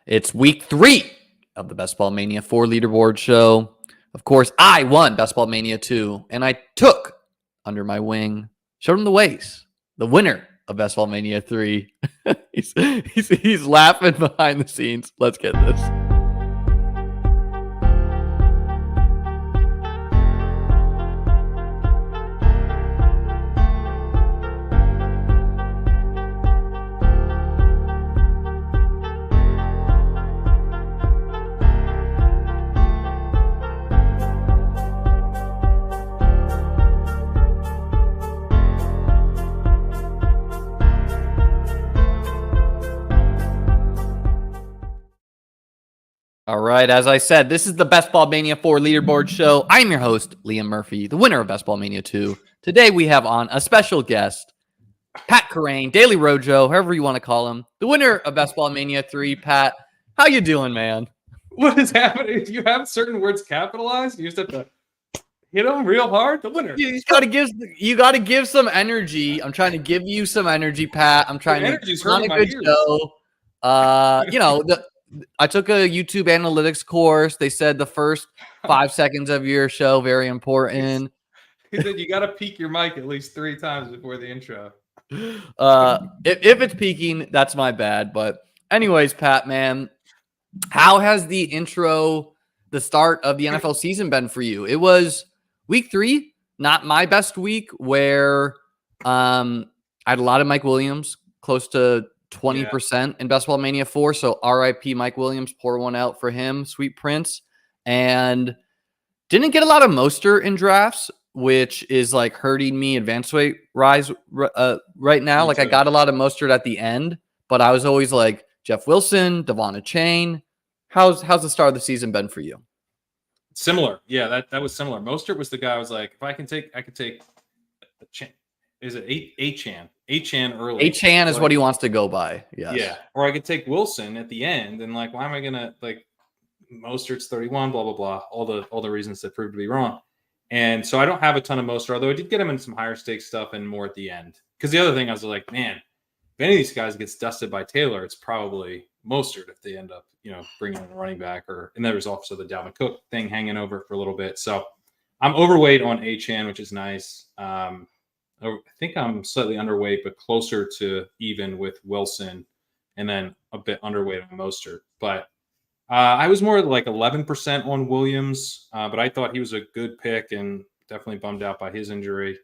It's week 3 of the Best Ball Mania 4 Leaderboard show. Of course, I won Best Ball Mania 2, and I took under my wing, showed him the ways, the winner of Best Ball Mania 3. he's laughing behind the scenes. Let's get this. All right, as I said, this is the Best Ball Mania 4 Leaderboard show. I'm your host, Liam Murphy, the winner of Best Ball Mania 2. Today we have on a special guest, Pat Kerrane, Daily Rojo, however you want to call him, the winner of Best Ball Mania 3. Pat, how you doing, man? What is happening? If you have certain words capitalized, you just have to hit them real hard. The winner. You got to give some energy. I'm trying to give you some energy, Pat. I'm trying to put on a good show. I took a YouTube analytics course. They said the first 5 seconds of your show, very important. He said you got to peak your mic at least 3 times before the intro. If it's peaking, that's my bad. But anyways, Pat, man, how has the start of the NFL season been for you? It was week 3, not my best week, where I had a lot of Mike Williams, close to 20% in Best Ball Mania 4. So RIP Mike Williams, pour one out for him, sweet prince. And didn't get a lot of Mostert in drafts, which is like hurting me advanced weight rise right now. Like I got a lot of Mostert at the end, but I was always like Jeff Wilson, Devon Chain. How's the start of the season been for you? Similar. Yeah, that was similar. Mostert was the guy I was like, if I could take is it Achane? Achane early. Achane is what he wants to go by. Yes. Yeah. Or I could take Wilson at the end and like, why am I gonna like Mostert's 31, blah, blah, blah. All the reasons that proved to be wrong. And so I don't have a ton of Mostert, although I did get him in some higher stakes stuff and more at the end. Because the other thing I was like, man, if any of these guys gets dusted by Taylor, it's probably Mostert if they end up, bringing in a running back. And there was also the Dalvin Cook thing hanging over for a little bit. So I'm overweight on Achane, which is nice. I think I'm slightly underweight, but closer to even with Wilson, and then a bit underweight on Mostert. But I was more like 11% on Williams, but I thought he was a good pick and definitely bummed out by his injury.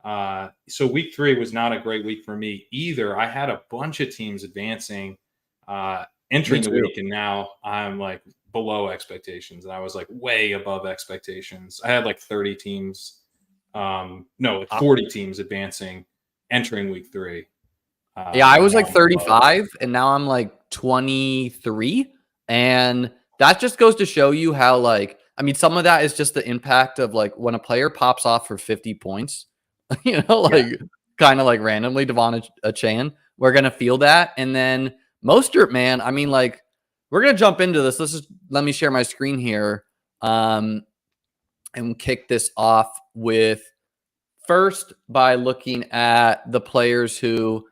So week 3 was not a great week for me either. I had a bunch of teams advancing entering the week, and now I'm like below expectations, and I was like way above expectations. I had like 30 teams. 40 teams advancing entering week 3. I was like 35 and now I'm like 23. And that just goes to show you how some of that is just the impact of like when a player pops off for 50 points, kind of like randomly Devon Achane, we're going to feel that. And then Mostert, man, we're going to jump into this. Let me share my screen here. And kick this off with first by looking at the players who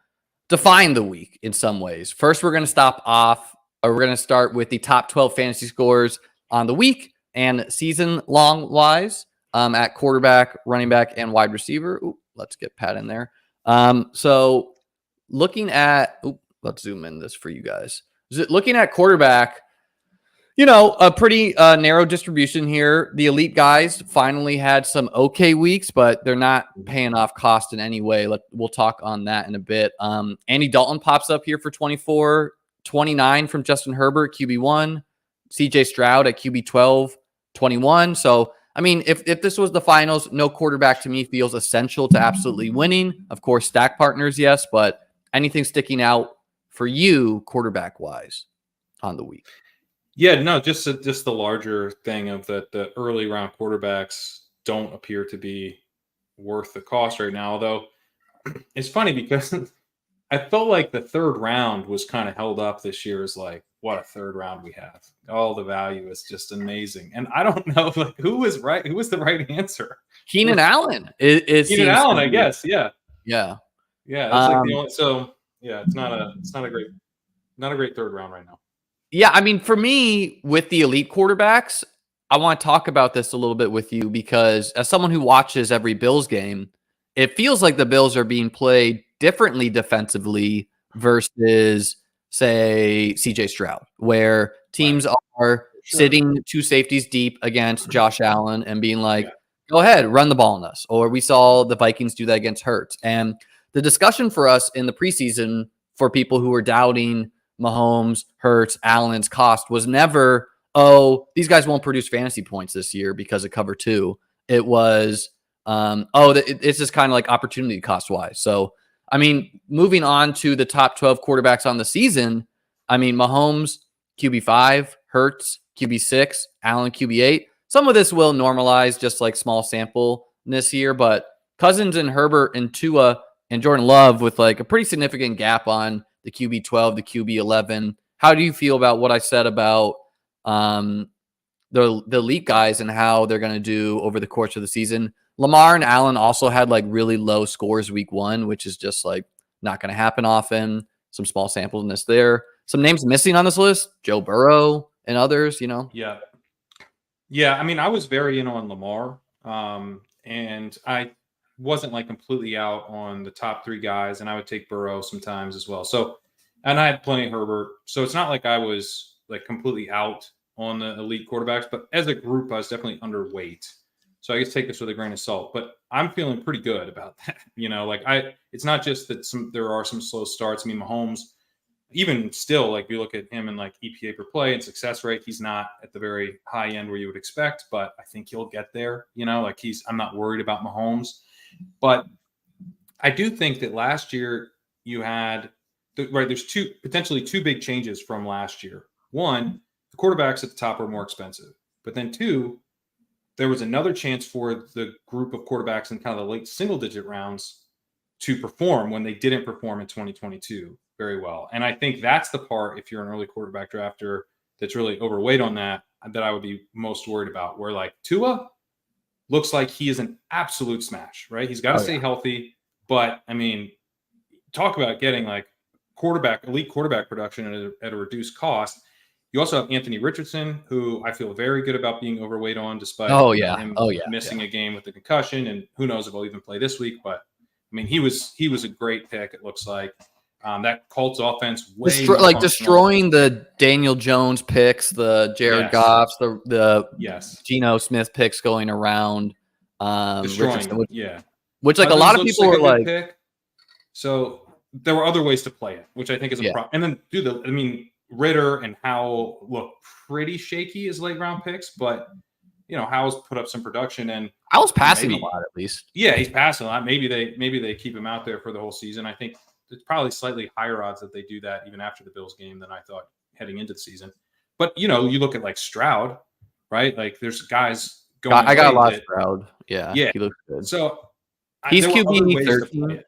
define the week in some ways. First, we're going to start with the top 12 fantasy scores on the week and season long wise at quarterback, running back, and wide receiver. Ooh, let's get Pat in there. So looking at, let's zoom in this for you guys. Looking at quarterback, a pretty narrow distribution here. The elite guys finally had some okay weeks, but they're not paying off cost in any way. We'll talk on that in a bit. Andy Dalton pops up here for 24, 29 from Justin Herbert, QB1, CJ Stroud at QB12, 21. So, if this was the finals, no quarterback to me feels essential to absolutely winning. Of course, stack partners, yes, but anything sticking out for you quarterback-wise on the week? Yeah, no, just the larger thing of that the early round quarterbacks don't appear to be worth the cost right now. Although it's funny because I felt like the third round was kind of held up this year as like, what a third round we have. All the value is just amazing. And I don't know who was right. Who was the right answer? Keenan Allen. Keenan Allen, I guess. Yeah. Yeah. Yeah. That's like the only, so yeah, it's not a great third round right now. Yeah, I mean, for me, with the elite quarterbacks, I want to talk about this a little bit with you because as someone who watches every Bills game, it feels like the Bills are being played differently defensively versus, say, CJ Stroud, where Right. teams are Sure. sitting two safeties deep against Josh Allen and being Yeah. like, go ahead, run the ball on us. Or we saw the Vikings do that against Hurts. And the discussion for us in the preseason for people who were doubting Mahomes, Hurts, Allen's cost was never, oh, these guys won't produce fantasy points this year because of cover two. It was, it's just kind of like opportunity cost wise. So, I mean, moving on to the top 12 quarterbacks on the season, I mean, Mahomes, QB5, Hurts, QB6, Allen, QB8. Some of this will normalize just like small sample this year, but Cousins and Herbert and Tua and Jordan Love with like a pretty significant gap on the QB12, the QB11. How do you feel about what I said about the elite guys and how they're going to do over the course of the season? Lamar and Allen also had like really low scores week one, which is just like not going to happen often. Some small sampleness there. Some names missing on this list: Joe Burrow and others. Yeah. Yeah. I mean, I was very in on Lamar, and I wasn't like completely out on the top three guys, and I would take Burrow sometimes as well. So, and I had plenty of Herbert. So it's not like I was like completely out on the elite quarterbacks, but as a group, I was definitely underweight. So I guess take this with a grain of salt, but I'm feeling pretty good about that. It's not just that there are some slow starts. I mean, Mahomes, even still, like you look at him in like EPA per play and success rate, he's not at the very high end where you would expect, but I think he'll get there. I'm not worried about Mahomes, but I do think that last year you had there's potentially two big changes from last year. One, the quarterbacks at the top are more expensive, but then two, there was another chance for the group of quarterbacks in kind of the late single digit rounds to perform when they didn't perform in 2022 very well. And I think that's the part, if you're an early quarterback drafter that's really overweight on that I would be most worried about, where like Tua looks like he is an absolute smash, right? He's got to stay healthy. But I mean, talk about getting like elite quarterback production at a reduced cost. You also have Anthony Richardson, who I feel very good about being overweight on, despite him missing a game with the concussion, and who knows if he'll even play this week. But I mean, he was a great pick. It looks like that Colts offense destroying the Daniel Jones picks, the Jared Goffs, the Geno Smith picks going around. Destroying, which like a lot of people were like, pick. So there were other ways to play it, which I think is a problem. And then Ritter and Howell look pretty shaky as late round picks, but Howell's put up some production, and Howell's passing a lot at least. Yeah, he's passing a lot. Maybe they keep him out there for the whole season. I think it's probably slightly higher odds that they do that even after the Bills game than I thought heading into the season. But you look at like Stroud, right? Like there's guys going. I got a lot of Stroud. Yeah, he looks good. So he's QB 13.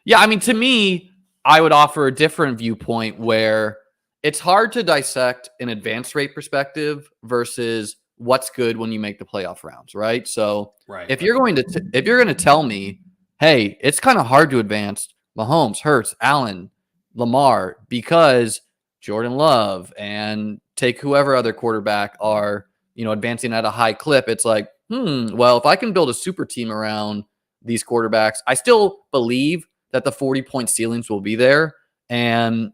Yeah, I mean, to me, I would offer a different viewpoint where it's hard to dissect an advance rate perspective versus what's good when you make the playoff rounds, right? So if you're going to tell me, hey, it's kind of hard to advance Mahomes, Hurts, Allen, Lamar because Jordan Love and take whoever other quarterback are, advancing at a high clip, it's like, well, if I can build a super team around these quarterbacks, I still believe that the 40-point ceilings will be there. And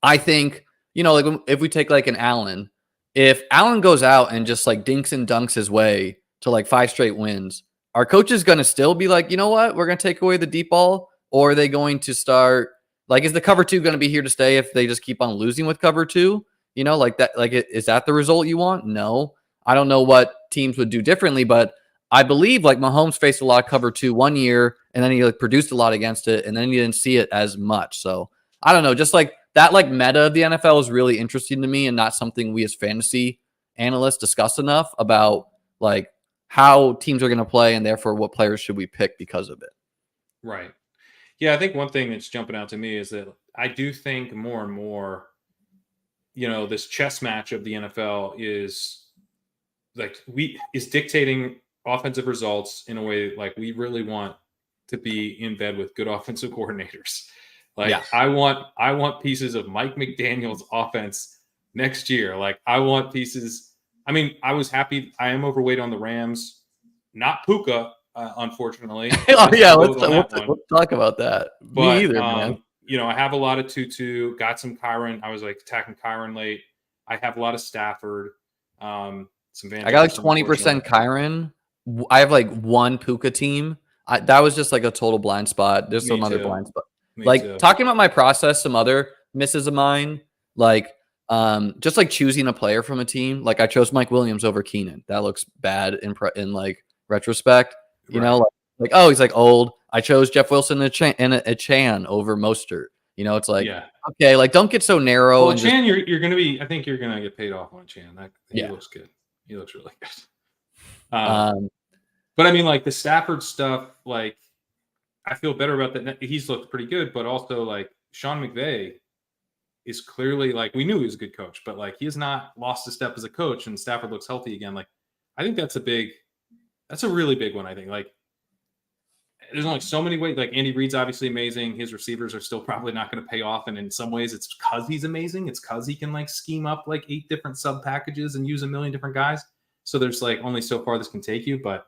I think, like if we take like an Allen, if Allen goes out and just like dinks and dunks his way to like 5 straight wins, are coaches going to still be like, you know what, we're going to take away the deep ball? Or are they going to start, like, is the cover 2 going to be here to stay if they just keep on losing with cover 2? Like that, is that the result you want? No, I don't know what teams would do differently, but I believe like Mahomes faced a lot of cover 2 one year, and then he like produced a lot against it, and then you didn't see it as much. So I don't know, just like that, like meta of the NFL is really interesting to me, and not something we as fantasy analysts discuss enough about like how teams are going to play, and therefore what players should we pick because of it. Right. Yeah, I think one thing that's jumping out to me is that I do think more and more, this chess match of the NFL is dictating offensive results in a way like we really want to be in bed with good offensive coordinators. Like Yeah. I want pieces of Mike McDaniel's offense next year. Like I want pieces. I mean, I was happy. I am overweight on the Rams, not Puka, unfortunately. Oh yeah, let's talk about that. But, Me either, man. You know, I have a lot of Tutu, got some Kyron. I was like attacking Kyron late. I have a lot of Stafford. Some Van I got like Jefferson, 20% Kyron. I have like one Puka team. That was just like a total blind spot. There's some other blind spot. Like talking about my process, some other misses of mine, like just like choosing a player from a team. Like I chose Mike Williams over Keenan. That looks bad in like retrospect. You know, like oh, he's like old. I chose Jeff Wilson and a Chan over Mostert. You know, it's like okay, like don't get so narrow. Well, and Chan, you're gonna be. I think you're gonna get paid off on Chan. He looks good. He looks really good. But I mean, like the Stafford stuff, like I feel better about that. He's looked pretty good, but also like Sean McVay is clearly like we knew he was a good coach, but like he has not lost a step as a coach, and Stafford looks healthy again. Like I think that's a really big one. I think like there's only so many ways. Like Andy Reid's obviously amazing. His receivers are still probably not going to pay off, and in some ways, it's because he's amazing. It's because he can like scheme up like 8 different sub packages and use a million different guys. So there's like only so far this can take you, but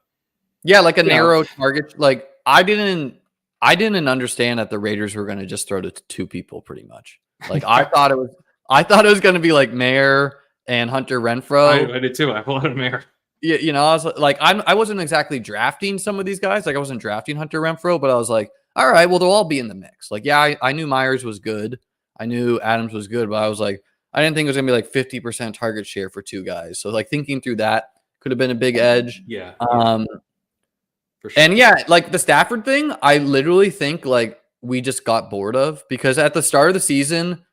yeah, like a narrow target. Like I didn't understand that the Raiders were going to just throw to 2 people pretty much. Like I thought it was going to be like Mayer and Hunter Renfrow. I did too. I have a lot of Mayer. Yeah, you know, I was like, I wasn't exactly drafting some of these guys. Like I wasn't drafting Hunter Renfrow, but I was like, all right, well, they'll all be in the mix. Like, yeah, I knew Myers was good. I knew Adams was good, but I was like, I didn't think it was going to be like 50% target share for 2 guys. So like thinking through that could have been a big edge. Yeah. For sure. And yeah, like the Stafford thing, I literally think like we just got bored of because at the start of the season,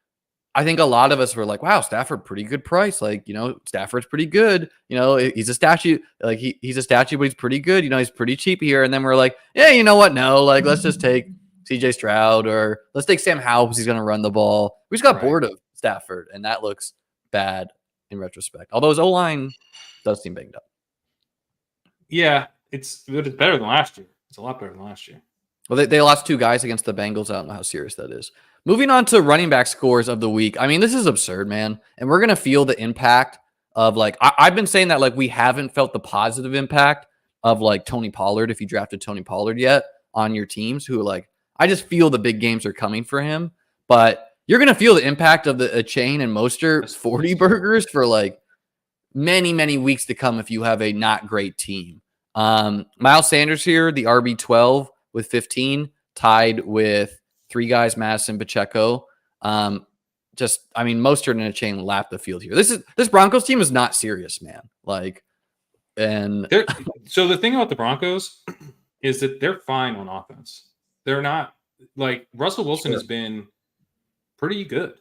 I think a lot of us were like, wow, Stafford, pretty good price. Like, you know, Stafford's pretty good. You know, he's a statue. Like he's a statue, but he's pretty good. You know, he's pretty cheap here. And then we're like, yeah, you know what? No, like, let's just take CJ Stroud or let's take Sam Howell because he's going to run the ball. We just got bored of Stafford, and that looks bad in retrospect. Although his O-line does seem banged up. Yeah, it's better than last year. It's a lot better than last year. Well, they lost 2 guys against the Bengals. I don't know how serious that is. Moving on to running back scores of the week. I mean, this is absurd, man. And we're going to feel the impact of like, I've been saying that like we haven't felt the positive impact of like Tony Pollard, if you drafted Tony Pollard yet on your teams who like, I just feel the big games are coming for him. But you're going to feel the impact of the Chain and Mostert 40 burgers for like many, many weeks to come if you have a not great team. Miles Sanders here, the RB12 with 15, tied with 3 guys, Madison, Pacheco. I mean, Mostert and a Chain lapped the field here. This Broncos team is not serious, man. Like, and so the thing about the Broncos is that they're fine on offense. They're not like Russell Wilson has been pretty good.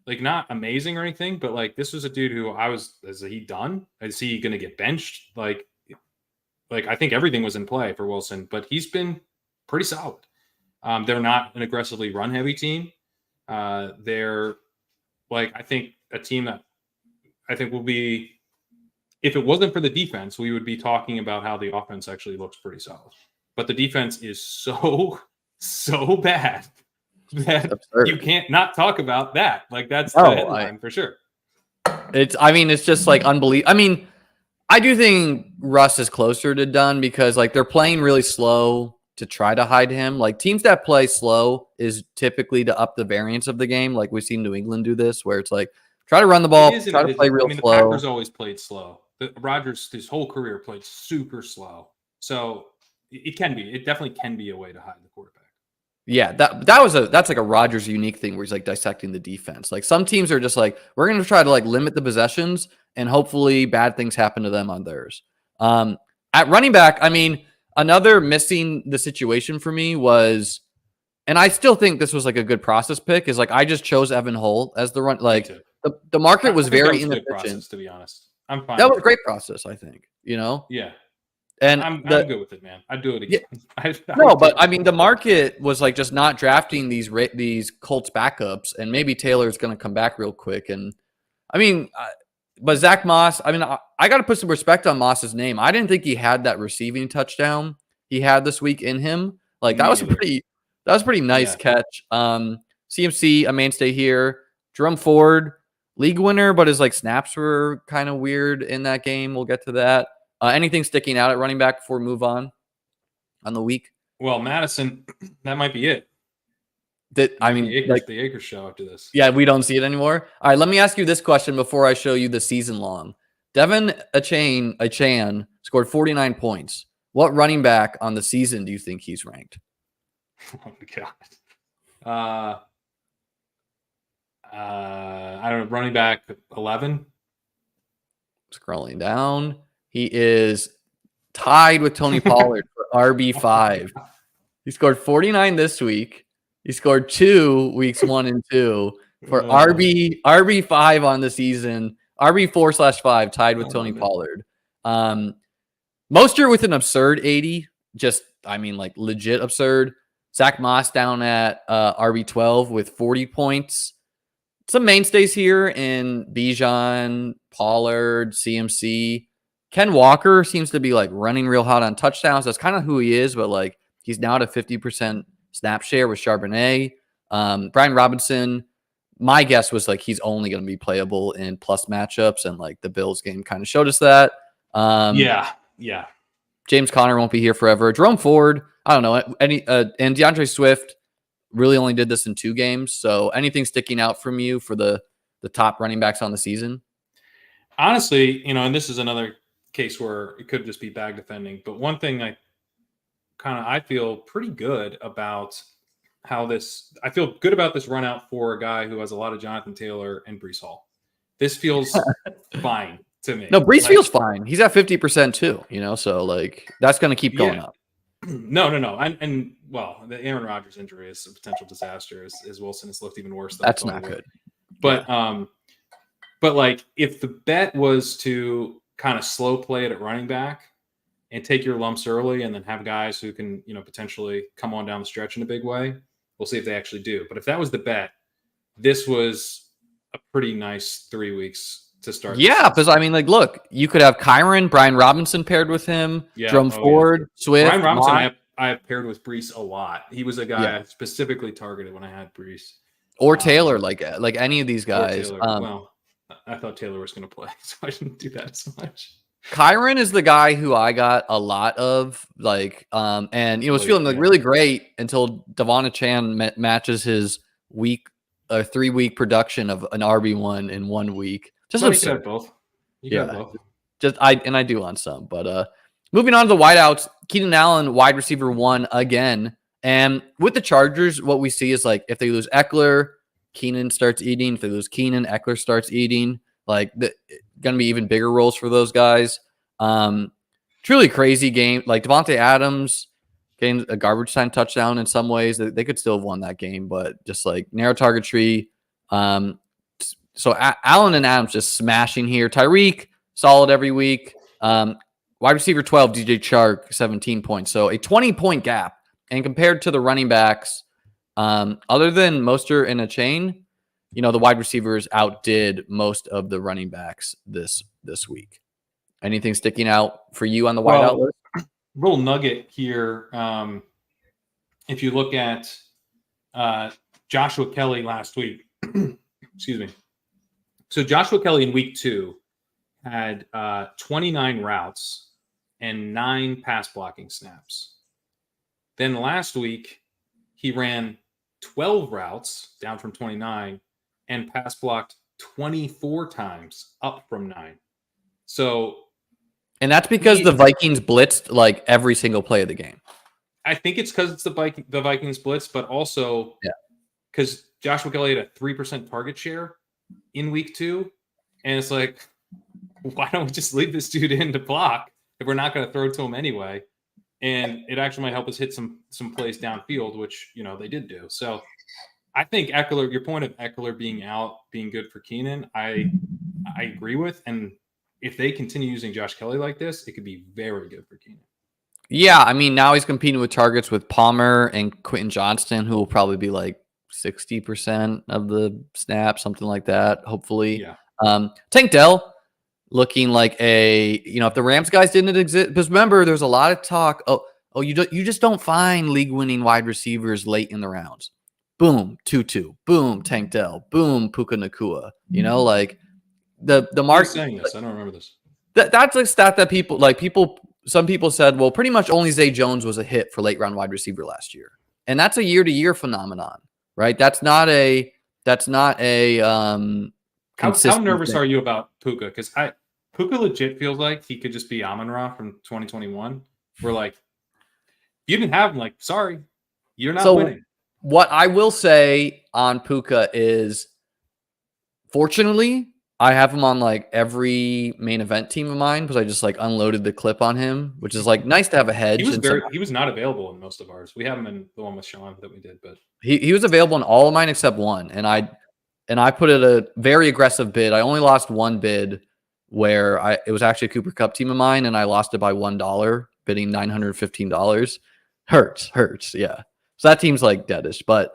Like not amazing or anything, but like this was a dude who is he done? Is he going to get benched? Like I think everything was in play for Wilson, but he's been pretty solid. They're not an aggressively run-heavy team. They're like I think a team that I think will be. If it wasn't for the defense, we would be talking about how the offense actually looks pretty solid. But the defense is so bad that you can't not talk about that. Like that's the headline for sure. It's just like unbelievable. I mean, I do think Russ is closer to done because like they're playing really slow to try to hide him. Like teams that play slow is typically to up the variance of the game. Like we've seen New England do this where it's like try to run the ball, try to play real slow. The Packers always played slow. Rodgers his whole career played super slow. So it definitely can be a way to hide the quarterback. Yeah, that's like a Rodgers unique thing where he's like dissecting the defense. Like some teams are just like, we're going to try to like limit the possessions and hopefully bad things happen to them on theirs. At running back, I mean, another missing the situation for me was, and I still think this was like a good process pick, is like I just chose Evan Hull as the run. Like the market was very inefficient. Process, to be honest, I'm fine. That was a great process, I think. You know. Yeah. And I'm good with it, man. I'd do it again. Yeah, but I mean, the market was like just not drafting these Colts backups, and maybe Taylor's going to come back real quick. And I mean, but Zach Moss, I mean, I got to put some respect on Moss's name. I didn't think he had that receiving touchdown he had this week in him. Like that was a pretty nice catch. CMC, a mainstay here. Jerome Ford, league winner, but his snaps were kind of weird in that game. We'll get to that. Anything sticking out at running back before we move on the week? Well, Madison, that might be it. The Akers show after this. Yeah, we don't see it anymore. All right, let me ask you this question before I show you the season long. Devin Achan scored 49 points. What running back on the season do you think he's ranked? Oh my God. I don't know, running back 11. Scrolling down. He is tied with Tony Pollard for RB5. He scored 49 this week. He scored 2 weeks 1 and 2 for RB5 on the season. RB4/5 tied with Tony Pollard. Mostert with an absurd 80. Legit absurd. Zach Moss down at RB12 with 40 points. Some mainstays here in Bijan, Pollard, CMC. Ken Walker seems to be running real hot on touchdowns. That's kind of who he is, but he's now at a 50% snap share with Charbonnet. Brian Robinson, my guess was he's only going to be playable in plus matchups, and the Bills game kind of showed us that. Yeah. James Conner won't be here forever. Jerome Ford, I don't know. And DeAndre Swift really only did this in 2 games. So anything sticking out from you for the top running backs on the season? Honestly, and this is another case where it could just be bag defending. But one thing I feel pretty good about I feel good about this run out for a guy who has a lot of Jonathan Taylor and Breece Hall. This feels fine to me. No, Breece feels fine. He's at 50% too, so that's going to keep going up. No. And the Aaron Rodgers injury is a potential disaster as Wilson has looked even worse. That's not good. But, if the bet was to kind of slow play it at running back and take your lumps early and then have guys who can, potentially come on down the stretch in a big way, we'll see if they actually do. But if that was the bet, this was a pretty nice 3 weeks to start. Yeah, because look, you could have Kyron, Brian Robinson paired with him, Jerome Ford, Swift. Brian Robinson, I have paired with Breece a lot. He was a guy I specifically targeted when I had Breece. Or Taylor, like any of these guys. I thought Taylor was going to play, so I didn't do that so much. Kyron is the guy who I got a lot of, and was feeling really great until Devon Chan matches his 3-week production of an RB1 in 1 week. Just absurd. You got both. Just I do on some, but moving on to the wideouts, Keenan Allen, wide receiver 1 again, and with the Chargers, what we see is if they lose Eckler, Keenan starts eating. If they lose Keenan, Eckler starts eating. Going to be even bigger roles for those guys. Truly crazy game. Devontae Adams getting a garbage time touchdown in some ways. They could still have won that game, but just narrow target tree. So Allen and Adams just smashing here. Tyreek, solid every week. Wide receiver 12, DJ Chark, 17 points. So a 20-point gap. And compared to the running backs, other than Mostert and Achane, the wide receivers outdid most of the running backs this week. Anything sticking out for you on the wideout list? Little nugget here. If you look at Joshua Kelly last week, excuse me. So Joshua Kelly in week 2 had 29 routes and 9 pass blocking snaps. Then last week, he ran 12 routes, down from 29, and pass blocked 24 times, up from 9. And that's because the Vikings blitzed every single play of the game. I think it's because it's the Vikings blitz, but also because Joshua Kelly had a 3% target share in week 2. And it's why don't we just leave this dude in to block if we're not going to throw to him anyway? And it actually might help us hit some plays downfield, which, they did do. So I think Eckler, your point of Eckler being out, being good for Keenan, I agree with. And if they continue using Josh Kelly like this, it could be very good for Keenan. Yeah, now he's competing with targets with Palmer and Quentin Johnston, who will probably be 60% of the snaps, something like that, hopefully. Yeah. Tank Dell looking like if the Rams guys didn't exist, because remember, there's a lot of talk. You just don't find league-winning wide receivers late in the rounds. boom, Tutu, boom, Tank Dell, boom, Puka Nakua. You know, like the market. Saying this, I don't remember this. That's a stat that some people said, well, pretty much only Zay Jones was a hit for late round wide receiver last year. And that's a year-to-year phenomenon, right? That's not a How nervous thing. are you about Puka? Because Puka legit feels like he could just be Amon-Ra from 2021. We're like, you didn't have him, like, sorry, you're not winning. What I will say on Puka is, fortunately, I have him on like every main event team of mine because I just like unloaded the clip on him, which is like nice to have a hedge. He was not available in most of ours. We have him in the one with Sean that we did, but he was available in all of mine except one, and I put it a very aggressive bid. I only lost one bid where it was actually a Cooper Cup team of mine, and I lost it by $1, bidding $915. Hurts, yeah. So that team's like deadish, but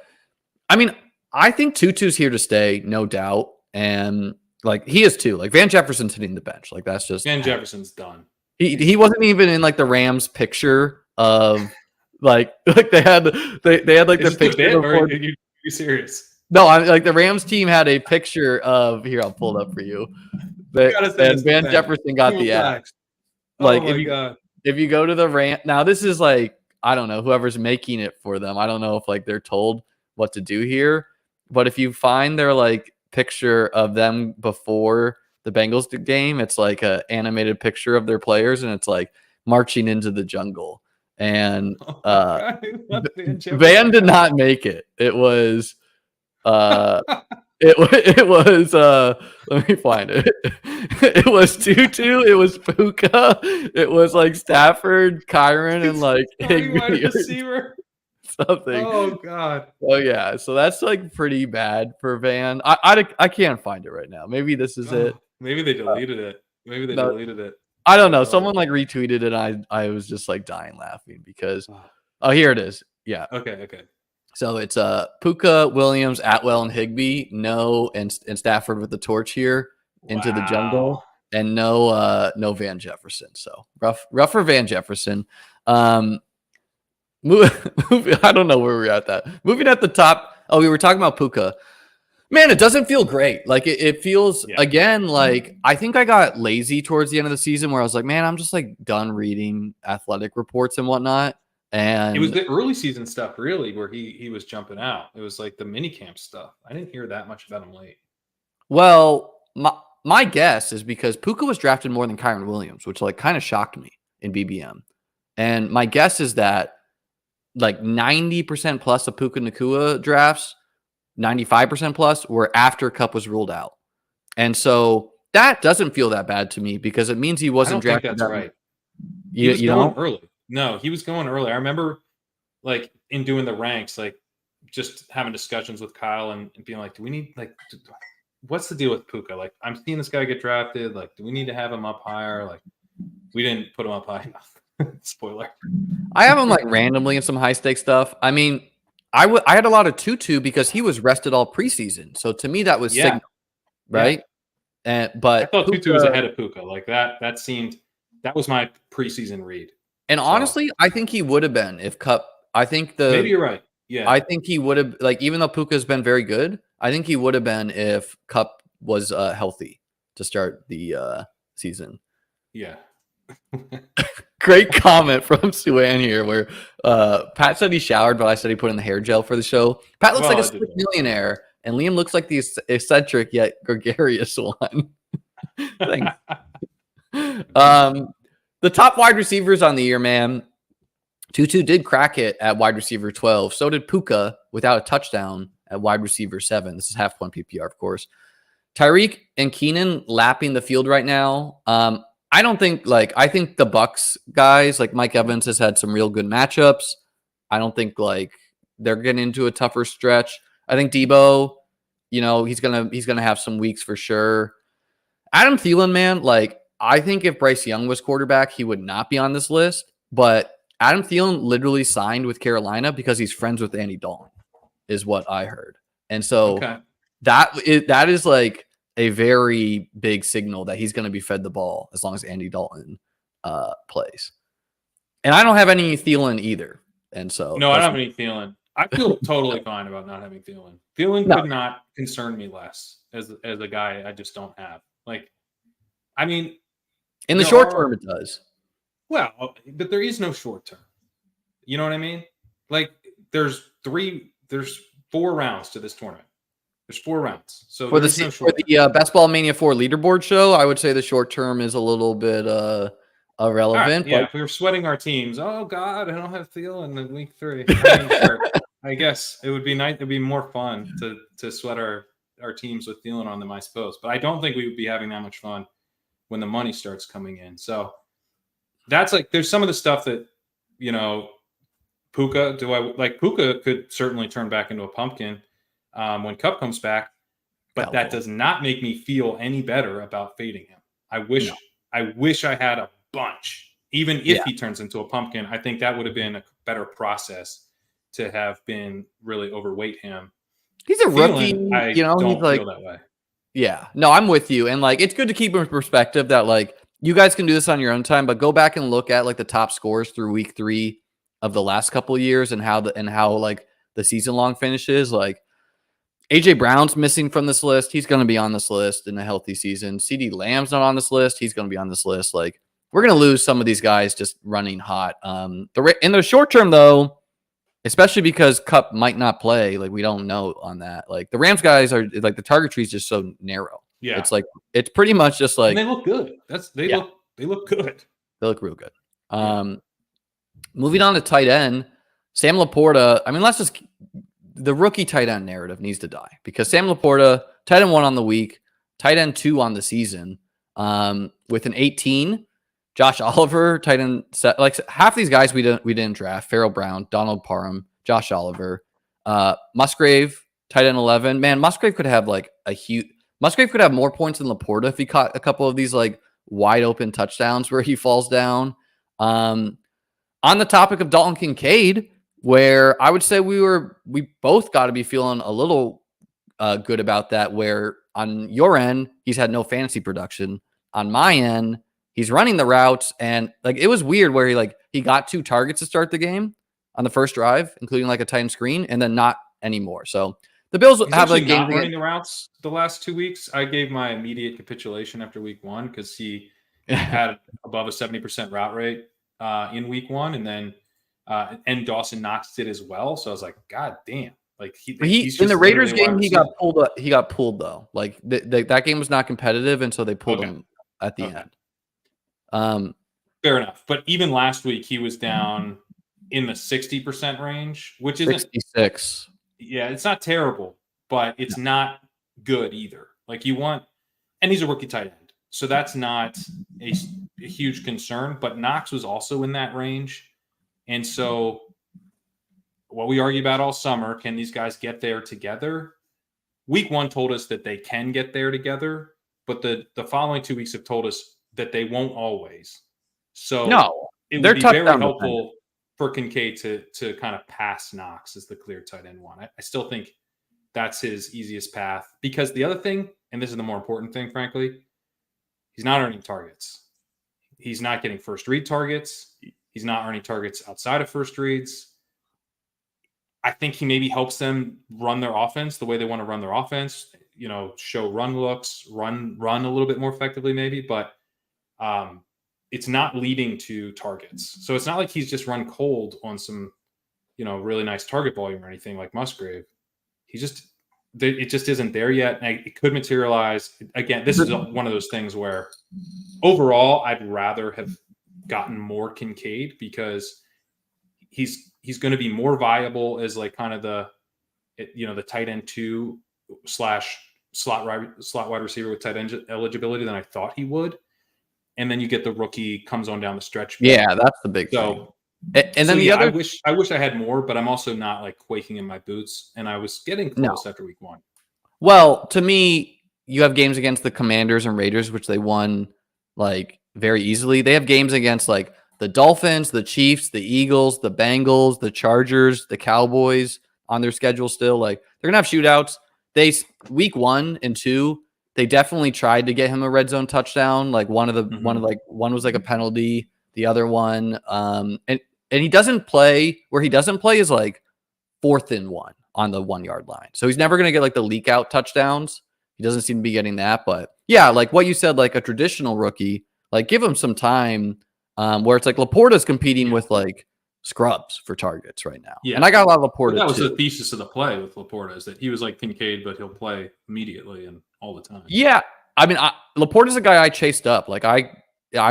I mean, I think Tutu's here to stay, no doubt, and like he is too. Like Van Jefferson's hitting the bench. Like that's just Van Jefferson's done. He wasn't even in like the Rams picture of like they had like the picture. Are you serious? No, I'm like the Rams team had a picture of here. I'll pull it up for you. And Van Jefferson got the axe. Like if you go to the Ram, now this is like I don't know whoever's making it for them. I don't know if like they're told what to do here, but if you find their like picture of them before the Bengals game, it's like a animated picture of their players, and it's like marching into the jungle. And Van did not make it. It was it was let me find it. It was Tutu, it was Puka, it was like Stafford, Kyron, and like receiver. Something. Oh god. Oh yeah. So that's like pretty bad for Van. I can't find it right now. Maybe this is it. Maybe they deleted it. Deleted it. I don't know. Someone like retweeted it. And I was just like dying laughing because here it is. Yeah. Okay. So it's Puka, Williams, Atwell, and Higbee. No, and Stafford with the torch here into the jungle, and no Van Jefferson. So rough for Van Jefferson. I don't know where we're at that. Moving at the top. Oh, we were talking about Puka. Man, it doesn't feel great. Like it feels again like I think I got lazy towards the end of the season where I was like, man, I'm just like done reading athletic reports and whatnot. And it was the early season stuff, really, where he was jumping out. It was like the mini camp stuff. I didn't hear that much about him late. Well, my guess is because Puka was drafted more than Kyron Williams, which like kind of shocked me in BBM. And my guess is that like 90% plus of Puka Nakua drafts, 95% plus were after Cup was ruled out. And so that doesn't feel that bad to me because it means he wasn't drafted. That's right. He was going early. No, he was going early. I remember like in doing the ranks, like just having discussions with Kyle and being like, do we need like, what's the deal with Puka? Like, I'm seeing this guy get drafted. Like, do we need to have him up higher? Like, we didn't put him up high enough. Spoiler. I have him like randomly in some high stakes stuff. I mean, I had a lot of Tutu because he was rested all preseason. So to me, that was signal, right? Yeah. But I thought Tutu was ahead of Puka. Like that was my preseason read. And honestly, I think he would have been if Cup. I think maybe you're right. Yeah, I think he would have like even though Puka's been very good, I think he would have been if Cup was healthy to start the season. Yeah. Great comment from Suan here where Pat said he showered, but I said he put in the hair gel for the show. Pat looks like a slick millionaire, and Liam looks like the eccentric yet gregarious one. Thanks. The top wide receivers on the year, man. Tutu did crack it at wide receiver 12. So did Puka without a touchdown at wide receiver 7. This is half point PPR, of course. Tyreek and Keenan lapping the field right now. I think the Bucs guys, like Mike Evans, has had some real good matchups. I don't think like they're getting into a tougher stretch. I think Debo, he's gonna have some weeks for sure. Adam Thielen, man, like I think if Bryce Young was quarterback, he would not be on this list. But Adam Thielen literally signed with Carolina because he's friends with Andy Dalton, is what I heard. And so that is like a very big signal that he's going to be fed the ball as long as Andy Dalton plays. And I don't have any Thielen either. And so no, I don't have any Thielen. I feel totally fine about not having Thielen. Thielen could not concern me less as a guy I just don't have. Like, I mean, in the short term, it does. Well, but there is no short term. You know what I mean? Like, there's 4 rounds to this tournament. There's 4 rounds. So for the Best Ball Mania 4 leaderboard show, I would say the short term is a little bit irrelevant. Right, yeah, if we were sweating our teams, oh God, I don't have Thielen in week 3. I mean, sure. I guess it would be nice. It'd be more fun to sweat our teams with Thielen on them, I suppose. But I don't think we would be having that much fun when the money starts coming in. So that's like, there's some of the stuff that, you know, Puka could certainly turn back into a pumpkin when Cup comes back, but that does not make me feel any better about fading him. I wish I had a bunch, even if he turns into a pumpkin. I think that would have been a better process to have been really overweight him. He's a rookie, you know. Don't he's like, feel that way. Yeah, no, I'm with you, and like it's good to keep in perspective that like you guys can do this on your own time, but go back and look at like the top scores through week 3 of the last couple of years and how like the season long finishes. Like AJ Brown's missing from this list. He's going to be on this list in a healthy season. CD Lamb's not on this list. He's going to be on this list. Like we're going to lose some of these guys just running hot. In the short term though, especially because Cup might not play, like we don't know on that. Like the Rams guys are like the target tree is just so narrow. Yeah, it's like it's pretty much just like, and they look good. They look good. They look real good. Moving on to tight end, Sam Laporta. I mean, the rookie tight end narrative needs to die because Sam Laporta, tight end 1 on the week, tight end 2 on the season, with an 18. Josh Oliver, tight end, like half these guys we didn't draft. Farrell Brown, Donald Parham, Josh Oliver, Musgrave, tight end 11. Man, Musgrave could have more points than Laporta if he caught a couple of these like wide open touchdowns where he falls down. On the topic of Dalton Kincaid, where I would say we both got to be feeling a little good about that, where on your end, he's had no fantasy production. On my end, he's running the routes, and like it was weird where he got 2 targets to start the game on the first drive, including like a tight end screen, and then not anymore. So the Bills have like not running the routes the last 2 weeks. I gave my immediate capitulation after week 1 because he had above a 70% route rate in week 1, and then and Dawson Knox did as well. So I was like, God damn! Like he's in the Raiders game, he got pulled. He got pulled though. Like that game was not competitive, and so they pulled him at the end. Fair enough. But even last week, he was down in the 60% range, which isn't 66. Yeah, it's not terrible, but it's not good either. Like and he's a rookie tight end, so that's not a huge concern. But Knox was also in that range. And so what we argue about all summer, can these guys get there together? Week 1 told us that they can get there together, but the following 2 weeks have told us that they won't always. So it would be very helpful for Kincaid to kind of pass Knox as the clear tight end 1. I still think that's his easiest path because the other thing, and this is the more important thing, frankly, he's not earning targets. He's not getting first read targets. He's not earning targets outside of first reads. I think he maybe helps them run their offense the way they want to run their offense, show run looks, run a little bit more effectively maybe, but it's not leading to targets. So it's not like he's just run cold on some, really nice target volume or anything like Musgrave. It just isn't there yet. And it could materialize. Again, this is one of those things where overall I'd rather have gotten more Kincaid because he's going to be more viable as like kind of the tight end 2 / slot wide receiver with tight end eligibility than I thought he would. And then you get the rookie comes on down the stretch. Yeah, that's the big thing. And then the other, I wish I had more, but I'm also not like quaking in my boots. And I was getting close after week 1. Well, to me, you have games against the Commanders and Raiders, which they won like very easily. They have games against like the Dolphins, the Chiefs, the Eagles, the Bengals, the Chargers, the Cowboys on their schedule still. Like they're gonna have shootouts. Week 1 and 2, they definitely tried to get him a red zone touchdown. Like one was like a penalty. The other one, and he doesn't play. Where he doesn't play is like 4th and 1 on the 1 yard line. So he's never going to get like the leak out touchdowns. He doesn't seem to be getting that. But yeah, like what you said, like a traditional rookie, like give him some time where it's like Laporta's competing with like scrubs for targets right now. Yeah. And I got a lot of Laporta that was too. the thesis of the play with Laporta, is that he was like Kincaid, but he'll play immediately and all the time. Yeah. I mean, Laporta's a guy I chased up. Like I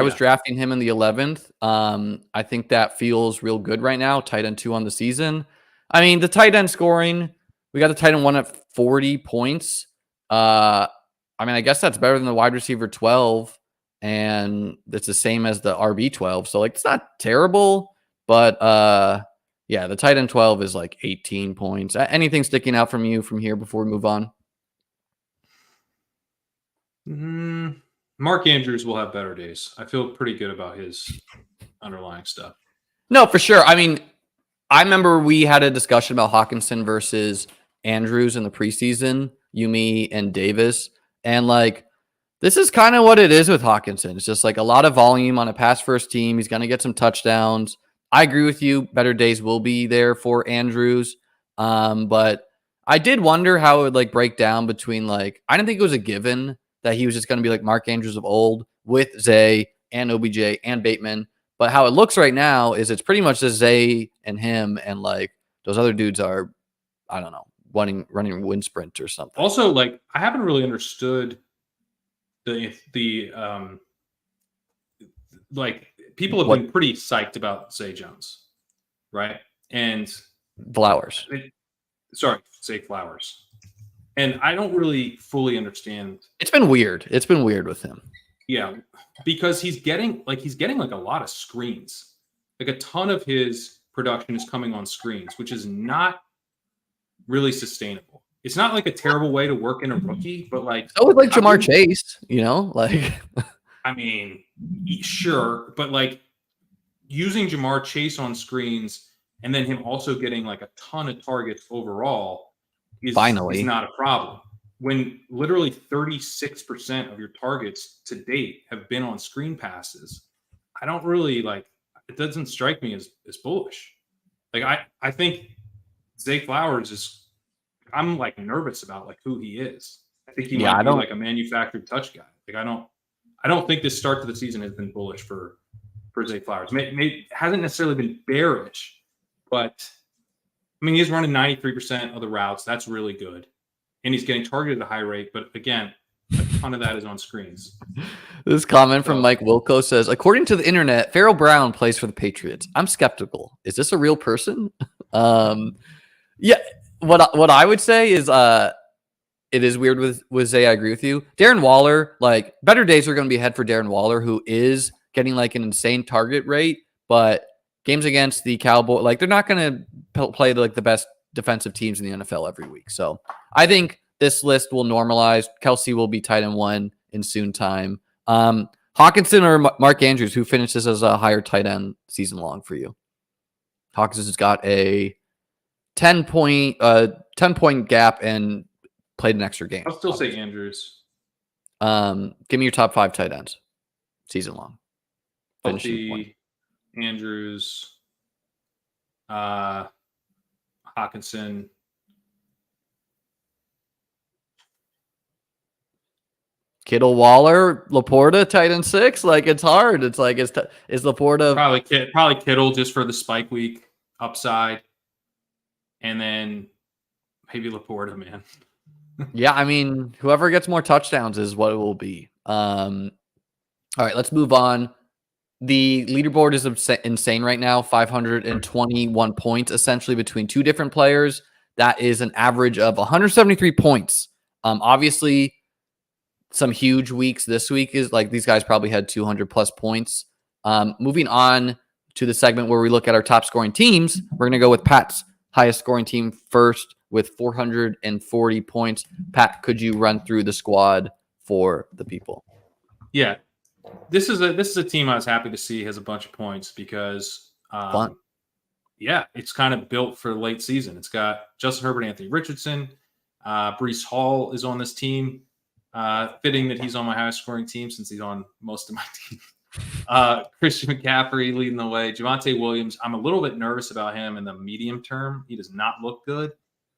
was drafting him in the 11th. I think that feels real good right now. Tight end 2 on the season. I mean, the tight end scoring, we got the tight end 1 at 40 points. I mean, I guess that's better than the wide receiver 12. And it's the same as the RB 12. So like, it's not terrible, but yeah, the tight end 12 is like 18 points. Anything sticking out from you from here before we move on? Mark Andrews will have better days. I feel pretty good about his underlying stuff. No, for sure. I mean, I remember we had a discussion about Hawkinson versus Andrews in the preseason, me and Davis. And like, this is kind of what it is with Hawkinson. It's just like a lot of volume on a pass first team. He's going to get some touchdowns. I agree with you. Better days will be there for Andrews. But I did wonder how it would like break down between like, I didn't think it was a given that he was just going to be like Mark Andrews of old with Zay and OBJ and Bateman. But how it looks right now is it's pretty much just Zay and him, and like those other dudes are, I don't know, running wind sprint or something. Also, like I haven't really understood the like people have been pretty psyched about Zay Jones, right? And Flowers. Zay Flowers. And I don't really fully understand. It's been weird. It's been weird with him. Yeah, because he's getting like a lot of screens. Like a ton of his production is coming on screens, which is not really sustainable. It's not like a terrible way to work in a rookie, but like so with like Jamar Chase, you know, like I mean, sure, but like using Jamar Chase on screens and then him also getting like a ton of targets overall is not a problem. When literally 36% of your targets to date have been on screen passes, I don't really like, it doesn't strike me as bullish. Like I think Zay Flowers I'm like nervous about like who he is. I think he might be like a manufactured touch guy. Like I don't think this start to the season has been bullish for Zay Flowers. Hasn't necessarily been bearish, but I mean, he's running 93% of the routes. That's really good. And he's getting targeted at a high rate. But again, a ton of that is on screens. This comment from Mike Wilco says, according to the internet, Farrell Brown plays for the Patriots. I'm skeptical. Is this a real person? Yeah. What I would say is it is weird with Zay. I agree with you. Darren Waller, like better days are going to be ahead for Darren Waller, who is getting like an insane target rate, but games against the Cowboys, like they're not going to play like the best defensive teams in the NFL every week. So I think this list will normalize. Kelsey will be tight end 1 in soon time. Hawkinson or Mark Andrews, who finishes as a higher tight end season long for you? Hawkinson's got a 10-point gap and played an extra game. I'll still say Andrews. Give me your top 5 tight ends season long. Andrews, Hawkinson, Kittle, Waller, Laporta, tight end 6. Like it's hard. It's like is Laporta probably Kittle just for the spike week upside, and then maybe Laporta, man. Yeah, I mean, whoever gets more touchdowns is what it will be. All right, let's move on. The leaderboard is insane right now, 521 points, essentially between 2 different players. That is an average of 173 points. Obviously, some huge weeks this week is like these guys probably had 200 plus points. Moving on to the segment where we look at our top scoring teams, we're going to go with Pat's highest scoring team first with 440 points. Pat, could you run through the squad for the people? Yeah. This is a team I was happy to see has a bunch of points because fun. Yeah, it's kind of built for late season. It's got Justin Herbert, Anthony Richardson, Breece Hall is on this team. Fitting that he's on my highest scoring team since he's on most of my team. Christian McCaffrey leading the way. Javonte Williams, I'm a little bit nervous about him in the medium term. He does not look good.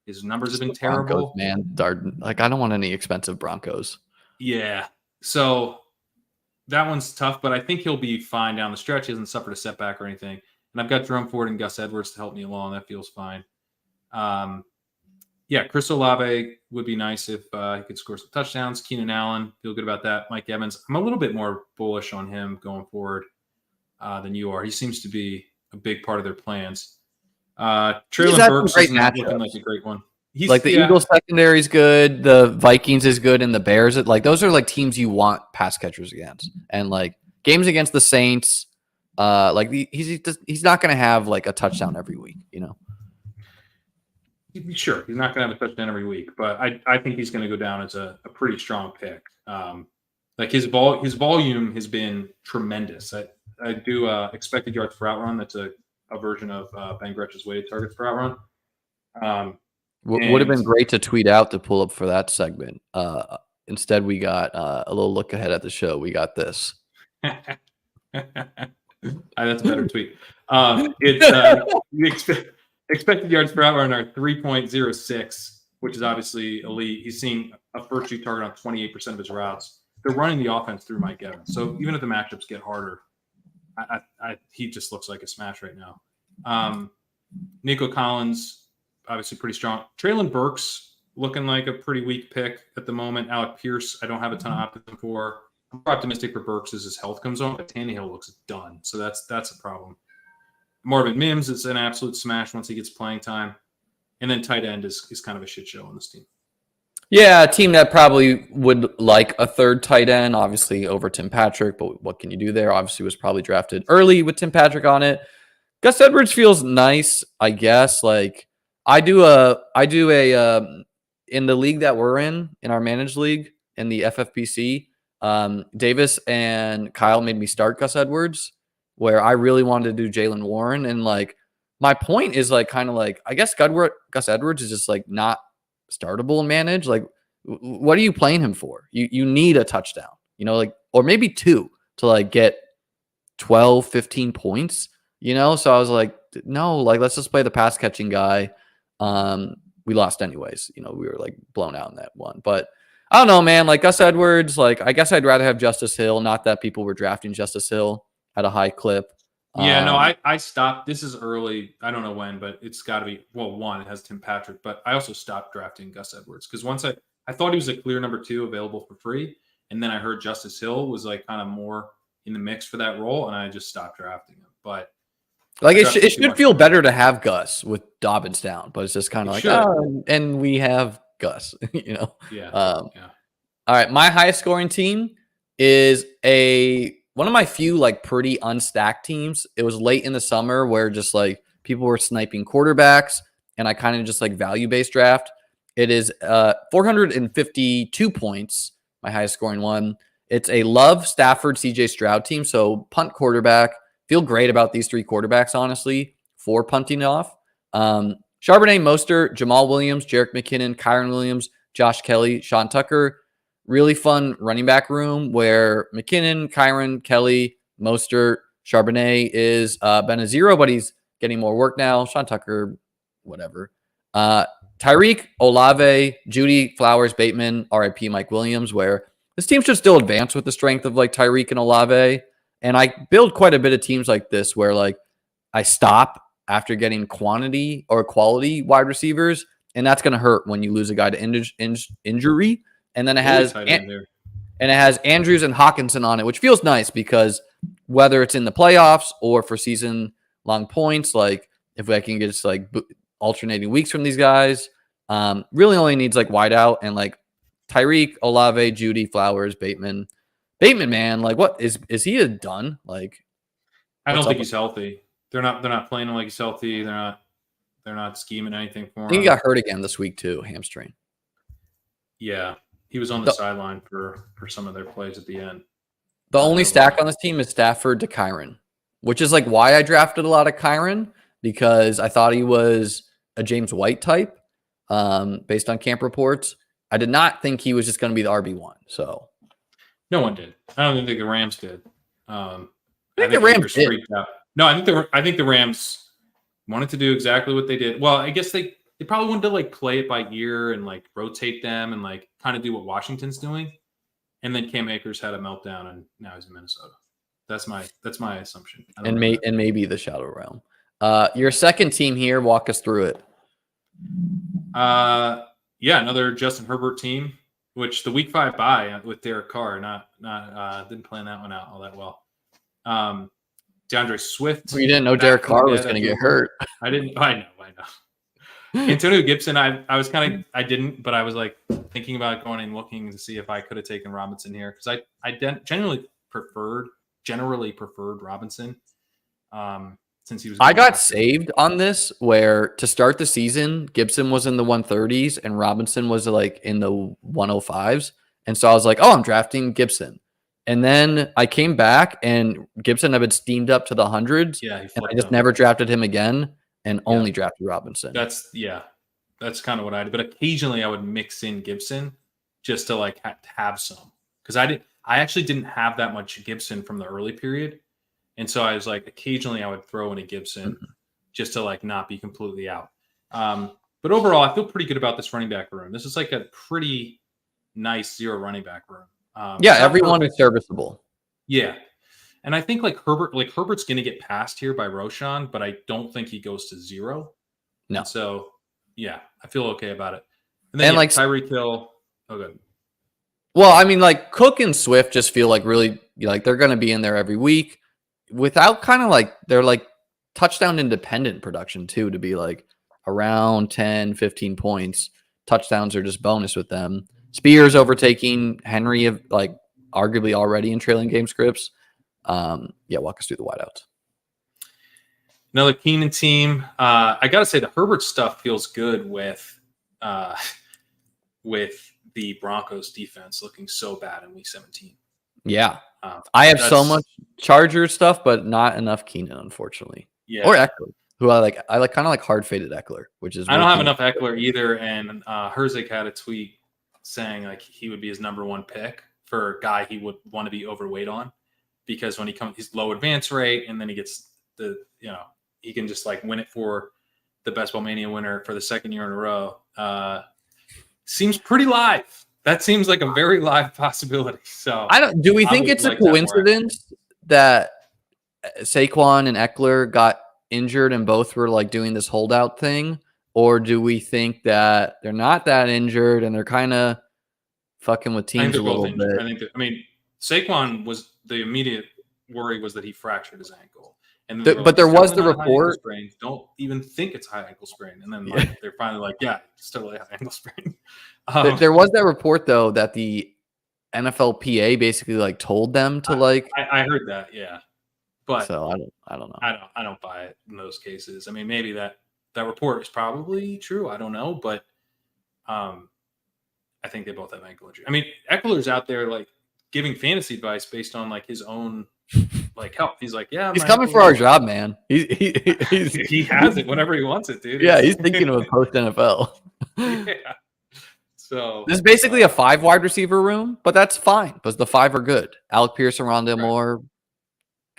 His numbers have been terrible. Broncos, man. Like, I don't want any expensive Broncos. Yeah. So that one's tough, but I think he'll be fine down the stretch. He hasn't suffered a setback or anything. And I've got Jerome Ford and Gus Edwards to help me along. That feels fine. Yeah, Chris Olave would be nice if he could score some touchdowns. Keenan Allen, feel good about that. Mike Evans, I'm a little bit more bullish on him going forward than you are. He seems to be a big part of their plans. Treylon Burks is not looking like a great one. The Eagles secondary is good, the Vikings is good, and the Bears, like those are like teams you want pass catchers against. And like games against the Saints, he's not going to have like a touchdown every week, you know. Sure, he's not going to have a touchdown every week, but I think he's going to go down as a pretty strong pick. Like his volume has been tremendous. I do expected yards per route run. That's a version of Ben Gretch's weighted targets per route run. Would have been great to tweet out to pull up for that segment. Instead, we got a little look ahead at the show. We got this. That's a better tweet. It's expected yards per route run are 3.06, which is obviously elite. He's seeing a first shoot target on 28% of his routes. They're running the offense through Mike Evans. So even if the matchups get harder, he just looks like a smash right now. Nico Collins, obviously pretty strong. Treylon Burks looking like a pretty weak pick at the moment. Alec Pierce, I don't have a ton of optimism for. I'm optimistic for Burks as his health comes on, but Tannehill looks done. So that's a problem. Marvin Mims is an absolute smash once he gets playing time. And then tight end is kind of a shit show on this team. Yeah, a team that probably would like a third tight end, obviously over Tim Patrick, but what can you do there? Obviously was probably drafted early with Tim Patrick on it. Gus Edwards feels nice, I guess. Like I do a in the league that we're in our managed league in the FFPC, Davis and Kyle made me start Gus Edwards, where I really wanted to do Jaylen Warren. And like, my point is like, kind of like, I guess Gus Edwards is just like not startable and managed. Like, what are you playing him for? You need a touchdown, you know, like, or maybe two to like get 12, 15 points, you know? So I was like, no, like, let's just play the pass catching guy. We lost anyways, you know, we were like blown out in that one, but I don't know, man, like Gus Edwards, like, I guess I'd rather have Justice Hill. Not that people were drafting Justice Hill at a high clip. Yeah, no, I stopped. This is early. I don't know when, but it's got to be, well, one, it has Tim Patrick, but I also stopped drafting Gus Edwards because once I thought he was a clear number 2 available for free. And then I heard Justice Hill was like kind of more in the mix for that role. And I just stopped drafting him. But like it should feel better to have Gus with Dobbins down, but it's just kind of like, and we have Gus, you know? Yeah. All right. My highest scoring team is one of my few like pretty unstacked teams. It was late in the summer where just like people were sniping quarterbacks and I kind of just like value-based draft. It is 452 points, my highest scoring one. It's a Love, Stafford, CJ Stroud team. So punt quarterback. Feel great about these 3 quarterbacks, honestly, for punting off. Charbonnet, Mostert, Jamal Williams, Jerick McKinnon, Kyron Williams, Josh Kelly, Sean Tucker. Really fun running back room where McKinnon, Kyron, Kelly, Mostert, Charbonnet is been a 0, but he's getting more work now. Sean Tucker, whatever. Tyreek, Olave, Judy, Flowers, Bateman, RIP Mike Williams, where this team should still advance with the strength of like Tyreek and Olave. And I build quite a bit of teams like this where like I stop after getting quantity or quality wide receivers. And that's going to hurt when you lose a guy to injury. And then it has Andrews and Hawkinson on it, which feels nice because whether it's in the playoffs or for season long points, like if I can get just like alternating weeks from these guys, really only needs like wide out and like Tyreek, Olave, Judy, Flowers, Bateman, man, like what is he done? Like, I don't think he's healthy. They're not playing him like he's healthy. They're not scheming anything for him. I think he got hurt again this week too, hamstring. Yeah. He was on the sideline for some of their plays at the end. The only stack on this team is Stafford to Kyron, which is like why I drafted a lot of Kyron, because I thought he was a James White type based on camp reports. I did not think he was just going to be the RB1. So no one did. I don't think the Rams did. I think the Rams did. freaked out. No, I think the Rams wanted to do exactly what they did. Well, I guess they probably wanted to like play it by ear and like rotate them and like kind of do what Washington's doing. And then Cam Akers had a meltdown and now he's in Minnesota. That's my assumption. And maybe the Shadow Realm. Your second team here, walk us through it. Yeah, another Justin Herbert team, which the week 5 bye with Derek Carr, didn't plan that one out all that well. DeAndre Swift. We didn't know Derek Carr was going to get hurt. I know. Antonio Gibson, I didn't, but I was like thinking about going and looking to see if I could have taken Robinson here because I generally preferred Robinson. Since he was, I got saved on this where to start the season, Gibson was in the 130s and Robinson was like in the 105s. And so I was like, oh, I'm drafting Gibson. And then I came back and Gibson had been steamed up to the hundreds. Yeah. And I just never drafted him again and only drafted Robinson. That's kind of what I did. But occasionally I would mix in Gibson just to like have some. Because I actually didn't have that much Gibson from the early period. And so I was like, occasionally I would throw in a Gibson just to like not be completely out. But overall, I feel pretty good about this running back room. This is like a pretty nice 0 running back room. Everyone is serviceable. Yeah. And I think Herbert's going to get passed here by Roshan, but I don't think he goes to 0. No. And so, yeah, I feel okay about it. And then like Tyreek Hill. Oh, good. Well, I mean, like Cook and Swift just feel like really like they're going to be in there every week without kind of like they're like touchdown independent production too, to be like around 10, 15 points. Touchdowns are just bonus with them. Spears overtaking Henry of like arguably already in trailing game scripts. Walk us through the wideouts. Another Keenan team. I got to say the Herbert stuff feels good with the Broncos defense looking so bad in week 17. Yeah. I have so much Chargers stuff, but not enough Keenan, unfortunately. Yeah. Or Eckler, who I like kind of like hard faded Eckler, which is I don't have enough Eckler either. And Herzig had a tweet saying like he would be his number 1 pick for a guy he would want to be overweight on because when he's low advance rate and then he gets he can just like win it for the Best Ball Mania winner for the second year in a row. Seems pretty live. That seems like a very live possibility. So do we think it's a coincidence that Saquon and Eckler got injured and both were like doing this holdout thing? Or do we think that they're not that injured and they're kind of fucking with teams a little bit? I mean, Saquon was the immediate worry was that he fractured his ankle. And but there was the report. Don't even think it's high ankle sprain. And then they're finally like, yeah, it's totally high ankle sprain. There was that report though that the NFLPA basically like told them to I heard that, yeah. But so I don't know. I don't buy it in those cases. I mean, maybe that report is probably true. I don't know, but I think they both have ankle injury. I mean, Eckler's out there like giving fantasy advice based on like his own like health. He's like, yeah, he's coming for our job, man. He has it whenever he wants it, dude. Yeah, he's thinking of a post NFL. Yeah. So this is basically a 5 wide receiver room, but that's fine because the 5 are good. Alec Pierce and Rondale Moore,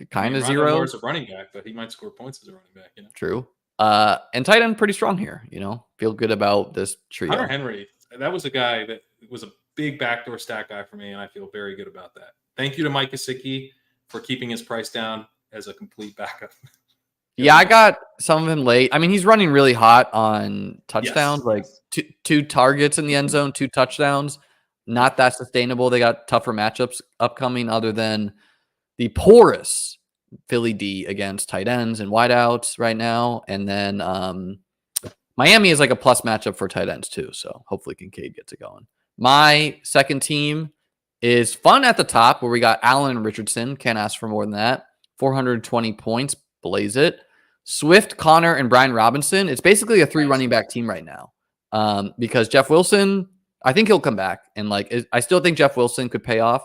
kind of 0. Moore's a running back, but he might score points as a running back. True. And tight end pretty strong here. Feel good about this trio. Hunter Henry, that was a guy that was a big backdoor stack guy for me, and I feel very good about that. Thank you to Mike Gesicki for keeping his price down as a complete backup. Yeah, I got some of him late. I mean, he's running really hot on touchdowns, like two targets in the end zone, 2 touchdowns. Not that sustainable. They got tougher matchups upcoming other than the porous Philly D against tight ends and wideouts right now. And then Miami is like a plus matchup for tight ends too. So hopefully Kincaid gets it going. My second team is fun at the top where we got Allen and Richardson. Can't ask for more than that. 420 points. Blaze it. Swift, Connor, and Brian Robinson. It's basically a 3 running back team right now because Jeff Wilson, I think he'll come back. And I still think Jeff Wilson could pay off.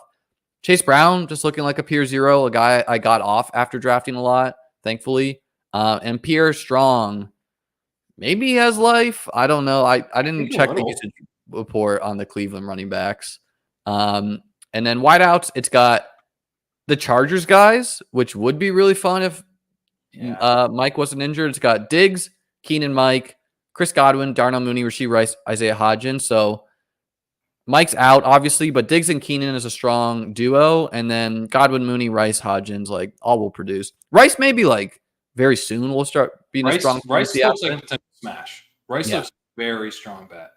Chase Brown just looking like a Pier 0, a guy I got off after drafting a lot, thankfully. And Pierre Strong, maybe he has life. I don't know. I didn't check the usage report on the Cleveland running backs. And then wideouts, it's got the Chargers guys, which would be really fun if Mike wasn't injured. It's got Diggs, Keenan, Mike, Chris Godwin, Darnell Mooney, Rashee Rice, Isaiah Hodgins. So Mike's out, obviously, but Diggs and Keenan is a strong duo. And then Godwin, Mooney, Rice, Hodgins, like all will produce. Rice maybe like very soon will start being a strong. Rice looks like a potential smash. Rice looks very strong bet.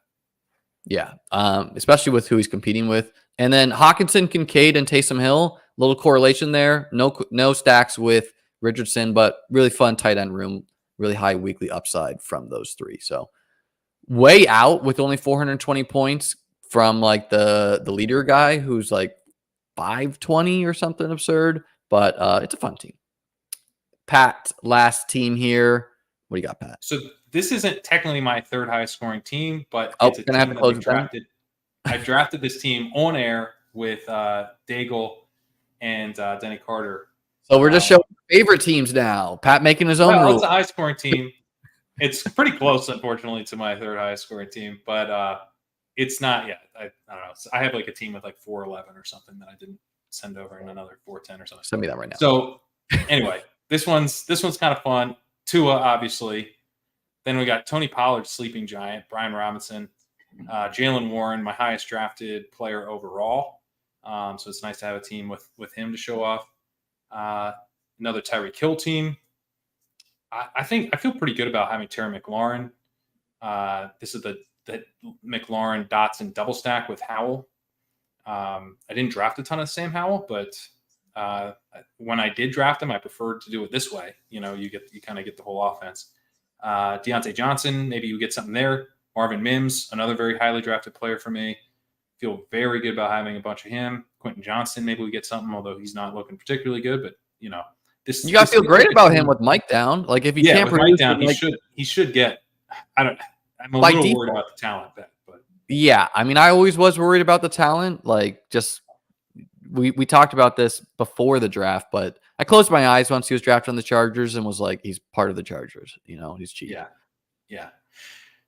Yeah, especially with who he's competing with. And then Hawkinson, Kincaid, and Taysom Hill, little correlation there. No stacks with Richardson, but really fun tight end room, really high weekly upside from those three. So way out with only 420 points from like the leader guy who's like 520 or something absurd, but it's a fun team. Pat, last team here. What do you got, Pat? So this isn't technically my third highest scoring team, but it's a team that I drafted. I drafted this team on air with Daigle and Denny Carter. So we're just showing favorite teams now. Pat making his own rules. It's a high scoring team. It's pretty close, unfortunately, to my third highest scoring team, but it's not yet. I don't know. I have like a team with like 411 or something that I didn't send over, and another 410 or something. Send me that right now. So anyway, this one's kind of fun. Tua, obviously. Then we got Tony Pollard, sleeping giant, Brian Robinson, Jalen Warren, my highest drafted player overall. So it's nice to have a team with him to show off. Another Tyreek Hill team. I feel pretty good about having Terry McLaurin. This is the McLaurin Dotson double stack with Howell. I didn't draft a ton of Sam Howell, but when I did draft him, I preferred to do it this way. You kind of get the whole offense. Deontay Johnson, maybe you get something there. Marvin Mims, another very highly drafted player for me. Feel very good about having a bunch of him. Quentin Johnson, maybe we get something, although he's not looking particularly good. But this you gotta feel great about him with Mike down. Like if he can't with produce, Mike down, he should get. I'm a little worried about the talent bet, but yeah, I mean, I always was worried about the talent. Like just we talked about this before the draft, but I closed my eyes once he was drafted on the Chargers and was like, he's part of the Chargers. He's cheap. Yeah.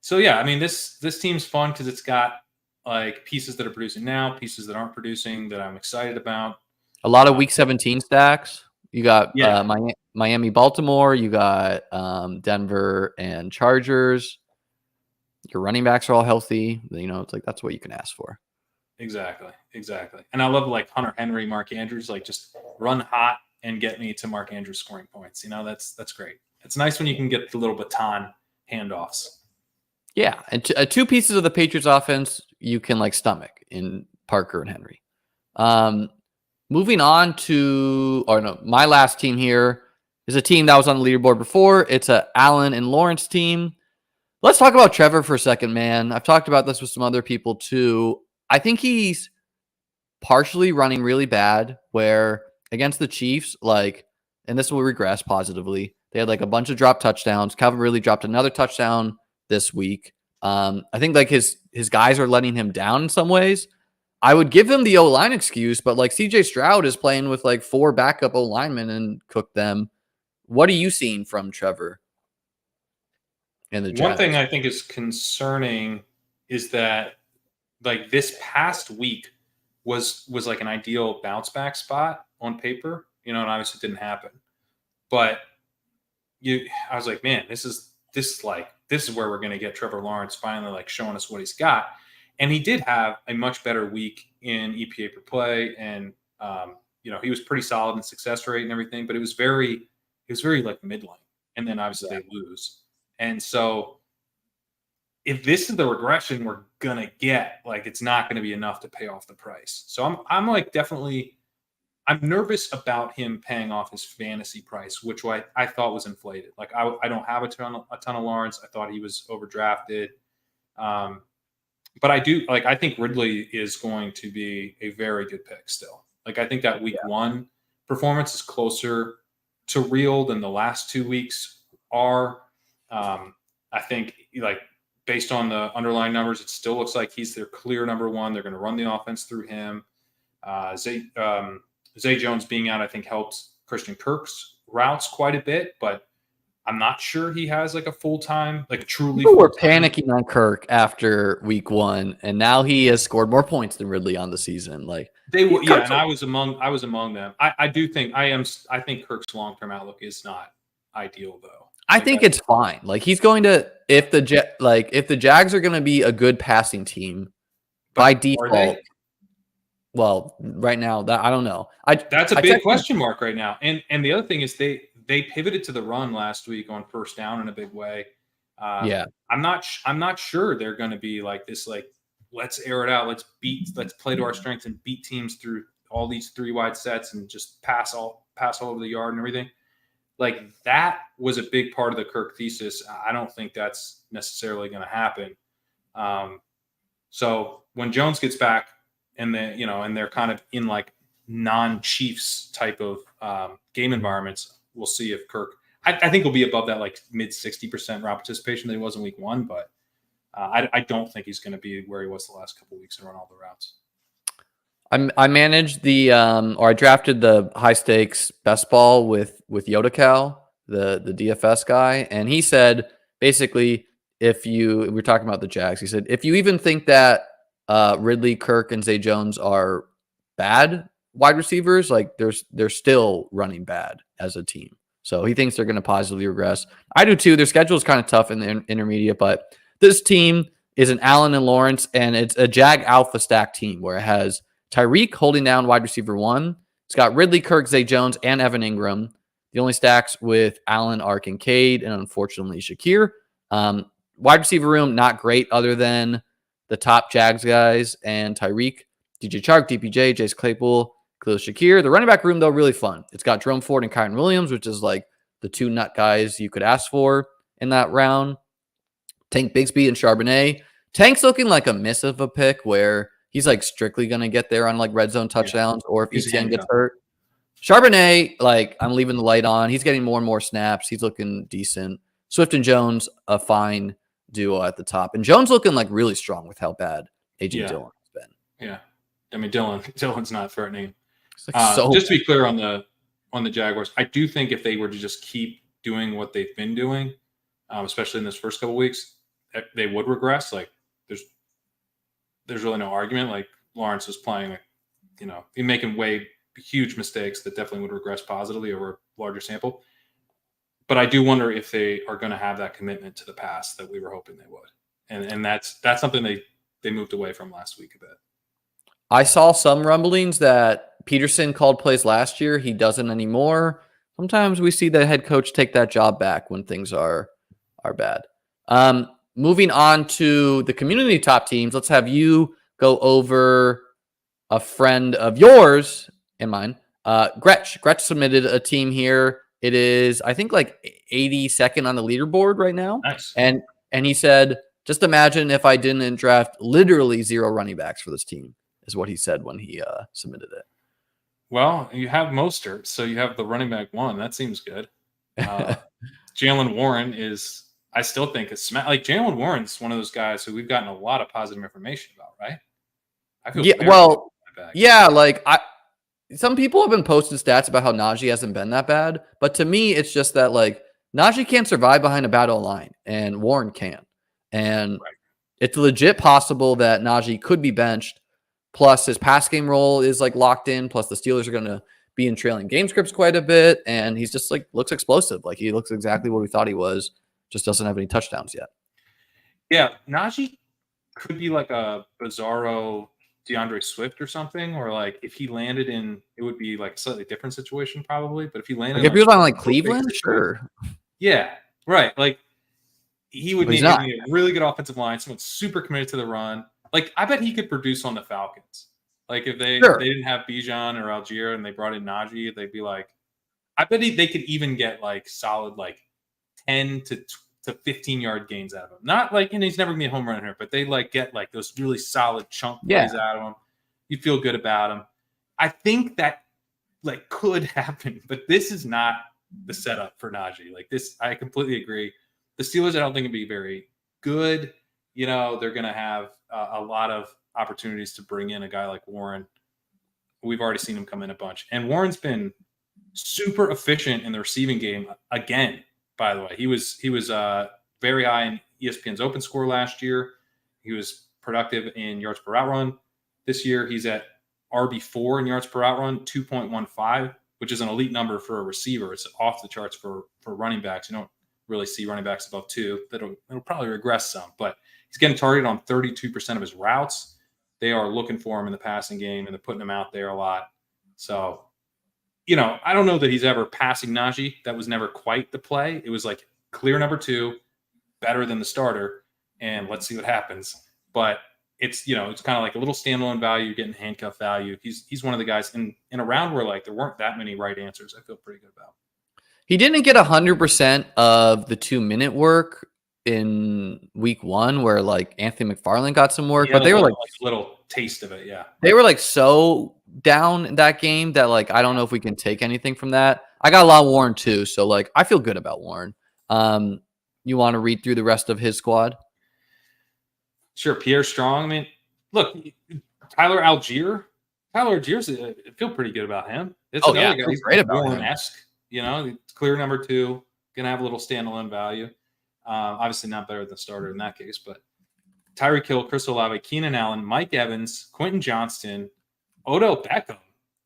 So yeah, I mean this team's fun because it's got like pieces that are producing now, pieces that aren't producing that I'm excited about. A lot of Week 17 stacks. You got Miami, Baltimore. You got Denver and Chargers. Your running backs are all healthy. It's like that's what you can ask for. Exactly. And I love like Hunter Henry, Mark Andrews, like just run hot and get me to Mark Andrews scoring points. That's great. It's nice when you can get the little baton handoffs. Yeah, and two pieces of the Patriots offense you can like stomach in Parker and Henry. Moving on to, my last team here is a team that was on the leaderboard before. It's a Allen and Lawrence team. Let's talk about Trevor for a second, man. I've talked about this with some other people too. I think he's partially running really bad where against the Chiefs, and this will regress positively. They had like a bunch of drop touchdowns. Calvin really dropped another touchdown this week. I think like his guys are letting him down in some ways. I would give him the O-line excuse, but like CJ Stroud is playing with like 4 backup O-linemen and cooked them. What are you seeing from Trevor and the Jags? One thing I think is concerning is that like this past week was like an ideal bounce back spot on paper, and obviously it didn't happen. But I was like, man, this is where we're going to get Trevor Lawrence finally like showing us what he's got. And he did have a much better week in EPA per play. And, he was pretty solid in success rate and everything, but it was very like midline. And then obviously they lose. And so if this is the regression we're going to get, like, it's not going to be enough to pay off the price. So I'm like, definitely, I'm nervous about him paying off his fantasy price, which I thought was inflated. Like I don't have a ton of Lawrence. I thought he was overdrafted. But I think Ridley is going to be a very good pick still. Like I think that week 1 performance is closer to real than the last 2 weeks are. I think like based on the underlying numbers, it still looks like he's their clear number 1. They're going to run the offense through him. Zay Jones being out, I think, helped Christian Kirk's routes quite a bit, but I'm not sure he has like a full-time, like truly People were full-time. panicking on Kirk after week 1, and now he has scored more points than Ridley on the season. Like They were, yeah, Kirk's and I was among them. I do think I think Kirk's long-term outlook is not ideal though. I Like, think it's fine. Like he's going to if the Jags are going to be a good passing team by but are they? default. Well, right now that I don't know. That's a I big texted, question mark right now. And the other thing is they pivoted to the run last week on first down in a big way. yeah. I'm not sure they're going to be like this. Like, let's air it out. Let's play to our strengths and beat teams through all these 3 wide sets and just pass all over the yard and everything. Like that was a big part of the Kirk thesis. I don't think that's necessarily going to happen. So when Jones gets back and they're kind of in like non-Chiefs type of game environments, we'll see if Kirk. I think he'll be above that like mid 60% route participation that he was in week 1, but I don't think he's going to be where he was the last couple of weeks and run all the routes. I managed I drafted the high stakes best ball with Yodacal, the DFS guy, and he said basically we're talking about the Jags, he said if you even think that Ridley, Kirk, and Zay Jones are bad wide receivers, like they're still running bad as a team. So he thinks they're going to positively regress. I do too. Their schedule is kind of tough in the intermediate, but this team is an Allen and Lawrence, and it's a Jag alpha stack team where it has Tyreek holding down wide receiver 1. It's got Ridley, Kirk, Zay Jones, and Evan Ingram. The only stacks with Allen are Kincaid and unfortunately Shakir. Wide receiver room, not great other than the top Jags guys and Tyreek, DJ Chark, DPJ, Jace Claypool, Khalil Shakir. The running back room, though, really fun. It's got Jerome Ford and Kyron Williams, which is like the 2 nut guys you could ask for in that round. Tank Bigsby and Charbonnet. Tank's looking like a miss of a pick where he's like strictly going to get there on like red zone touchdowns or if ETN gets hurt. Charbonnet, like I'm leaving the light on. He's getting more and more snaps. He's looking decent. Swift and Jones, a fine duo at the top. And Jones looking like really strong with how bad AJ Dillon has been. Yeah. I mean, Dillon's not threatening. Like just to be clear on the Jaguars, I do think if they were to just keep doing what they've been doing, especially in this first couple of weeks, they would regress. Like there's really no argument. Like Lawrence was playing, he's making huge mistakes that definitely would regress positively over a larger sample. But I do wonder if they are going to have that commitment to the pass that we were hoping they would. And that's something they moved away from last week a bit. I saw some rumblings that Peterson called plays last year. He doesn't anymore. Sometimes we see the head coach take that job back when things are bad. Moving on to the community top teams, let's have you go over a friend of yours and mine. Gretch submitted a team here. It is, I think, like 82nd on the leaderboard right now. Nice. And he said, just imagine if I didn't draft literally 0 running backs for this team, is what he said when he submitted it. Well, you have Mostert, so you have the running back 1. That seems good. Jalen Warren is, I still think, like Jalen Warren's one of those guys who we've gotten a lot of positive information about, right? I feel like some people have been posting stats about how Najee hasn't been that bad, but to me, it's just that like Najee can't survive behind a bad O-line, and Warren can, and It's legit possible that Najee could be benched. Plus, his pass game role is like locked in. Plus, the Steelers are going to be in trailing game scripts quite a bit, and he's just like looks explosive. Like he looks exactly what we thought he was. Just doesn't have any touchdowns yet. Yeah, Najee could be like a bizarro DeAndre Swift or something, or like if he landed in, it would be like a slightly different situation probably. But if he landed, if he was on like Cleveland, sure. Yeah, right. Like he would need a really good offensive line, someone super committed to the run. Like I bet he could produce on the Falcons. Like if they didn't have Bijan or Algier and they brought in Najee, they'd be like, I bet they could even get like solid like 10 to 15-yard gains out of him. Not like, he's never gonna be a home run here, but they like get like those really solid chunk plays out of him. You feel good about him. I think that like could happen, but this is not the setup for Najee. Like this, I completely agree. The Steelers, I don't think, would be very good. They're gonna have a lot of opportunities to bring in a guy like Warren. We've already seen him come in a bunch, and Warren's been super efficient in the receiving game again. by the way. He was very high in ESPN's open score last year. He was productive in yards per route run. This year, he's at RB4 in yards per route run, 2.15, which is an elite number for a receiver. It's off the charts for running backs. You don't really see running backs above 2. It'll probably regress some, but he's getting targeted on 32% of his routes. They are looking for him in the passing game, and they're putting him out there a lot. So, I don't know that he's ever passing Najee. That was never quite the play. It was like clear number 2, better than the starter, and let's see what happens. But it's kind of like a little standalone value, getting handcuff value. He's one of the guys in a round where like there weren't that many right answers. I feel pretty good about. He didn't get 100% of the 2-minute work in week 1, where like Anthony McFarland got some work, but they were like a little taste of it. Yeah, they were like so down in that game that like I don't know if we can take anything from that. I got a lot of Warren too, so like I feel good about Warren. You want to read through the rest of his squad? Sure. Pierre Strong. I mean, look, Tyler Algier. I feel pretty good about him. It's another guy. He's great about Warren-esque. Clear number 2. Gonna have a little standalone value. Obviously not better than the starter in that case, but Tyreek Hill, Chris Olave, Keenan Allen, Mike Evans, Quentin Johnston, Odell Beckham.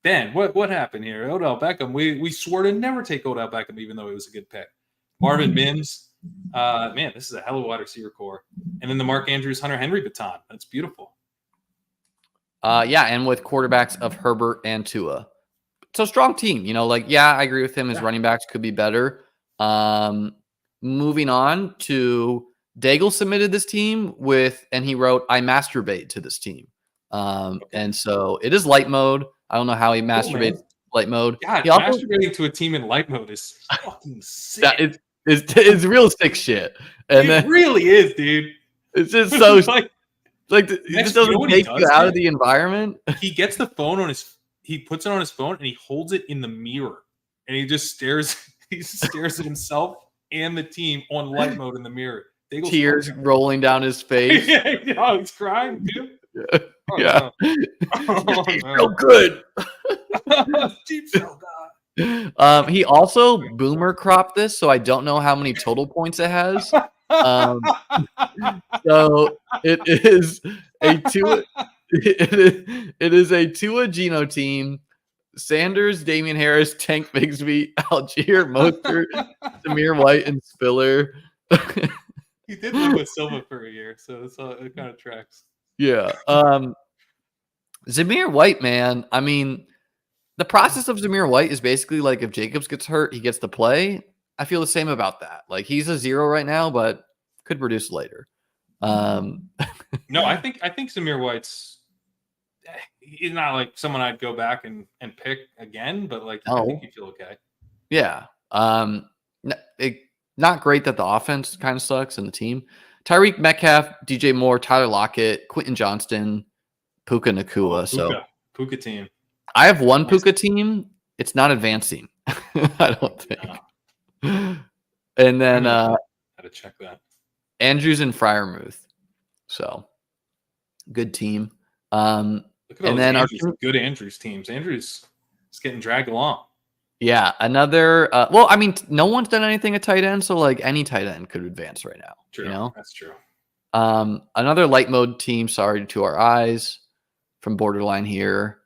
Ben, what happened here? Odell Beckham. We swore to never take Odell Beckham, even though he was a good pick. Marvin Mims. Man, this is a hell of a wide receiver core. And then the Mark Andrews, Hunter Henry baton. That's beautiful. And with quarterbacks of Herbert and Tua. So strong team. I agree with him. His running backs could be better. Moving on to Daigle submitted this team and he wrote, I masturbate to this team. And so it is light mode. I don't know how he masturbates light mode. God, masturbating to a team in light mode is fucking sick. It's real sick shit. And it really is, dude. It's just so it just doesn't take you out of the environment. He gets the phone he puts it on his phone and he holds it in the mirror and he just stares at himself and the team on light mode in the mirror. Tears rolling down his face. Yeah, he's crying, dude. Yeah. He's so good. Deep so God. He also boomer cropped this, so I don't know how many total points it has. So it is a Tua Geno team. Sanders, Damian Harris, Tank Bigsby, Algier, Mostert, Zamir White, and Spiller. He did live with Silva for a year, so it kind of tracks. Yeah. Zamir White, man. I mean, the process of Zamir White is basically like if Jacobs gets hurt, he gets to play. I feel the same about that. Like he's a 0 right now, but could produce later. No, I think Zamir White's he's not like someone I'd go back and pick again, but like I think you feel okay. Yeah. Not great that the offense kind of sucks and the team. Tyreek Metcalf, DJ Moore, Tyler Lockett, Quentin Johnston, Puka Nacua. Puka team. I have one Puka team. It's not advancing. I don't think. No. And then I had to check that. Andrews and Freiermuth. So good team. Look at all then our good Andrews teams. Andrews is getting dragged along. Yeah, another. No one's done anything at tight end, so like any tight end could advance right now. True, that's true. Another light mode team. Sorry to our eyes from Borderline here.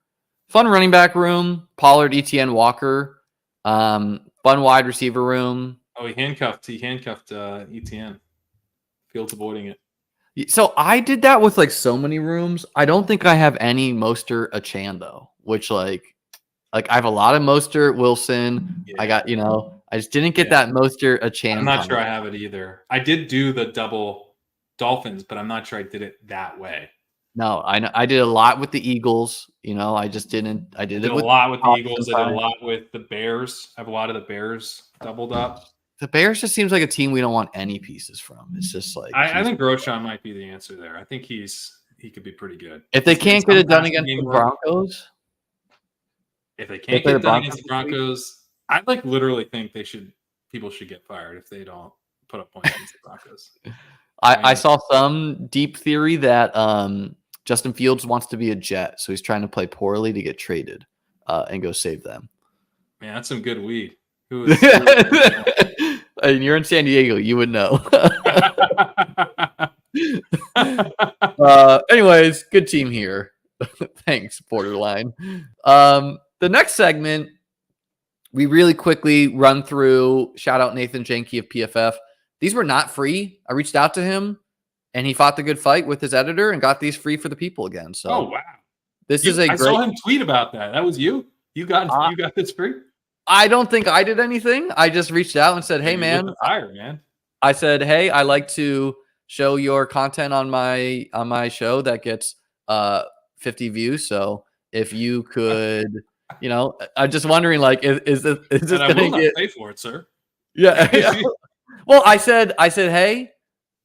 Fun running back room. Pollard, ETN, Walker. Fun wide receiver room. Oh, he handcuffed ETN. Fields avoiding it. So I did that with like so many rooms. I don't think I have any Mostert Achane though, which like I have a lot of Mostert Wilson. Yeah. I got, I just didn't get that Mostert Achane. I'm not sure I have it either. I did do the double Dolphins, but I'm not sure I did it that way. No, I did a lot with the Eagles. I just didn't. I did it a lot with the Eagles. I did a lot with the Bears. I have a lot of the Bears doubled up. The Bears just seems like a team we don't want any pieces from. It's just like I think Groshon might be the answer there. I think he could be pretty good. If they can't get it done against the Broncos. If they can't get it done against the Broncos, I literally think people should get fired if they don't put up points against the Broncos. I saw some deep theory that Justin Fields wants to be a Jet, so he's trying to play poorly to get traded and go save them. Man, that's some good weed. And you're in San Diego, you would know. Anyways, good team here. Thanks, Borderline. The next segment, we really quickly run through. Shout out Nathan Janke of PFF. These were not free. I reached out to him, and he fought the good fight with his editor and got these free for the people again. So, oh wow, I saw him tweet about that. That was you. You got this free. I don't think I did anything. I just reached out and said, "Hey, man, man." I said, "Hey, I like to show your content on my show that gets 50 views. So if you could, I'm just wondering, like, is this going to pay for it, sir?" Yeah. Well, I said, hey,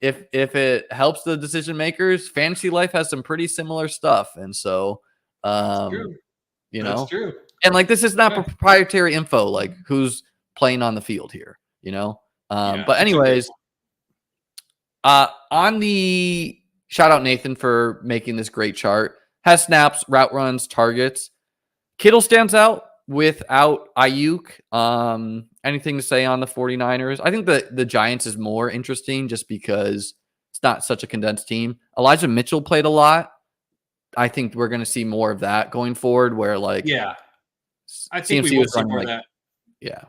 if it helps the decision makers, Fantasy Life has some pretty similar stuff, and so, That's true. That's true. And like, this is not proprietary info, like who's playing on the field here, But anyways, on the shout out Nathan for making this great chart. Has snaps, route runs, targets. Kittle stands out without Ayuk. Anything to say on the 49ers? I think the Giants is more interesting just because it's not such a condensed team. Elijah Mitchell played a lot. I think we're going to see more of that going forward where like, I think we will see more of that. Yeah.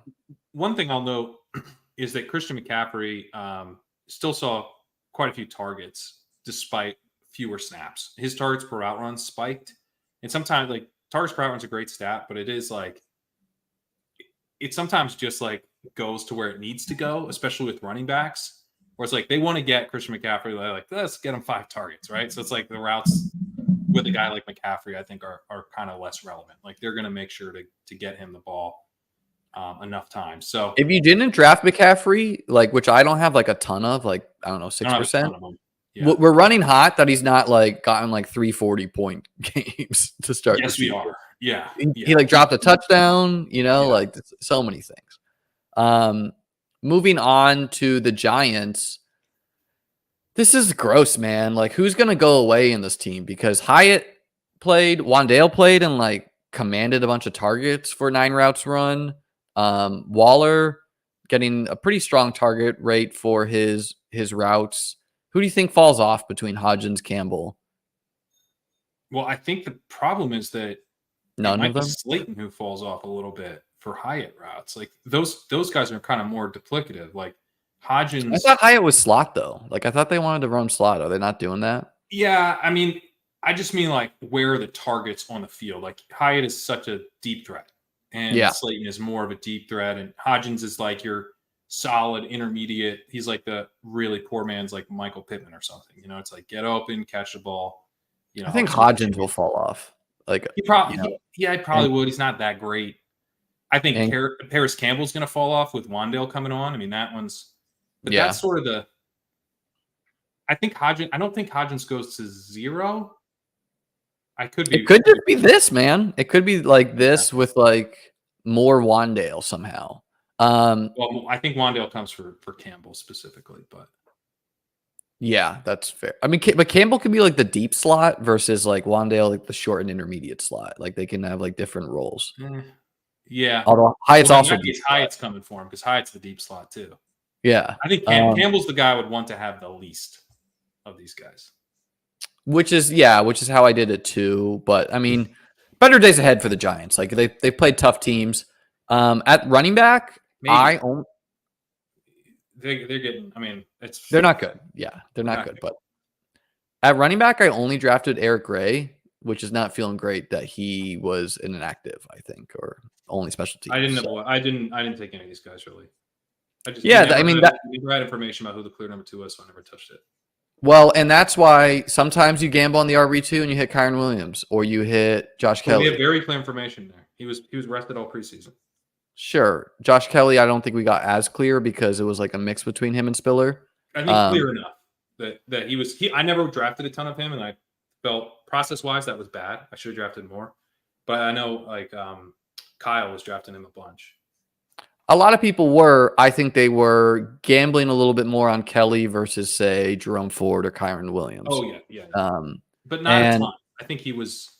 One thing I'll note is that Christian McCaffrey still saw quite a few targets despite fewer snaps. His targets per route run spiked. And sometimes like targets per route run's a great stat, but it is like, it sometimes just like goes to where it needs to go, especially with running backs, where it's like they want to get Christian McCaffrey, like, let's get him 5 targets, right? So it's like the routes with a guy like McCaffrey, I think are kind of less relevant. Like they're going to make sure to get him the ball enough time. So if you didn't draft McCaffrey, like, which I don't have like a ton of, like, I don't know, 6%. Yeah. We're running hot that he's not like gotten like 340 point games to start. Yes, we are. Yeah. He like dropped a touchdown, like so many things. Moving on to the Giants. This is gross, man. Like, who's going to go away in this team? Because Hyatt played, Wan'Dale played and like commanded a bunch of targets for 9 routes run. Waller getting a pretty strong target rate for his routes. Who do you think falls off between Hodgins, Campbell? Well, I think the problem is that none of them. Slayton who falls off a little bit for Hyatt routes. Like those guys are kind of more duplicative. Like Hodgins. I thought Hyatt was slot though. Like I thought they wanted to run slot. Are they not doing that? Yeah, I mean, I just mean like where are the targets on the field? Like Hyatt is such a deep threat, and Slayton is more of a deep threat, and Hodgins is like your solid intermediate. He's like the really poor man's like Michael Pittman or something. It's like get open, catch the ball. I think Hodgins will fall off. Like he probably, he probably would. He's not that great. I think Paris Campbell's going to fall off with Wan'Dale coming on. I mean, that one's, but that's sort of the. I don't think Hodgins goes to 0. It could just be this, man. It could be like this with like more Wan'Dale somehow. Well, I think Wan'Dale comes for Campbell specifically, but yeah, that's fair. I mean, but Campbell can be like the deep slot versus like Wan'Dale, like the short and intermediate slot. Like they can have like different roles. Yeah. Although Hyatt's also Hyatt's coming for him because Hyatt's the deep slot too. Yeah. I think Campbell's the guy I would want to have the least of these guys. Which is how I did it too. But I mean, better days ahead for the Giants. Like they played tough teams. At running back, they're getting. I mean, they're not good. Yeah, they're not good. But at running back, I only drafted Eric Gray, which is not feeling great that he was inactive. I think, or only special teams. I didn't take any of these guys really. We never had information about who the clear number 2 was, so I never touched it. Well, and that's why sometimes you gamble on the RB2 and you hit Kyren Williams or you hit Josh Kelly. We have very clear information there. He was rested all preseason. Sure. Josh Kelly, I don't think we got as clear because it was like a mix between him and Spiller. I think clear enough that he was. I never drafted a ton of him, and I felt process-wise that was bad. I should have drafted more. But I know like Kyle was drafting him a bunch. A lot of people were. I think they were gambling a little bit more on Kelly versus, say, Jerome Ford or Kyren Williams. Oh, yeah. But not a ton. I think he was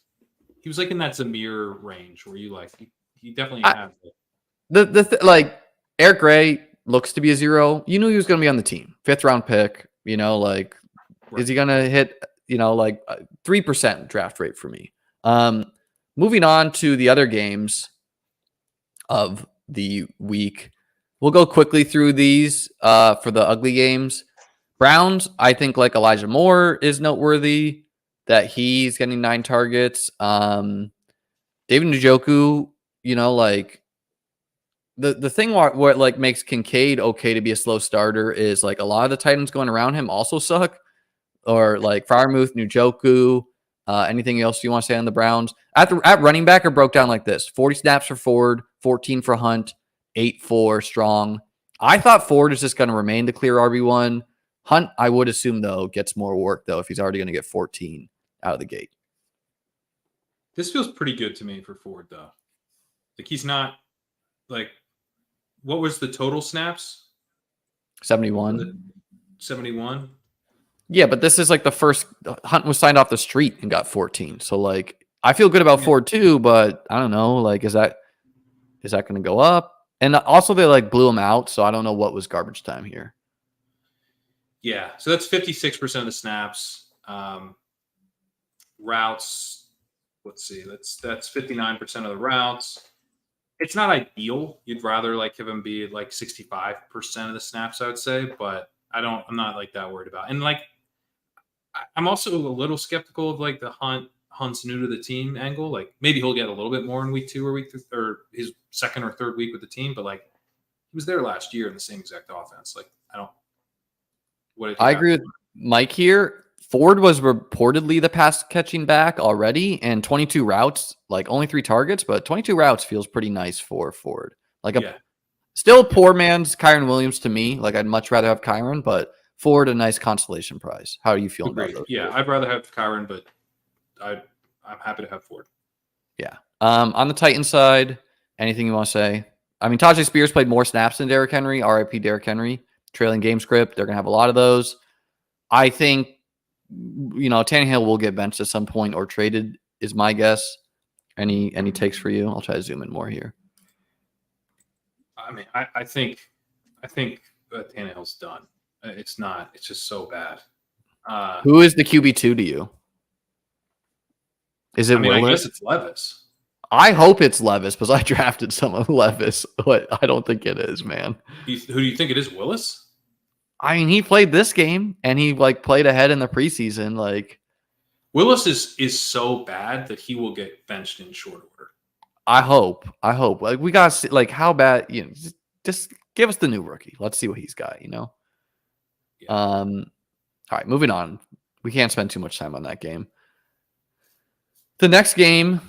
like in that Zamir range where you like he definitely had like Eric Gray looks to be a 0. You knew he was going to be on the team. 5th round pick. Like, right. Is he going to hit, like 3% draft rate for me? Moving on to the other games of the week. We'll go quickly through these for the ugly games. Browns, I think like Elijah Moore is noteworthy that he's getting 9 targets. David Njoku, like the thing what like makes Kincaid okay to be a slow starter is like a lot of the Titans going around him also suck. Or like Freiermuth, Njoku, anything else you want to say on the Browns? At running back, it broke down like this: 40 snaps for Ford, 14 for Hunt, 8 for Strong. I thought Ford is just going to remain the clear RB1. Hunt, I would assume, though, gets more work, though, if he's already going to get 14 out of the gate. This feels pretty good to me for Ford, though. Like, he's not, like, what was the total snaps? 71. 71? Yeah, but this is like the first Hunt was signed off the street and got 14. So, like, I feel good about Ford, too, but I don't know. Like, is that going to go up? And also, they, like, blew him out, so I don't know what was garbage time here. Yeah, so that's 56% of the snaps. Routes, let's see, that's 59% of the routes. It's not ideal. You'd rather like have him be like 65% of the snaps, I would say, but I'm not like that worried about. And like, I'm also a little skeptical of like the Hunt's new to the team angle. Like maybe he'll get a little bit more in week 2 or week 3, or his second or third week with the team, but like he was there last year in the same exact offense. Like I agree with Mike here. Ford was reportedly the pass catching back already, and 22 routes, like only 3 targets, but 22 routes feels pretty nice for Ford. Like still poor man's Kyron Williams to me. Like I'd much rather have Kyron, but Ford a nice consolation prize. How are you feeling about those? Yeah, I'd rather have Kyron, but I'm happy to have Ford. Yeah. On the Titans side, anything you want to say? I mean, Tajay Spears played more snaps than Derrick Henry. RIP Derrick Henry. Trailing game script. They're going to have a lot of those. I think, Tannehill will get benched at some point or traded is my guess. Any takes for you? I'll try to zoom in more here. I mean, I think Tannehill's done. It's just so bad. Who is the QB2 to you? Is it Willis? I guess it's Levis. I hope it's Levis because I drafted some of Levis, but I don't think it is, man. Who do you think it is, Willis? I mean, he played this game and he like played ahead in the preseason. Like Willis is so bad that he will get benched in short order. I hope. Like we got to see like how bad. Just give us the new rookie. Let's see what he's got. Yeah. All right, moving on. We can't spend too much time on that game. The next game,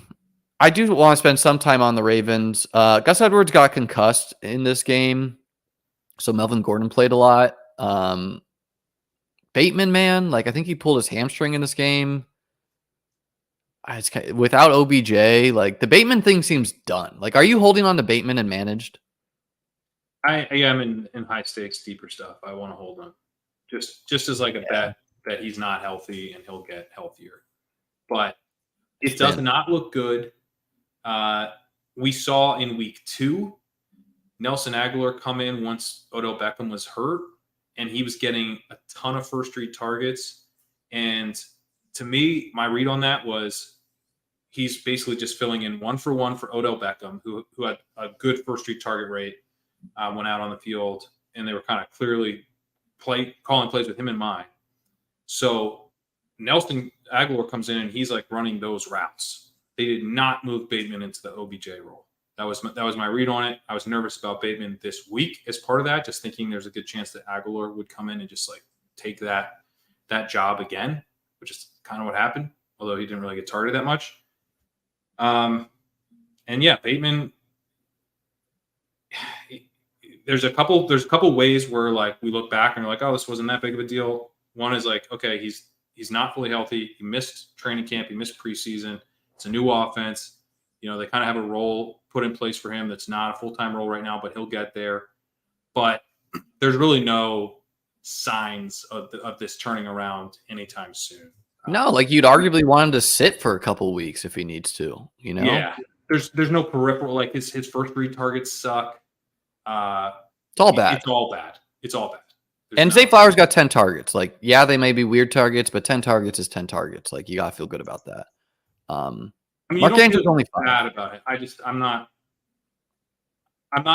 I do want to spend some time on the Ravens. Gus Edwards got concussed in this game, so Melvin Gordon played a lot. Bateman, man, like I think he pulled his hamstring in this game. Without OBJ, like the Bateman thing seems done. Like, are you holding on to Bateman and managed? I am in high stakes, deeper stuff. I want to hold him just as like a bet that he's not healthy and he'll get healthier. But it does not look good. We saw in week 2, Nelson Aguilar come in once Odell Beckham was hurt, and he was getting a ton of first-read targets. And to me, my read on that was he's basically just filling in 1-for-1 for Odell Beckham, who had a good first-read target rate, went out on the field, and they were kind of clearly calling plays with him in mind. So Nelson Aguilar comes in, and he's like running those routes. They did not move Bateman into the OBJ role. That was my read on it. I was nervous about Bateman this week as part of that, just thinking there's a good chance that Aguilar would come in and just like take that job again, which is kind of what happened, although he didn't really get targeted that much. And yeah, Bateman, there's a couple ways where like we look back and we're like, oh, this wasn't that big of a deal. One is like, okay, he's not fully healthy. He missed training camp. He missed preseason. It's a new offense. They kind of have a role put in place for him that's not a full-time role right now, but he'll get there. But there's really no signs of this turning around anytime soon. No, like you'd arguably want him to sit for a couple of weeks if he needs to, Yeah. There's no peripheral, like his first 3 targets suck. It's all bad. It's all bad. It's all bad. And Zay Flowers got 10 targets. Like, yeah, they may be weird targets, but 10 targets is 10 targets. Like, you gotta feel good about that. I mean, Mark Andrews only 5. Bad about it. I'm not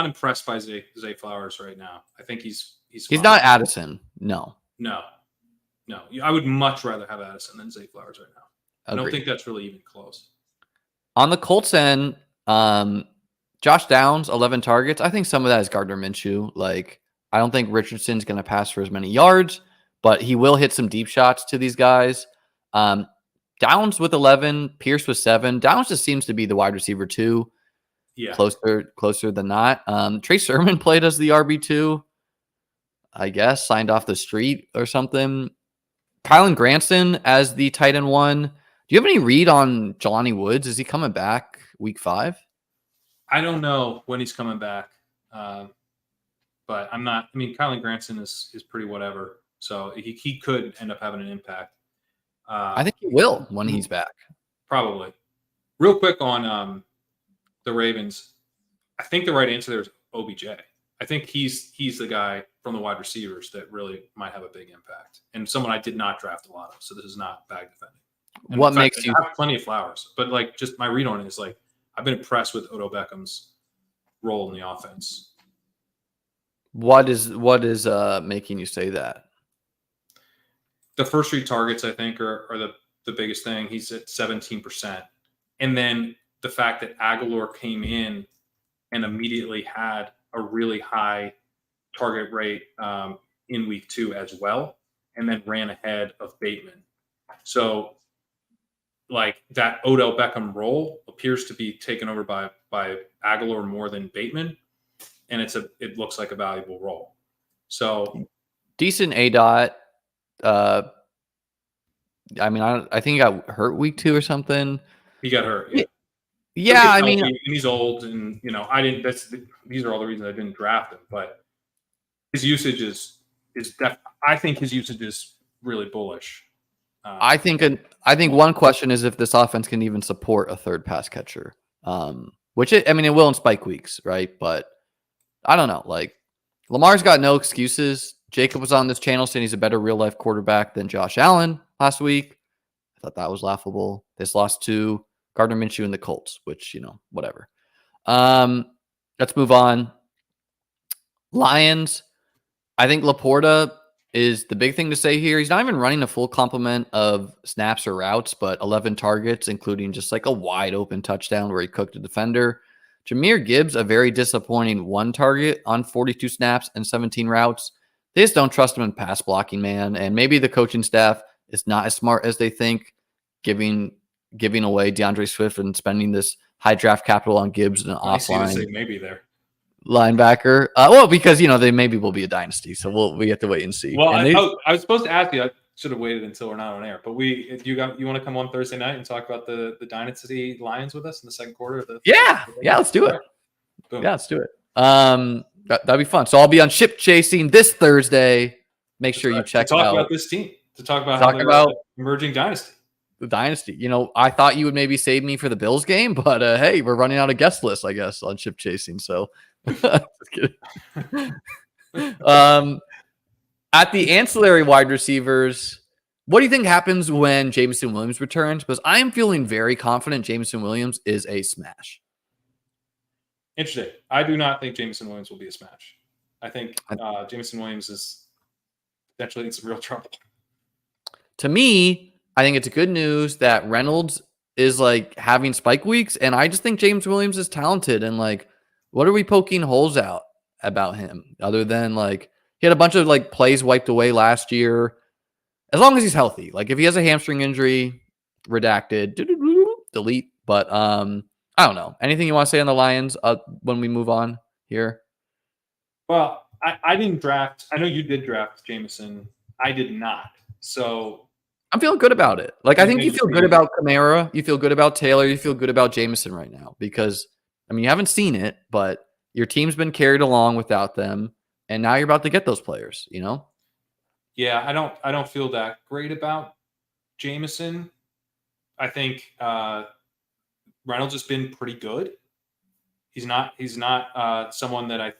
impressed by Zay Flowers right now. I think he's not Addison. No. I would much rather have Addison than Zay Flowers right now. I don't think that's really even close. On the Colts end, Josh Downs, 11 targets. I think some of that is Gardner Minshew. Like, I don't think Richardson's going to pass for as many yards, but he will hit some deep shots to these guys. Downs with 11, Pierce with 7. Downs just seems to be the wide receiver 2. Yeah. Closer than not. Trey Sermon played as the RB2, I guess, signed off the street or something. Kylan Granson as the tight end 1. Do you have any read on Jelani Woods? Is he coming back week 5? I don't know when he's coming back. But I'm not. I mean, Kylan Granson is pretty whatever. So he could end up having an impact. I think he will when he's back. Probably. Real quick on the Ravens. I think the right answer there is OBJ. I think he's the guy from the wide receivers that really might have a big impact, and someone I did not draft a lot of. So this is not bag defending. And what makes you I have plenty of Flowers, but like just my read on it is like I've been impressed with Odell Beckham's role in the offense. What is making you say that? The first 3 targets, I think, are the biggest thing. He's at 17%. And then the fact that Aguilar came in and immediately had a really high target rate in week 2 as well, and then ran ahead of Bateman. So, like, that Odell Beckham role appears to be taken over by Aguilar more than Bateman. And it looks like a valuable role. So decent ADOT. I mean, I think he got hurt week 2 or something. He got hurt. Yeah, I mean, and he's old, and I didn't. These are all the reasons I didn't draft him. But his usage is I think his usage is really bullish. I think one question is if this offense can even support a third pass catcher. Which it will in spike weeks, right? But I don't know. Like, Lamar's got no excuses. Jacob was on this channel saying he's a better real life quarterback than Josh Allen last week. I thought that was laughable. This lost to Gardner Minshew and the Colts, which, whatever. Let's move on. Lions. I think Laporta is the big thing to say here. He's not even running a full complement of snaps or routes, but 11 targets, including just like a wide open touchdown where he cooked a defender. Jahmyr Gibbs, a very disappointing 1 target on 42 snaps and 17 routes. They just don't trust him in pass blocking, man. And maybe the coaching staff is not as smart as they think, giving away DeAndre Swift and spending this high draft capital on Gibbs and an offline maybe there linebacker. Well, because they maybe will be a dynasty, so we have to wait and see. Well, and I was supposed to ask you. I should have waited until we're not on air. But you want to come on Thursday night and talk about the dynasty Lions with us in the second quarter? Yeah, let's do it. Boom. Yeah, let's do it. That'd be fun. So I'll be on Ship Chasing this Thursday. Make sure you check to talk out about this team. To talk about emerging dynasty. The dynasty. I thought you would maybe save me for the Bills game, but hey, we're running out of guest lists, I guess, on Ship Chasing. So just kidding. At the ancillary wide receivers, what do you think happens when Jameson Williams returns? Because I am feeling very confident Jameson Williams is a smash. Interesting. I do not think Jameson Williams will be a smash. I think Jameson Williams is potentially in some real trouble. To me, I think it's good news that Reynolds is like having spike weeks, and I just think James Williams is talented. And like, what are we poking holes out about him other than like he had a bunch of like plays wiped away last year? As long as he's healthy, like if he has a hamstring injury, redacted, delete. But I don't know. Anything you want to say on the Lions when we move on here? Well, I didn't draft. I know you did draft Jameson. I did not. So I'm feeling good about it. Like, I think you feel good about Kamara. You feel good about Taylor. You feel good about Jameson right now because, you haven't seen it, but your team's been carried along without them. And now you're about to get those players, Yeah, I don't feel that great about Jameson. I think Reynolds has been pretty good. He's not someone that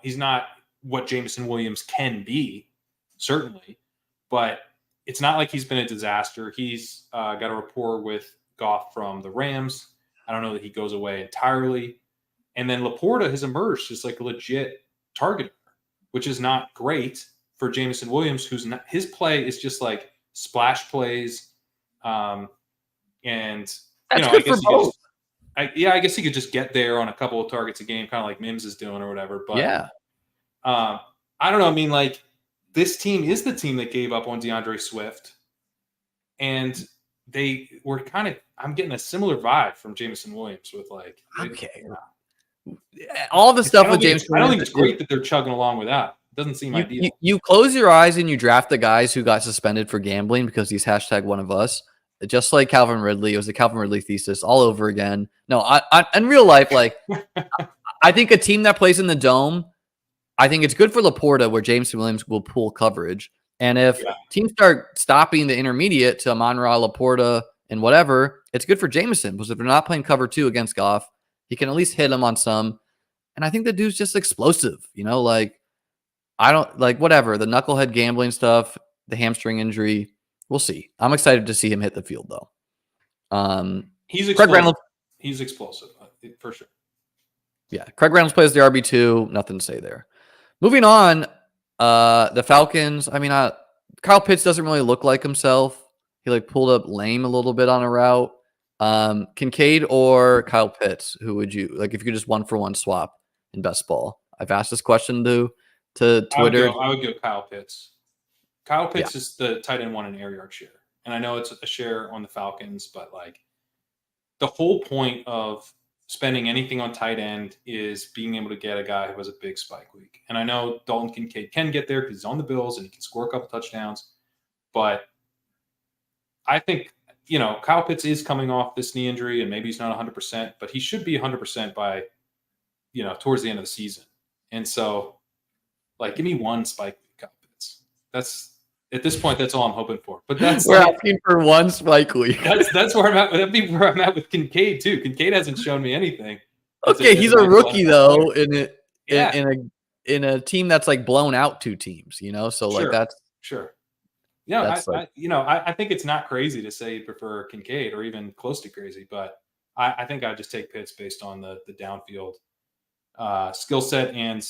he's not what Jameson Williams can be, certainly, but it's not like he's been a disaster. He's got a rapport with Goff from the Rams. I don't know that he goes away entirely. And then Laporta has emerged as like a legit targeter, which is not great for Jameson Williams, his play is just like splash plays. And that's good for both. I guess he could just get there on a couple of targets a game, kind of like Mims is doing or whatever. But yeah, I don't know. I mean, like, this team is the team that gave up on DeAndre Swift, and they were I'm getting a similar vibe from Jameson Williams with like, okay, all the stuff with James. I don't think it's great that they're chugging along with that. It doesn't seem ideal. You close your eyes and you draft the guys who got suspended for gambling because he's #one of us. Just like Calvin Ridley, it was the Calvin Ridley thesis all over again. No, I in real life, like, I think a team that plays in the dome, I think it's good for Laporta where Jameson Williams will pull coverage. And if teams start stopping the intermediate to Amon-Ra, Laporta, and whatever, it's good for Jameson because if they're not playing cover 2 against Goff, he can at least hit him on some. And I think the dude's just explosive, like, I don't like whatever the knucklehead gambling stuff, the hamstring injury. We'll see. I'm excited to see him hit the field, though. He's explosive. He's explosive for sure. Yeah, Craig Reynolds plays the RB2. Nothing to say there. Moving on, the Falcons. I mean, Kyle Pitts doesn't really look like himself. He like pulled up lame a little bit on a route. Kincaid or Kyle Pitts? Who would you like if you could just 1-for-1 swap in best ball? I've asked this question to Twitter. I would go Kyle Pitts. Kyle Pitts is the tight end 1 in air yard share. And I know it's a share on the Falcons, but like the whole point of spending anything on tight end is being able to get a guy who has a big spike week. And I know Dalton Kincaid can get there because he's on the Bills and he can score a couple touchdowns. But I think, Kyle Pitts is coming off this knee injury and maybe he's not 100%, but he should be 100% by, towards the end of the season. And so, like, give me one spike week, Kyle Pitts. At this point, that's all I'm hoping for. But we're asking for one spike week. That's where I'm at. That'd be where I'm at with Kincaid too. Kincaid hasn't shown me anything. Okay, he's a rookie though in a team that's like blown out 2 teams. So like that's sure. Yeah, I think it's not crazy to say you prefer Kincaid or even close to crazy, but I think I'd just take Pitts based on the downfield skill set, and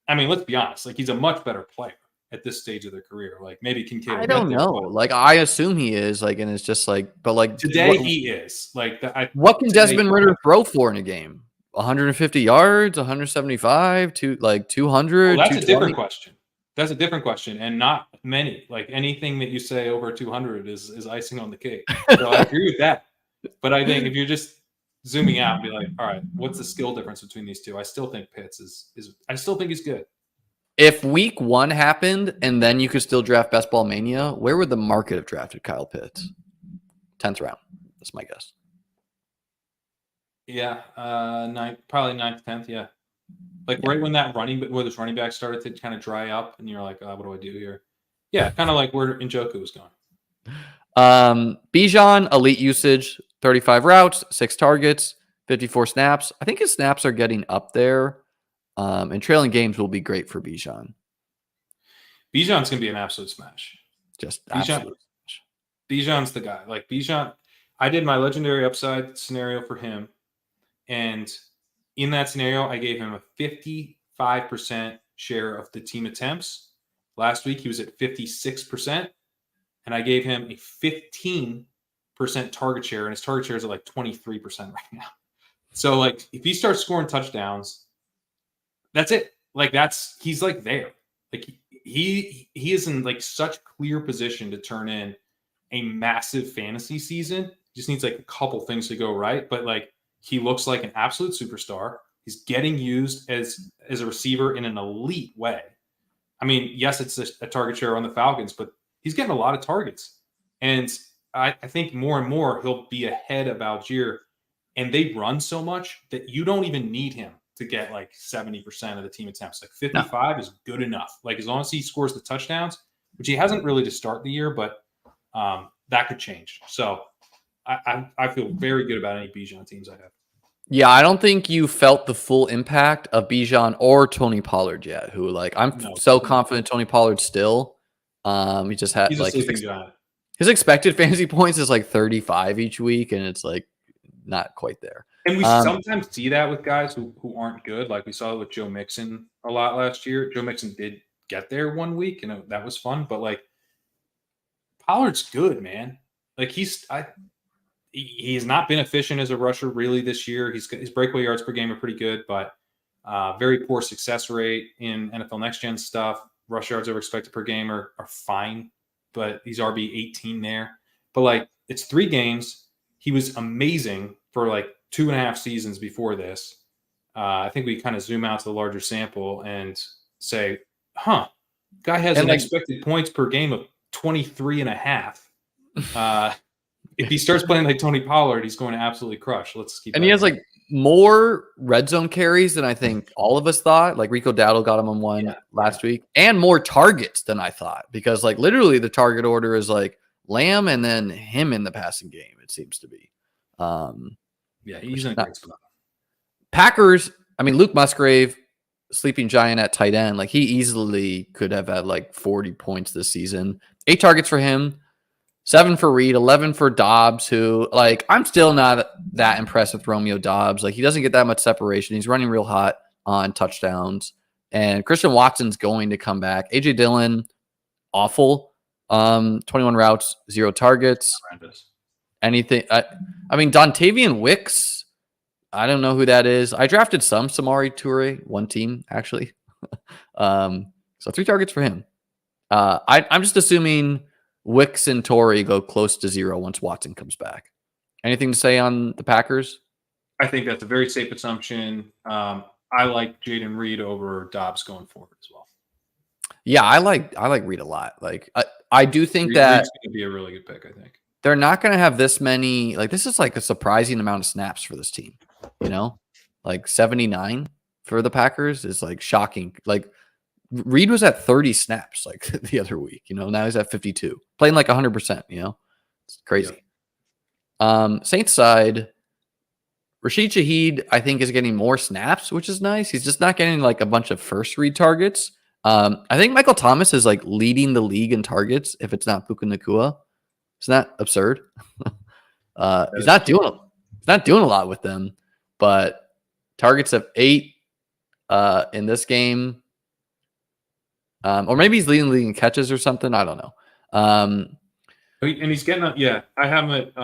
let's be honest, like he's a much better player at this stage of their career. Like maybe Kincaid. I don't know. Like I assume he is. Like, and it's just like, but like today he is. Like what can Desmond Ridder throw for in a game? 150 yards, 175, 200. Well, that's a different question. That's a different question, and not many. Like anything that you say over 200 is icing on the cake. So I agree with that. But I think if you're just zooming out and be like, all right, what's the skill difference between these two? I still think Pitts is. I still think he's good. If week 1 happened and then you could still draft Best Ball Mania, where would the market have drafted Kyle Pitts? 10th round. That's my guess. Yeah, probably 9th, 10th. Yeah, like right when where this running back started to kind of dry up, and you're like, what do I do here? Yeah, kind of like where Njoku was going. Bijan, elite usage, 35 routes, 6 targets, 54 snaps. I think his snaps are getting up there. And trailing games will be great for Bijan. Bijan's going to be an absolute smash. Absolute smash. Bijan's the guy. Like Bijan, I did my legendary upside scenario for him. And in that scenario, I gave him a 55% share of the team attempts. Last week, he was at 56%. And I gave him a 15% target share. And his target share is at like 23% right now. So like if he starts scoring touchdowns, that's it. Like he's like there. Like he is in like such clear position to turn in a massive fantasy season. Just needs like a couple things to go right. But like he looks like an absolute superstar. He's getting used as a receiver in an elite way. I mean, yes, it's a target share on the Falcons, but he's getting a lot of targets. And I think more and more he'll be ahead of Algier. And they run so much that you don't even need him to get like 70% of the team attempts. Like 55 is good enough. Like as long as he scores the touchdowns, which he hasn't really to start the year, but that could change. So I feel very good about any Bijan teams I have. Yeah, I don't think you felt the full impact of Bijan or Tony Pollard yet. Who like I'm so confident Tony Pollard still. He just had He's a like sleeping giant. his expected fantasy points is like 35 each week, and it's like not quite there. And we sometimes see that with guys who aren't good. Like we saw it with Joe Mixon a lot last year. Joe Mixon did get there one week, and that was fun. But like Pollard's good, man. Like he has not been efficient as a rusher really this year. His breakaway yards per game are pretty good, but very poor success rate in NFL Next Gen stuff. Rush yards over expected per game are fine, but he's RB 18 there. But like it's 3 games. He was amazing for like 2.5 seasons before this. I think we kind of zoom out to the larger sample and say, guy has an expected points per game of 23.5. If he starts playing like Tony Pollard, he's going to absolutely crush. Let's keep. And he has like more red zone carries than I think all of us thought. Like Rico Dowdle got him on one last week, and more targets than I thought, because like literally the target order is like Lamb and then him in the passing game. It seems to be. He's in a great spot. Packers. I mean, Luke Musgrave, sleeping giant at tight end. Like he easily could have had like 40 points this season. 8 targets for him. 7 for Reed, 11 for Dobbs, who, like, I'm still not that impressed with Romeo Dobbs. Like, he doesn't get that much separation. He's running real hot on touchdowns. And Christian Watson's going to come back. A.J. Dillon, awful. 21 routes, 0 targets. Anything. I mean, Dontavian Wicks, I don't know who that is. I drafted some Samori Toure, one team, actually. So 3 targets for him. I'm just assuming Wicks and Torrey go close to 0 once Watson comes back. Anything to say on the Packers? I think that's a very safe assumption. I like Jaden Reed over Dobbs going forward as well. Yeah, I like Reed a lot. Like I do think Reed's going to be a really good pick. I think they're not going to have this many. Like this is like a surprising amount of snaps for this team. You know, like 79 for the Packers is like shocking. Like Reed was at 30 snaps like the other week, you know, now he's at 52, playing like 100%, you know, it's crazy. Saints side, Rashid Shaheed, I think, is getting more snaps, which is nice. He's just not getting like a bunch of first read targets. I think Michael Thomas is like leading the league in targets if it's not Puka Nacua. Isn't that absurd? He's not doing a lot with them, but targets of 8 in this game. Or maybe he's leading the league in catches or something. I don't know. And he's getting I have him at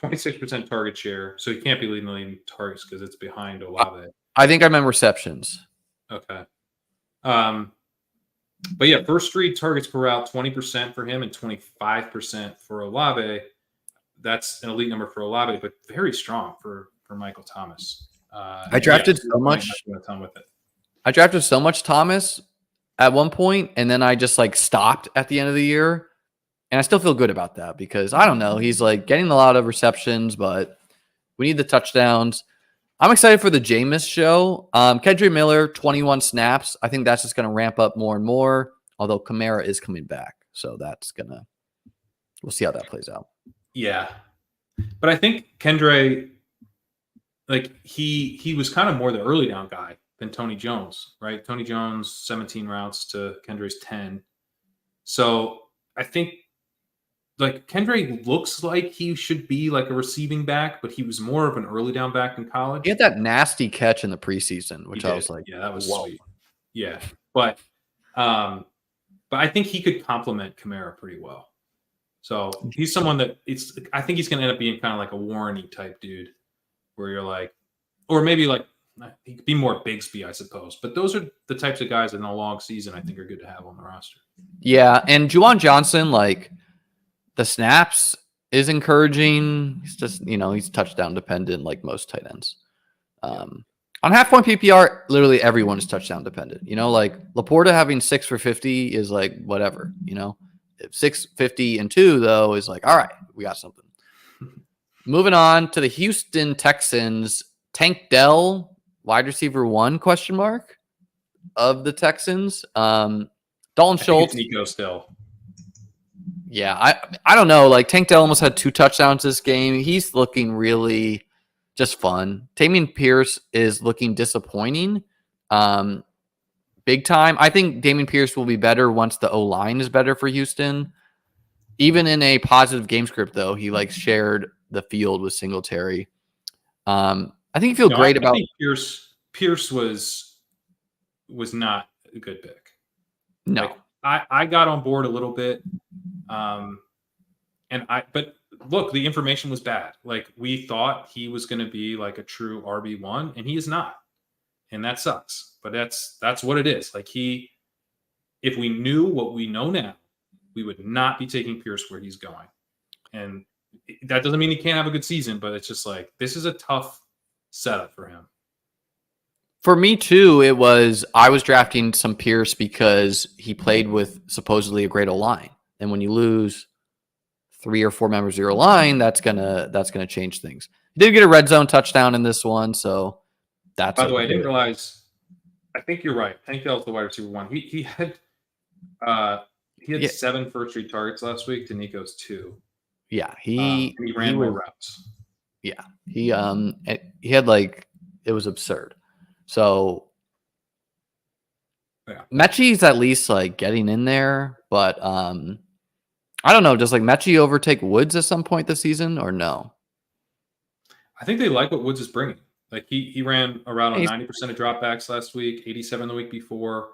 26% target share, so he can't be leading the league in targets because it's behind Olave. I think I meant receptions. Okay. But yeah, first read targets per route, 20% for him and 25% for Olave. That's an elite number for Olave, but very strong for Michael Thomas. I drafted so much. I drafted so much Thomas at one point, and then I just like stopped at the end of the year, and I still feel good about that because I don't know, he's like getting a lot of receptions, but we need the touchdowns. I'm excited for the Jameis show. Kendra Miller, 21 snaps. I think that's just going to ramp up more and more, although Kamara is coming back, so we'll see how that plays out. Yeah, but I think Kendra, like he was kind of more the early down guy than Tony Jones, right? Tony Jones, 17 routes to Kendra's 10. So I think like Kendre looks like he should be like a receiving back, but he was more of an early down back in college. He had that nasty catch in the preseason, which I was like, yeah, that was sweet. Yeah. But I think he could complement Kamara pretty well. So he's someone that I think he's going to end up being kind of like a Warren-y type dude where you're like, or maybe like, he could be more Bigsby, I suppose. But those are the types of guys in a long season I think are good to have on the roster. Yeah, and Juwan Johnson, like the snaps is encouraging. He's just, he's touchdown dependent like most tight ends. On half-point PPR, literally everyone is touchdown dependent. Like Laporta having 6 for 50 is like whatever, If 650 and 2, though, is like, all right, we got something. Moving on to the Houston Texans, Tank Dell, wide receiver 1, of the Texans. Dalton Schultz. Nico still. Yeah, I don't know. Like Tank Dell almost had 2 touchdowns this game. He's looking really just fun. Dameon Pierce is looking disappointing. Big time. I think Dameon Pierce will be better once the O-line is better for Houston. Even in a positive game script, though, he like shared the field with Singletary. I think you feel great about. I think Pierce was not a good pick. No, like, I got on board a little bit, but look, the information was bad. Like we thought he was going to be like a true RB1, and he is not, and that sucks. But that's what it is. Like if we knew what we know now, we would not be taking Pierce where he's going. And that doesn't mean he can't have a good season, but it's just like, this is a tough setup for him. For me too, I was drafting some Pierce because he played with supposedly a great O-line. And when you lose 3 or 4 members of your line, that's gonna change things. He did get a red zone touchdown in this one, so that's. By the way, I didn't realize. I think you're right. I think that was the wide receiver one. He had 7 first read targets last week. Danico's 2. Yeah, he ran more routes. Yeah, he had like, it was absurd. So yeah, Mechie's at least like getting in there, but I don't know. Does like Mechie overtake Woods at some point this season or no? I think they like what Woods is bringing. Like he ran around 90% of dropbacks last week, 87 the week before.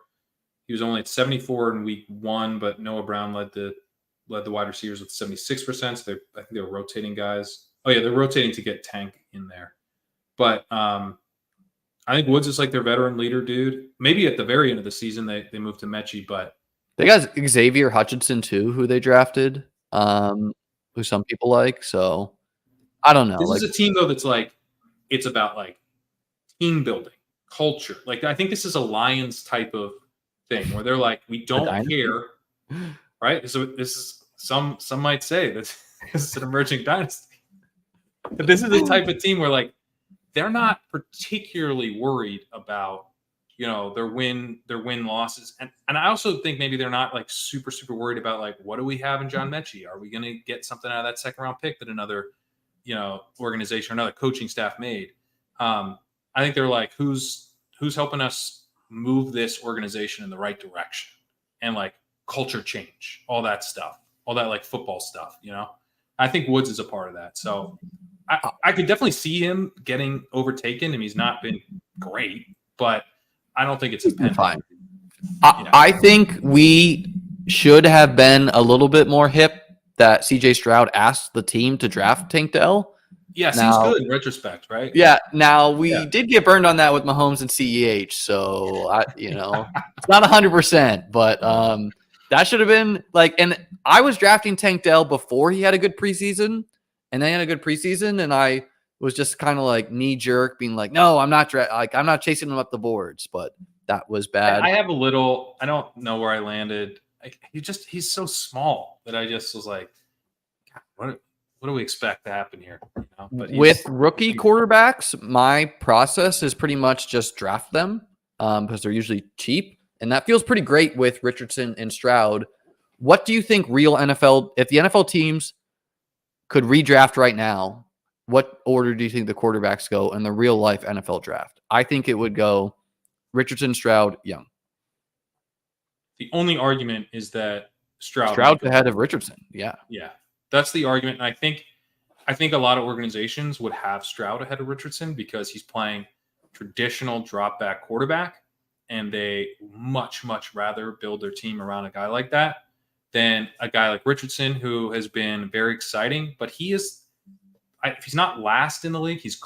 He was only at 74 in week 1, but Noah Brown led the wide receivers with 76%. So I think they were rotating guys. Oh yeah, they're rotating to get Tank in there. But I think Woods is like their veteran leader dude. Maybe at the very end of the season they moved to Mechie, but they got Xavier Hutchinson too, who they drafted, who some people like. So I don't know. This is a team though that's like, it's about like team building, culture. Like I think this is a Lions type of thing where they're like, we don't care, right? So this is some might say that this is an emerging dynasty. But this is the type of team where like they're not particularly worried about, their win losses. And I also think maybe they're not like super, super worried about like, what do we have in John Mechie? Are we going to get something out of that second round pick that another organization or another coaching staff made? I think they're like, who's helping us move this organization in the right direction and like culture change, all that stuff, all that like football stuff, I think Woods is a part of that. So I could definitely see him getting overtaken, and he's not been great, but I don't think it's his pen. Fine. I think we should have been a little bit more hip that CJ Stroud asked the team to draft Tank Dell. Yeah, seems good in retrospect, right? Yeah. Now we did get burned on that with Mahomes and CEH, so it's not 100%, but that should have been like. And I was drafting Tank Dell before he had a good preseason, and they had a good preseason, and I was just kind of like knee jerk, being like, "No, I'm not I'm not chasing him up the boards," but that was bad. I don't know where I landed. He's so small that I just was like, what do we expect to happen here? But with rookie quarterbacks, my process is pretty much just draft them because they're usually cheap. And that feels pretty great with Richardson and Stroud. What do you think if the NFL teams could redraft right now, what order do you think the quarterbacks go in the real life NFL draft? I think it would go Richardson, Stroud, Young. The only argument is that Stroud's ahead of Richardson. Yeah. Yeah. That's the argument. And I think a lot of organizations would have Stroud ahead of Richardson because he's playing traditional drop back quarterback, and they much, much rather build their team around a guy like that than a guy like Richardson, who has been very exciting, but if he's not last in the league, he's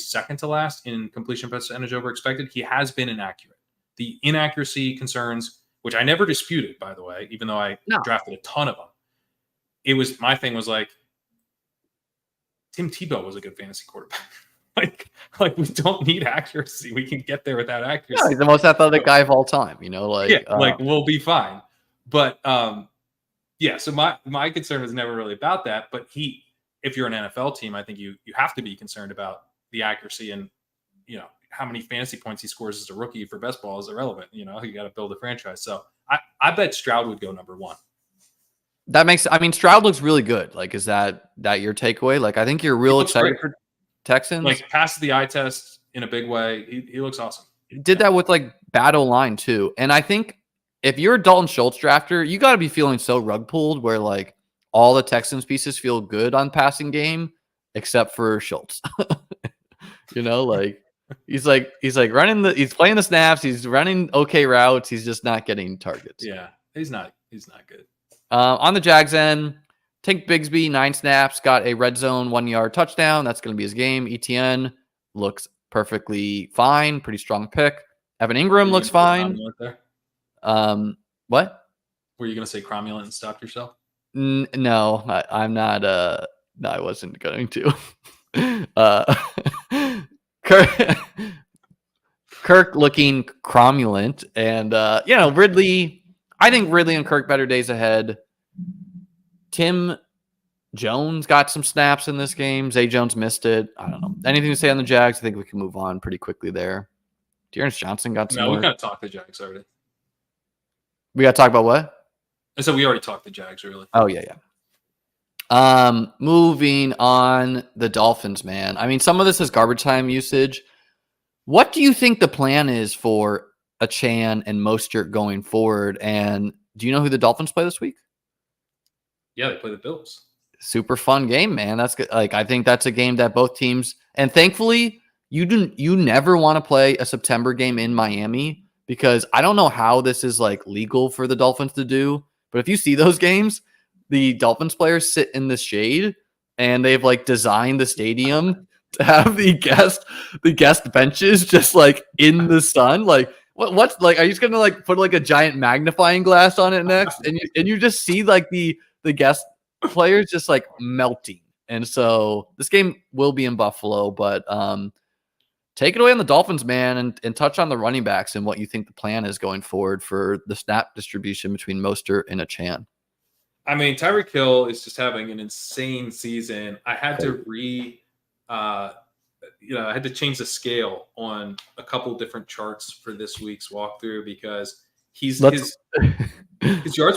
second to last in completion percentage over expected. He has been inaccurate. The inaccuracy concerns, which I never disputed, by the way, even though I drafted a ton of them. My thing was like, Tim Tebow was a good fantasy quarterback. like we don't need accuracy. We can get there without accuracy. Yeah, he's the most athletic guy of all time, we'll be fine. But so my concern was never really about that. But if you're an NFL team, I think you have to be concerned about the accuracy, and how many fantasy points he scores as a rookie for best ball is irrelevant. You got to build a franchise. So I bet Stroud would go number 1. That Stroud looks really good. Like, is that your takeaway? Like, I think you're real excited Texans. Like passes the eye test in a big way. He looks awesome. He did that with like battle line too. And I think if you're a Dalton Schultz drafter, you got to be feeling so rug pulled where like all the Texans pieces feel good on passing game except for Schultz. Like he's running he's playing the snaps, he's running okay routes, he's just not getting targets. Yeah, he's not good. On the Jags end, Tank Bigsby, 9 snaps, got a red zone 1-yard touchdown. That's going to be his game. ETN looks perfectly fine. Pretty strong pick. Evan Ingram looks fine. What? Were you going to say cromulent and stop yourself? No, I'm not. No, I wasn't going to. Kirk looking cromulent. And, Ridley, I think Ridley and Kirk better days ahead. Tim Jones got some snaps in this game. Zay Jones missed it. I don't know. Anything to say on the Jags? I think we can move on pretty quickly there. Dearness Johnson got some. No, we got to talk the Jags already. We got to talk about what? So we already talked the Jags, really. Oh, yeah. Moving on, the Dolphins, man. I mean, some of this is garbage time usage. What do you think the plan is for Achane and Mostert going forward? And do you know who the Dolphins play this week? Yeah, they play the Bills. Super fun game, man. That's good. Like, I think that's a game that both teams, and thankfully, you never want to play a September game in Miami because I don't know how this is like legal for the Dolphins to do. But if you see those games, the Dolphins players sit in the shade and they've like designed the stadium to have the guest benches just like in the sun. Like what's like, are you just going to like put like a giant magnifying glass on it next? And you just see like the guest players just like melting. And so this game will be in Buffalo, but take it away on the Dolphins, man, and touch on the running backs and what you think the plan is going forward for the snap distribution between Mostert and Achane. I mean, Tyreek Hill is just having an insane season. I had to I had to change the scale on a couple different charts for this week's walkthrough because his yards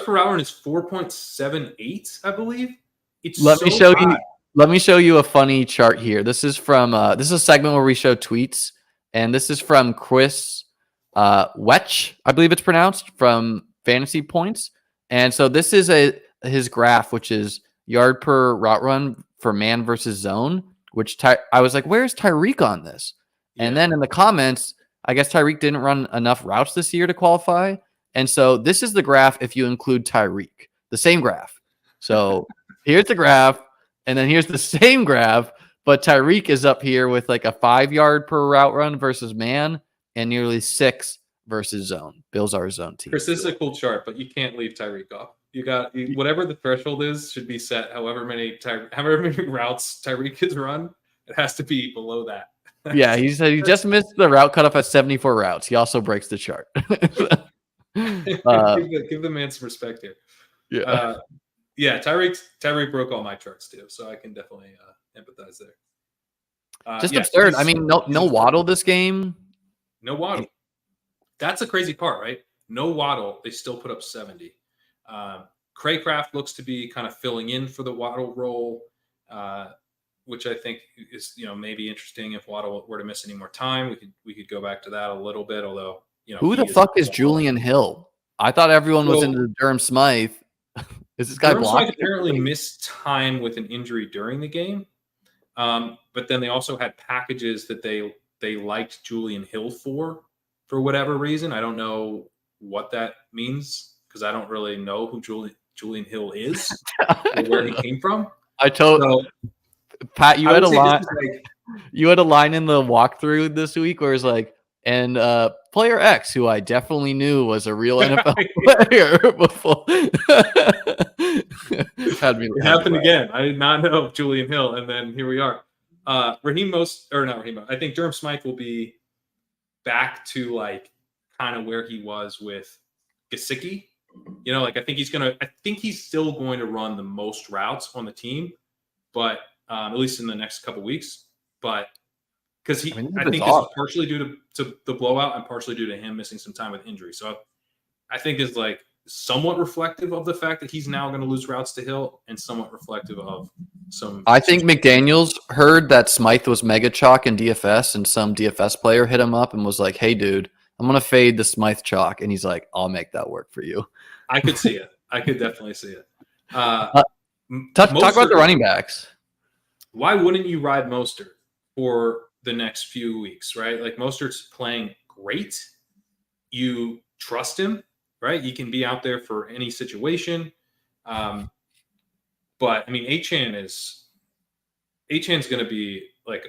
per hour is 4.78, I believe. Let me show you a funny chart here. This is from this is a segment where we show tweets, and this is from Chris Wetch, I believe it's pronounced, from Fantasy Points. And so this is his graph, which is yard per route run for man versus zone, which I was like, where's Tyreek on this? Yeah. And then in the comments, I guess Tyreek didn't run enough routes this year to qualify. And so this is the graph if you include Tyreek, the same graph. So here's the graph, and then here's the same graph, but Tyreek is up here with like a 5 yard per route run versus man and nearly 6 versus zone. Bills are a zone team. Chris, this is a cool chart, but you can't leave Tyreek off. You got whatever the threshold is should be set. However many routes Tyreek has run, it has to be below that. Yeah, he said he just missed the route cutoff at 74 routes. He also breaks the chart. Give the man some respect here. Yeah, Tyreek broke all my charts too, so I can definitely empathize there. Just absurd. I mean, no Waddle this game. No Waddle. That's the crazy part, right? No Waddle. They still put up 70. Craycraft looks to be kind of filling in for the Waddle role, which I think is maybe interesting. If Waddle were to miss any more time, we could go back to that a little bit. Although who the fuck is Julian Hill? I thought everyone was into Durham Smythe. Is this guy blocking? Smythe apparently missed time with an injury during the game, but then they also had packages that they liked Julian Hill for whatever reason. I don't know what that means because I don't really know who Julian Hill is or where he came from. Pat, you had a line. You had a line in the walkthrough this week where it's like, and player X, who I definitely knew was a real NFL player before. It happened again. I did not know Julian Hill, and then here we are. I think Durham Smythe will be back to like kind of where he was with Gesicki. I think he's still going to run the most routes on the team, but at least in the next couple weeks. But because I think this is partially due to the blowout and partially due to him missing some time with injury. So I think is like somewhat reflective of the fact that he's now going to lose routes to Hill, and somewhat reflective of some. I think McDaniels heard that Smythe was mega chalk in DFS, and some DFS player hit him up and was like, "Hey, dude, I'm gonna fade the Smythe chalk," and he's like, "I'll make that work for you." I could see it. I could definitely see it. Talk about the running backs. Why wouldn't you ride Mostert for the next few weeks, right? Like Mostert's playing great. You trust him, right? He can be out there for any situation. But I mean, Achan's going to be like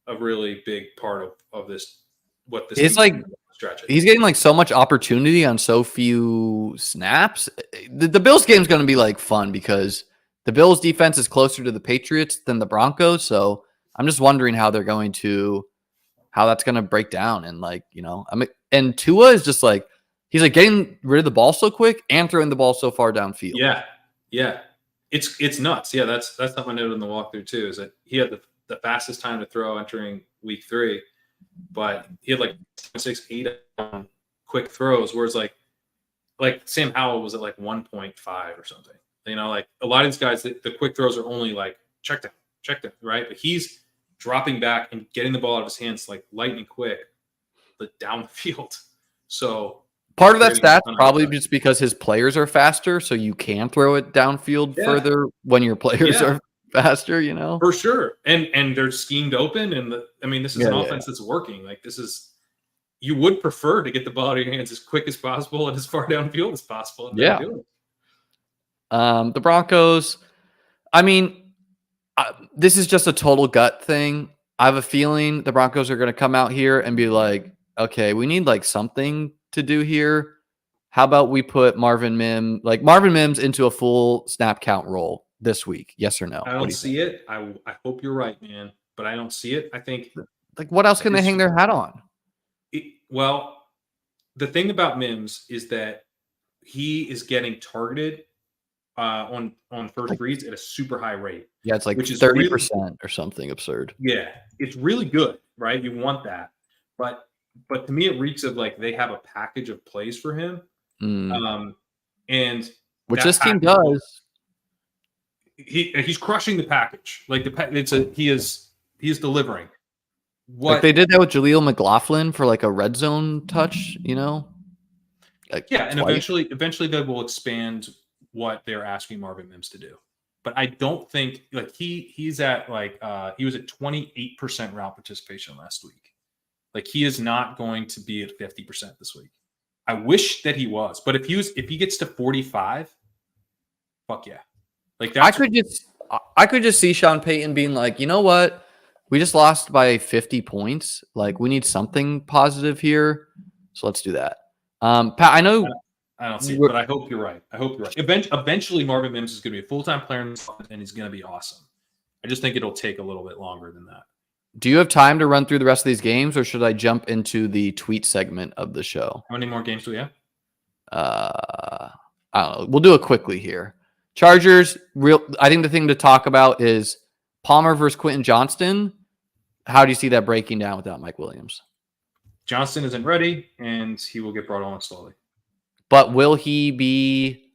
a really big part of this. What this is like stretch is. He's getting like so much opportunity on so few snaps. The Bills game is going to be like fun because the Bills defense is closer to the Patriots than the Broncos. So I'm just wondering how that's going to break down. And like, and Tua is just like, he's like getting rid of the ball so quick and throwing the ball so far downfield. Yeah. Yeah. It's nuts. Yeah. That's not my note in the walkthrough too, is that he had the fastest time to throw entering week 3, but he had like 6-8 quick throws, whereas like Sam Howell was at like 1.5 or something. Like a lot of these guys, the quick throws are only like check down, right? But he's dropping back and getting the ball out of his hands like lightning quick, but down the field. So part of that stat probably just because his players are faster, so you can throw it downfield further when your players are faster, For sure. And they're schemed open, and this is an offense that's working. Like you would prefer to get the ball out of your hands as quick as possible and as far downfield as possible. Yeah. The Broncos, this is just a total gut thing. I have a feeling the Broncos are going to come out here and be like, okay, we need like something to do here. How about we put Marvin Mims into a full snap count role this week? Yes or no? I don't see it. I hope you're right, man, but I don't see it. I think like what else can they hang their hat on? Well, the thing about Mims is that he is getting targeted on first reads at a super high rate. Yeah, it's like 30% or something absurd. Yeah, it's really good, right? You want that, but to me, it reeks of like they have a package of plays for him, and which this team does. He's crushing the package. Like he is delivering. Like they did that with Jaleel McLaughlin for like a red zone touch, Like and eventually they will expand what they're asking Marvin Mims to do. But I don't think like he's at like he was at 28% route participation last week. Like he is not going to be at 50% this week. I wish that he was, but if he gets to 45, fuck yeah. Like that I could just see Sean Payton being like, you know what? We just lost by 50 points. Like we need something positive here. So let's do that. Pat, I know I don't see it, but I hope you're right. Eventually Marvin Mims is going to be a full-time player in this offense, and he's going to be awesome. I just think it'll take a little bit longer than that. Do you have time to run through the rest of these games, or should I jump into the tweet segment of the show? How many more games do we have? I don't know. We'll do it quickly here. Chargers, I think the thing to talk about is Palmer versus Quentin Johnston. How do you see that breaking down without Mike Williams? Johnston isn't ready, and he will get brought on slowly. But will he be,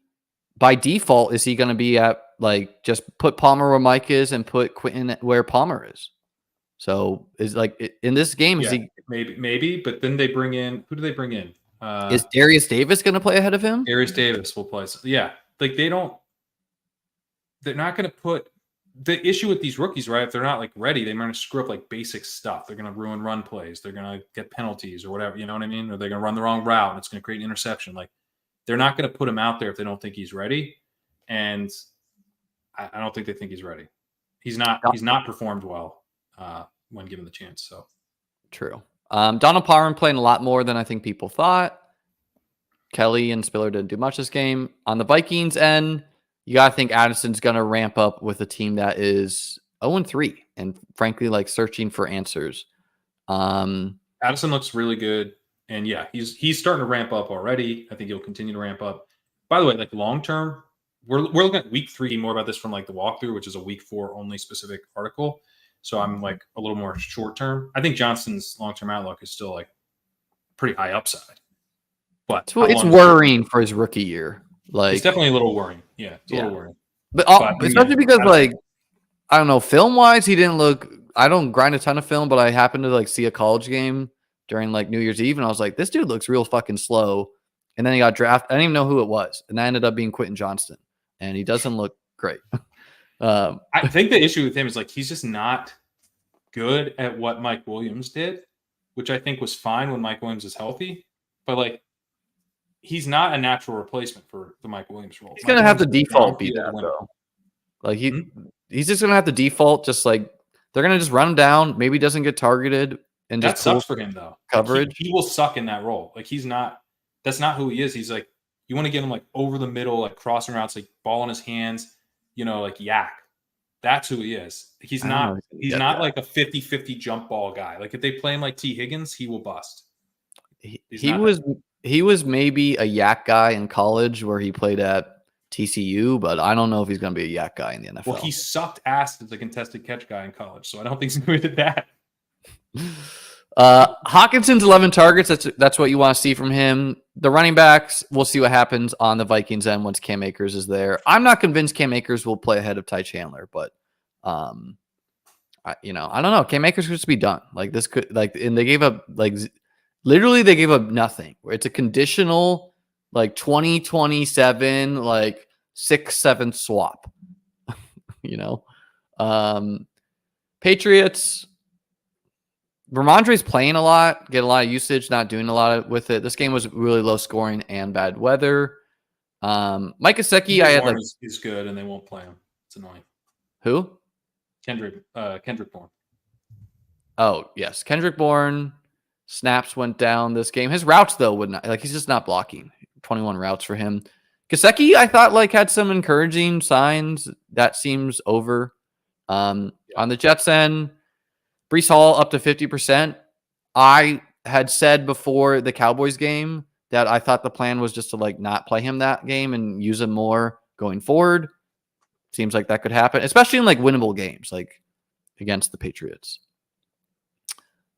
by default, is he going to be at, like, just put Palmer where Mike is and put Quentin where Palmer is? So, is like, in this game, is he... Maybe, but then they bring in... Who do they bring in? Is Darius Davis going to play ahead of him? Darius Davis will play. Yeah. Like, they're not going to put... The issue with these rookies, right? If they're not like ready, they're going to screw up like basic stuff. They're going to ruin run plays. They're going to get penalties or whatever. You know what I mean? Or they're going to run the wrong route and it's going to create an interception. Like they're not going to put him out there if they don't think he's ready. And I don't think they think he's ready. He's not performed well when given the chance. So true. Donald Parham playing a lot more than I think people thought. Kelly and Spiller didn't do much this game. On the Vikings end, you got to think Addison's going to ramp up with a team that is 0-3 and frankly, like searching for answers. Addison looks really good. And yeah, he's starting to ramp up already. I think he'll continue to ramp up. By the way, like long-term, we're looking at week 3, more about this from like the walkthrough, which is a week 4 only specific article. So I'm like a little more short-term. I think Johnston's long-term outlook is still like pretty high upside. But It's worrying for his rookie year. Like, it's definitely a little worrying. Yeah, it's a little worrying. But especially because, like, I don't know, film-wise, he didn't look – I don't grind a ton of film, but I happened to, like, see a college game during, like, New Year's Eve, and I was like, this dude looks real fucking slow. And then he got drafted. I didn't even know who it was. And that ended up being Quentin Johnston. And he doesn't look great. I think the issue with him is, like, he's just not good at what Mike Williams did, which I think was fine when Mike Williams is healthy. But, like, he's not a natural replacement for the Mike Williams role. He's going to have to default be that, though. Like, he's just going to have to default, just like they're going to just run him down. Maybe he doesn't get targeted. And that sucks for him, though. Coverage. Like, he will suck in that role. Like, he's not – that's not who he is. He's like – you want to get him, like, over the middle, like, crossing routes, like, ball in his hands, you know, like, yak. That's who he is. He's not like a 50-50 jump ball guy. Like, if they play him like T. Higgins, he will bust. He was maybe a yak guy in college where he played at TCU, but I don't know if he's going to be a yak guy in the NFL. Well, he sucked ass as a contested catch guy in college, so I don't think he's good at that. Hawkinson's 11 targets. That's what you want to see from him. The running backs, we'll see what happens on the Vikings end once Cam Akers is there. I'm not convinced Cam Akers will play ahead of Ty Chandler, but I don't know. Cam Akers could just be done. Like, this could, like, and they gave up, like, literally they gave up nothing. It's a conditional, like, 2027, like 6-7 swap. Patriots. Ramondre's playing a lot, get a lot of usage, not doing a lot with it. This game was really low scoring and bad weather. Mike Gesicki, I had like is good, and they won't play him. It's annoying. Who? Kendrick Bourne. Oh yes, Kendrick Bourne. Snaps went down this game. His routes though would not, like, he's just not blocking. 21 routes for him. Gesicki, I thought, like, had some encouraging signs. That seems over. On the Jets end, Breece Hall up to 50%. I had said before the Cowboys game that I thought the plan was just to, like, not play him that game and use him more going forward. Seems like that could happen, especially in, like, winnable games, like against the Patriots.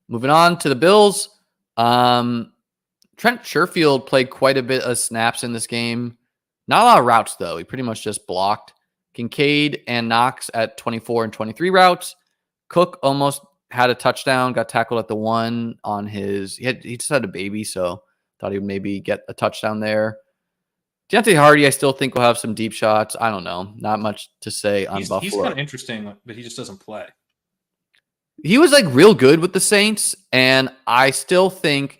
Moving on to the Bills. Trent Sherfield played quite a bit of snaps in this game. Not a lot of routes, though. He pretty much just blocked. Kincaid and Knox at 24 and 23 routes. Cook almost had a touchdown, got tackled at the 1 on his – he just had a baby, so thought he would maybe get a touchdown there. Deontay Hardy, I still think will have some deep shots. I don't know. Not much to say on Buffalo. He's kind of interesting, but he just doesn't play. He was, like, real good with the Saints, and I still think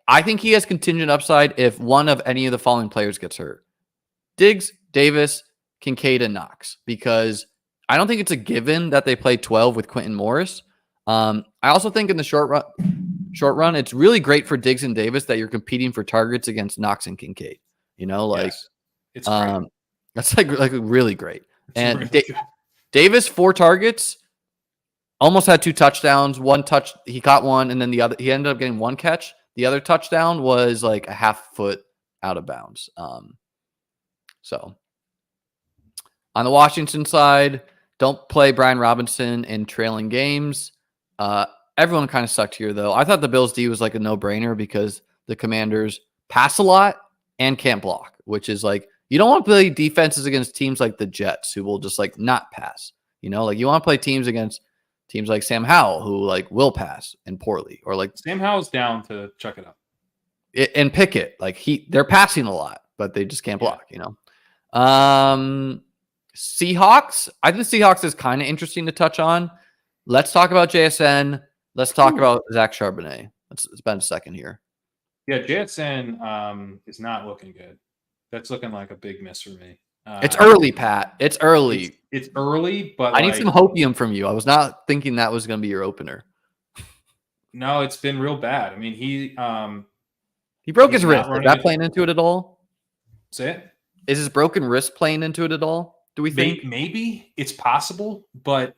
I think he has contingent upside if one of any of the following players gets hurt. Diggs, Davis, Kincaid, and Knox, because I don't think it's a given that they play 12 with Quentin Morris. I also think in the short run, it's really great for Diggs and Davis that you're competing for targets against Knox and Kincaid. Yes. It's great. That's like really great. It's and really Davis, 4 targets, almost had 2 touchdowns. He caught one, and then he ended up getting 1 catch. The other touchdown was like a half foot out of bounds. So on the Washington side, don't play Brian Robinson in trailing games. Everyone kind of sucked here, though. I thought the Bills D was like a no-brainer because the Commanders pass a lot and can't block, which is like, you don't want to play defenses against teams like the Jets who will just like not pass. Like, you want to play teams against teams like Sam Howell who like will pass and poorly, or like Sam Howell's down to chuck it up. And Pickett, like they're passing a lot, but they just can't block, Seahawks. I think the Seahawks is kind of interesting to touch on. Let's talk about JSN. Let's talk about Zach Charbonnet. Let's spend a second here. Yeah, JSN is not looking good. That's looking like a big miss for me. It's early, Pat. It's early. It's early, but I need some hopium from you. I was not thinking that was going to be your opener. No, it's been real bad. I mean, he broke his wrist. Is that playing into it at all? Say it. Is his broken wrist playing into it at all? Do we think? Maybe it's possible, but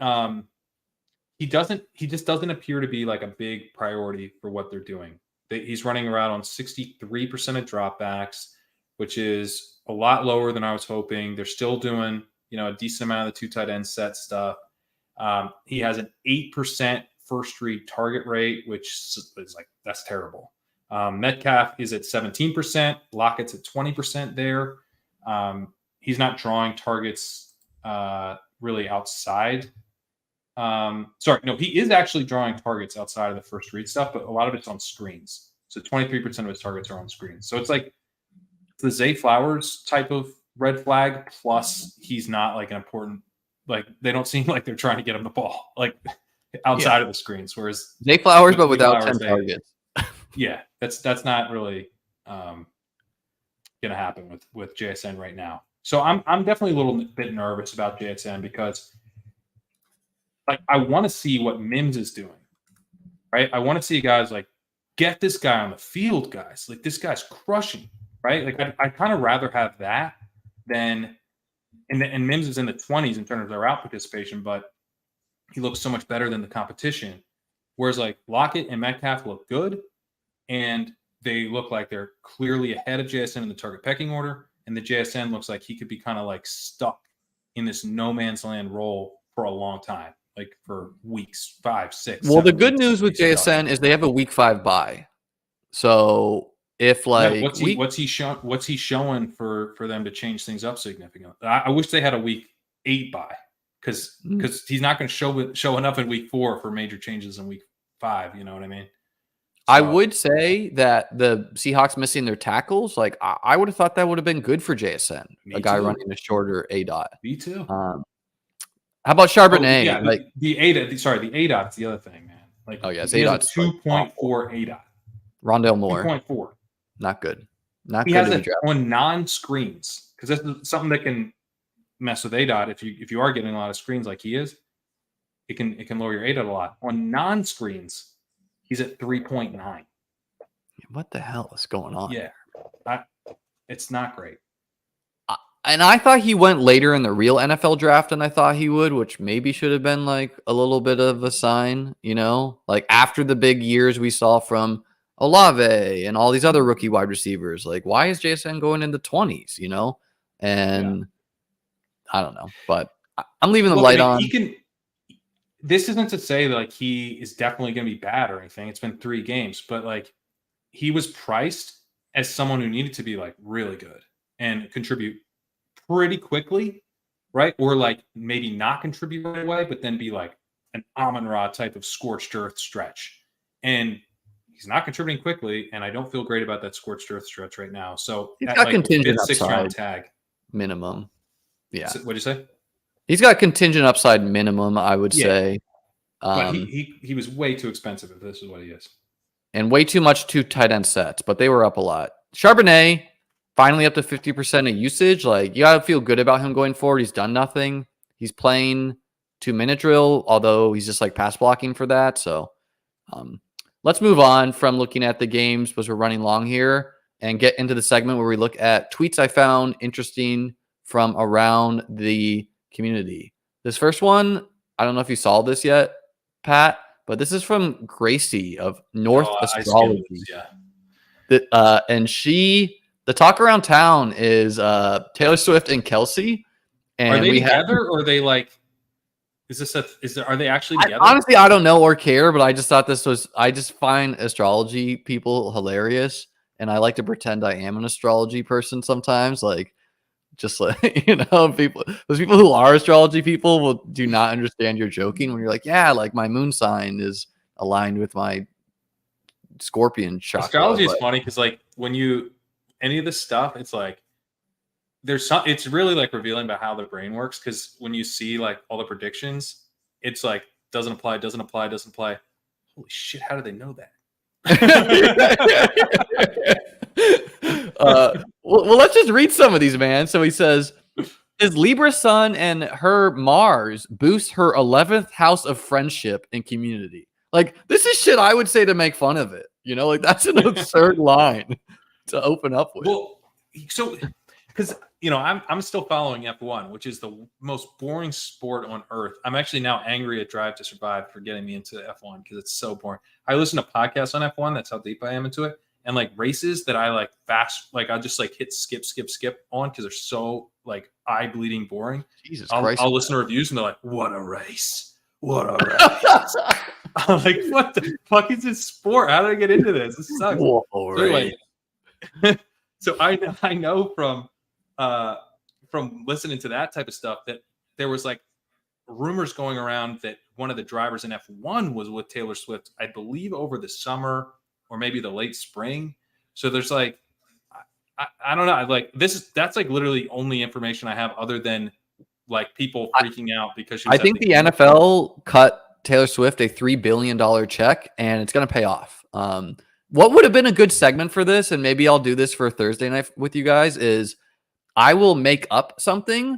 he just doesn't appear to be like a big priority for what they're doing. He's running around on 63% of dropbacks, which is a lot lower than I was hoping. They're still doing, a decent amount of the 2 tight end set stuff. He has an 8% first read target rate, which is like, that's terrible. Metcalf is at 17%. Lockett's at 20% there. He's not drawing targets really outside. He is actually drawing targets outside of the first read stuff, but a lot of it's on screens. So 23% of his targets are on screens. So it's like the Zay Flowers type of red flag, plus he's not like an important, like they don't seem like they're trying to get him the ball like outside of the screens. Whereas Zay Flowers, but without 10 targets. Yeah, that's not really going to happen with JSN right now. So I'm definitely a little bit nervous about JSN because like I want to see what Mims is doing, right? I want to see guys like get this guy on the field, guys. Like this guy's crushing, right? Like I kind of rather have that than and Mims is in the 20s in terms of their out participation, but he looks so much better than the competition. Whereas like Lockett and Metcalf look good, and they look like they're clearly ahead of JSN in the target pecking order, and the JSN looks like he could be kind of like stuck in this no man's land role for a long time, like for weeks, 5, 6. Well, the good news with JSN is they have a week 5 bye. So if like what's he showing for them to change things up significantly? I wish they had a week 8 bye because he's not going to show enough in week 4 for major changes in week 5. You know what I mean? So, I would say that the Seahawks missing their tackles, like I would have thought that would have been good for JSN, a guy running a shorter A dot. Me too. How about Charbonnet? Yeah, like the A dot. Sorry, the A dot's the other thing, man. Like, it's A dot 2.4 A dot. Rondale Moore 2.4. Not good. Not he good. He has it on non-screens because that's something that can mess with A dot. If you are getting a lot of screens like he is, it can lower your A dot a lot. On non-screens, he's at 3.9. What the hell is going on? Yeah, it's not great. And I thought he went later in the real NFL draft than I thought he would, which maybe should have been like a little bit of a sign, like after the big years we saw from Olave and all these other rookie wide receivers. Like, why is JSN going in the 20s, And I don't know, but I'm leaving the light on. This isn't to say that like he is definitely going to be bad or anything. It's been 3 games, but like he was priced as someone who needed to be like really good and contribute pretty quickly, right? Or like maybe not contribute right away, but then be like an Amon-Ra type of scorched earth stretch. And he's not contributing quickly, and I don't feel great about that scorched earth stretch right now. So he's got contingent 6th round tag minimum. Yeah. What'd you say? He's got contingent upside minimum, I would say. But he was way too expensive if this is what he is. And way too much 2 tight end sets, but they were up a lot. Charbonnet, finally up to 50% of usage. Like, you got to feel good about him going forward. He's done nothing. He's playing 2-minute drill, although he's just like pass blocking for that. So let's move on from looking at the games because we're running long here and get into the segment where we look at tweets I found interesting from around the community. This first one, I don't know if you saw this yet, Pat, but this is from Gracie of North Astrology. And the talk around town is Taylor Swift and Kelsey. And are they together or are they like, are they actually together? Honestly, I don't know or care, but I just thought I just find astrology people hilarious. And I like to pretend I am an astrology person sometimes. Like, just like, those people who are astrology people do not understand you're joking when you're like, yeah, like my moon sign is aligned with my Scorpion chakra. Astrology is funny because like when any of this stuff, it's like it's really like revealing about how the brain works. Because when you see like all the predictions, it's like doesn't apply. Holy shit! How do they know that? Well, let's just read some of these, man. So he says, his Libra sun and her Mars boost her 11th house of friendship and community. Like, this is shit I would say to make fun of it. Like, that's an absurd line to open up with. Well, so because I'm still following F1, which is the most boring sport on earth. I'm actually now angry at Drive to Survive for getting me into F1 because it's so boring. I listen to podcasts on F1. That's how deep I am into it. And like races that I like fast, like I'll just like hit skip on because they're so like eye bleeding boring. Jesus Christ. I'll listen to reviews and they're like, what a race. What a race. I'm like, what the fuck is this sport? How did I get into this? This sucks. Whoa, So, anyway, so I know from listening to that type of stuff that there was like rumors going around that one of the drivers in F1 was with Taylor Swift, I believe over the summer or maybe the late spring. So there's like, I don't know. Like that's like literally only information I have other than like people freaking out because she was I think the NFL cut Taylor Swift a $3 billion check and it's going to pay off. What would have been a good segment for this, and maybe I'll do this for Thursday night with you guys, is I will make up something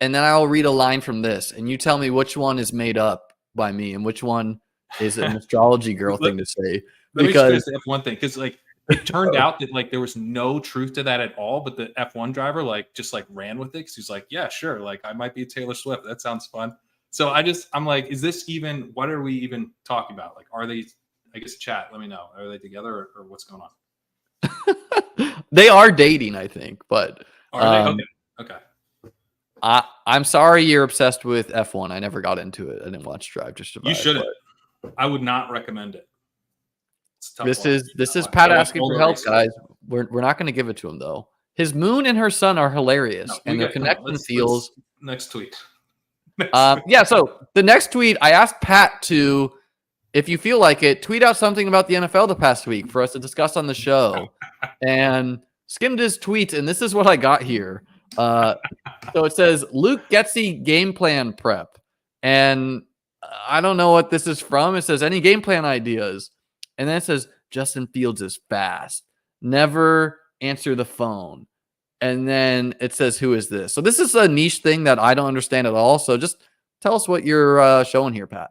and then I'll read a line from this and you tell me which one is made up by me and which one is an astrology girl thing to say. Let me just the F1 thing, because like it turned out that like there was no truth to that at all, but the F1 driver like just like ran with it because he's like, yeah, sure, like I might be Taylor Swift. That sounds fun. So I'm like, is this even? What are we even talking about? Like, are they? I guess chat. Let me know. Are they together or what's going on? They are dating, I think, but are they? Okay. I'm sorry you're obsessed with F1. I never got into it. I didn't watch Drive to Survive. You shouldn't. I would not recommend it. This is Pat asking for help, guys. We're not going to give it to him though. His moon and her sun are hilarious, and their connection feels. Next tweet. Yeah. So the next tweet, I asked Pat to, if you feel like it, tweet out something about the NFL the past week for us to discuss on the show, and skimmed his tweets, and this is what I got here. So it says Luke Getsy game plan prep, and I don't know what this is from. It says any game plan ideas. And then it says, Justin Fields is fast. Never answer the phone. And then it says, who is this? So this is a niche thing that I don't understand at all. So just tell us what you're showing here, Pat.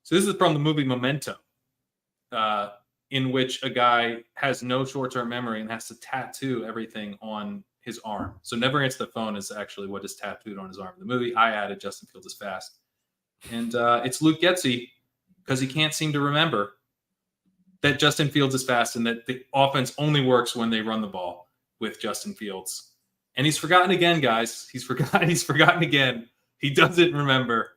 So this is from the movie Memento, in which a guy has no short-term memory and has to tattoo everything on his arm. So never answer the phone is actually what is tattooed on his arm. In the movie, I added Justin Fields is fast. And it's Luke Getsy because he can't seem to remember that Justin Fields is fast and that the offense only works when they run the ball with Justin Fields. And he's forgotten again, guys. He's forgotten again. He doesn't remember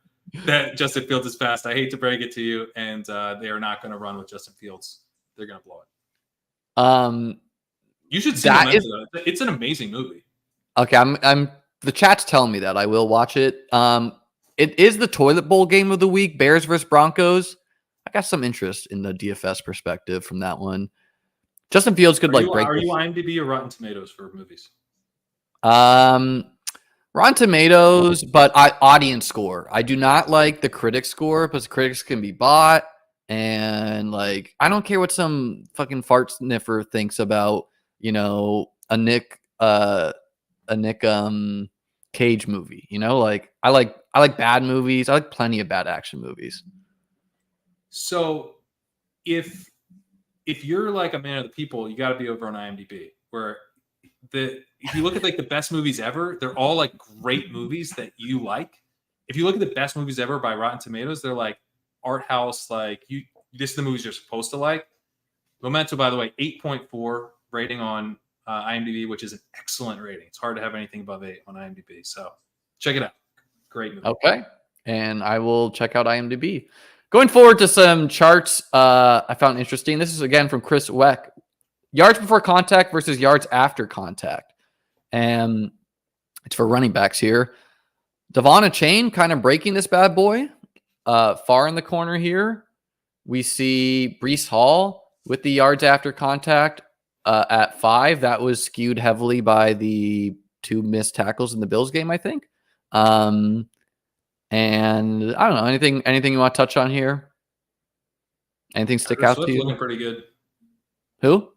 that Justin Fields is fast. I hate to break it to you. And they are not going to run with Justin Fields. They're going to blow it. You should see Memento. It's an amazing movie. Okay, I'm the chat's telling me that I will watch it. It is the toilet bowl game of the week, Bears versus Broncos. I got some interest in the DFS perspective from that one. Justin Fields could break. Are you IMDb or Rotten Tomatoes for movies? Rotten Tomatoes, but audience score. I do not like the critic score because critics can be bought, and like I don't care what some fucking fart sniffer thinks about, a Nick Cage movie. Like I like bad movies. I like plenty of bad action movies. So if you're like a man of the people, you got to be over on IMDb, where if you look at like the best movies ever, they're all like great movies that you like. If you look at the best movies ever by Rotten Tomatoes, they're like art house, like this is the movies you're supposed to like. Memento, by the way, 8.4 rating on IMDb, which is an excellent rating. It's hard to have anything above 8 on IMDb. So check it out. Great movie. Okay. And I will check out IMDb. Going forward to some charts I found interesting. This is, again, from Chris Weck. Yards before contact versus yards after contact. And it's for running backs here. Devon Achane kind of breaking this bad boy. Far in the corner here, we see Breece Hall with the yards after contact at 5. That was skewed heavily by the 2 missed tackles in the Bills game, I think. And I don't know, anything you want to touch on here? Anything stick out to you? Looking pretty good. Who?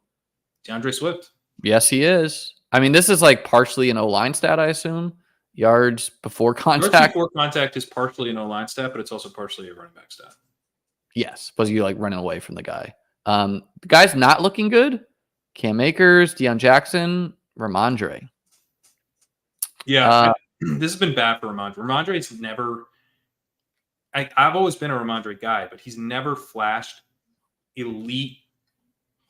DeAndre Swift. Yes, he is. I mean, this is like partially an O-line stat, I assume. Yards before contact. Yards before contact is partially an O-line stat, but it's also partially a running back stat. Yes, because you like running away from the guy. The guy's not looking good. Cam Akers, Deion Jackson, Ramondre. Yeah, this has been bad for Ramondre. Ramondre's never. I've always been a Ramondre guy, but he's never flashed elite,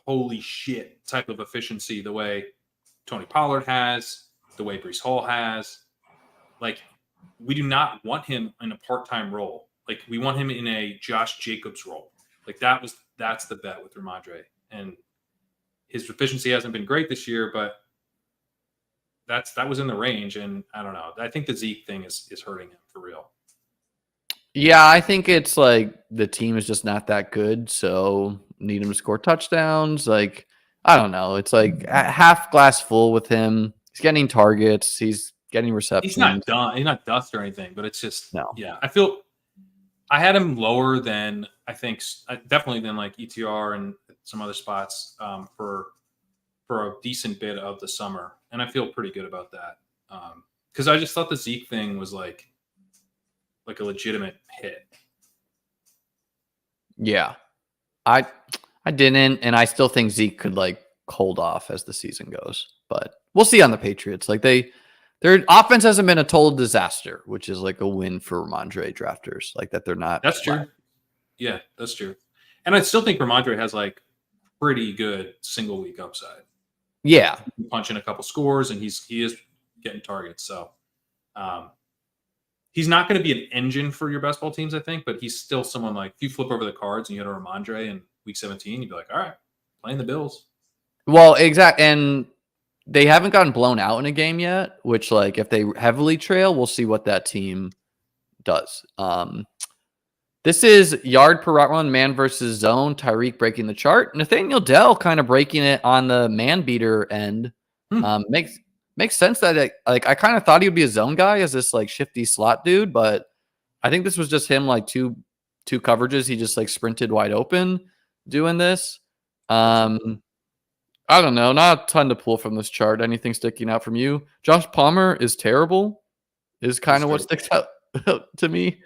holy shit type of efficiency the way Tony Pollard has, the way Breece Hall has. Like, we do not want him in a part-time role Like we want him in a Josh Jacobs role. Like that's the bet with Ramondre. And his efficiency hasn't been great this year, but that was in the range. And I don't know. I think the Zeke thing is hurting him for real. Yeah, I think it's like the team is just not that good, so need him to score touchdowns. Like, I don't know. It's like half glass full with him. He's getting targets. He's getting receptions. He's not done. He's not dust or anything, but it's just no. Yeah, I had him lower than I think definitely than like ETR and some other spots for a decent bit of the summer, and I feel pretty good about that because I just thought the Zeke thing was like a legitimate hit. Yeah, I didn't, and I still think Zeke could like hold off as the season goes, but we'll see on the Patriots. Like their offense hasn't been a total disaster, which is like a win for Ramondre drafters. Like that they're not. That's true. Yeah, that's true. And I still think Ramondre has like pretty good single week upside. Yeah, punching a couple scores, and he is getting targets. So he's not going to be an engine for your best ball teams, I think, but he's still someone like if you flip over the cards and you had a Ramondre in week 17, you'd be like, all right, playing the Bills. Well, exactly, and they haven't gotten blown out in a game yet, which like if they heavily trail, we'll see what that team does. This is yard per route run, man versus zone. Tyreek breaking the chart. Nathaniel Dell kind of breaking it on the man beater end. Makes sense that I kind of thought he would be a zone guy as this like shifty slot dude, but I think this was just him like two coverages. He just like sprinted wide open doing this. I don't know. Not a ton to pull from this chart. Anything sticking out from you? Josh Palmer is terrible. Is kind of what sticks out to me.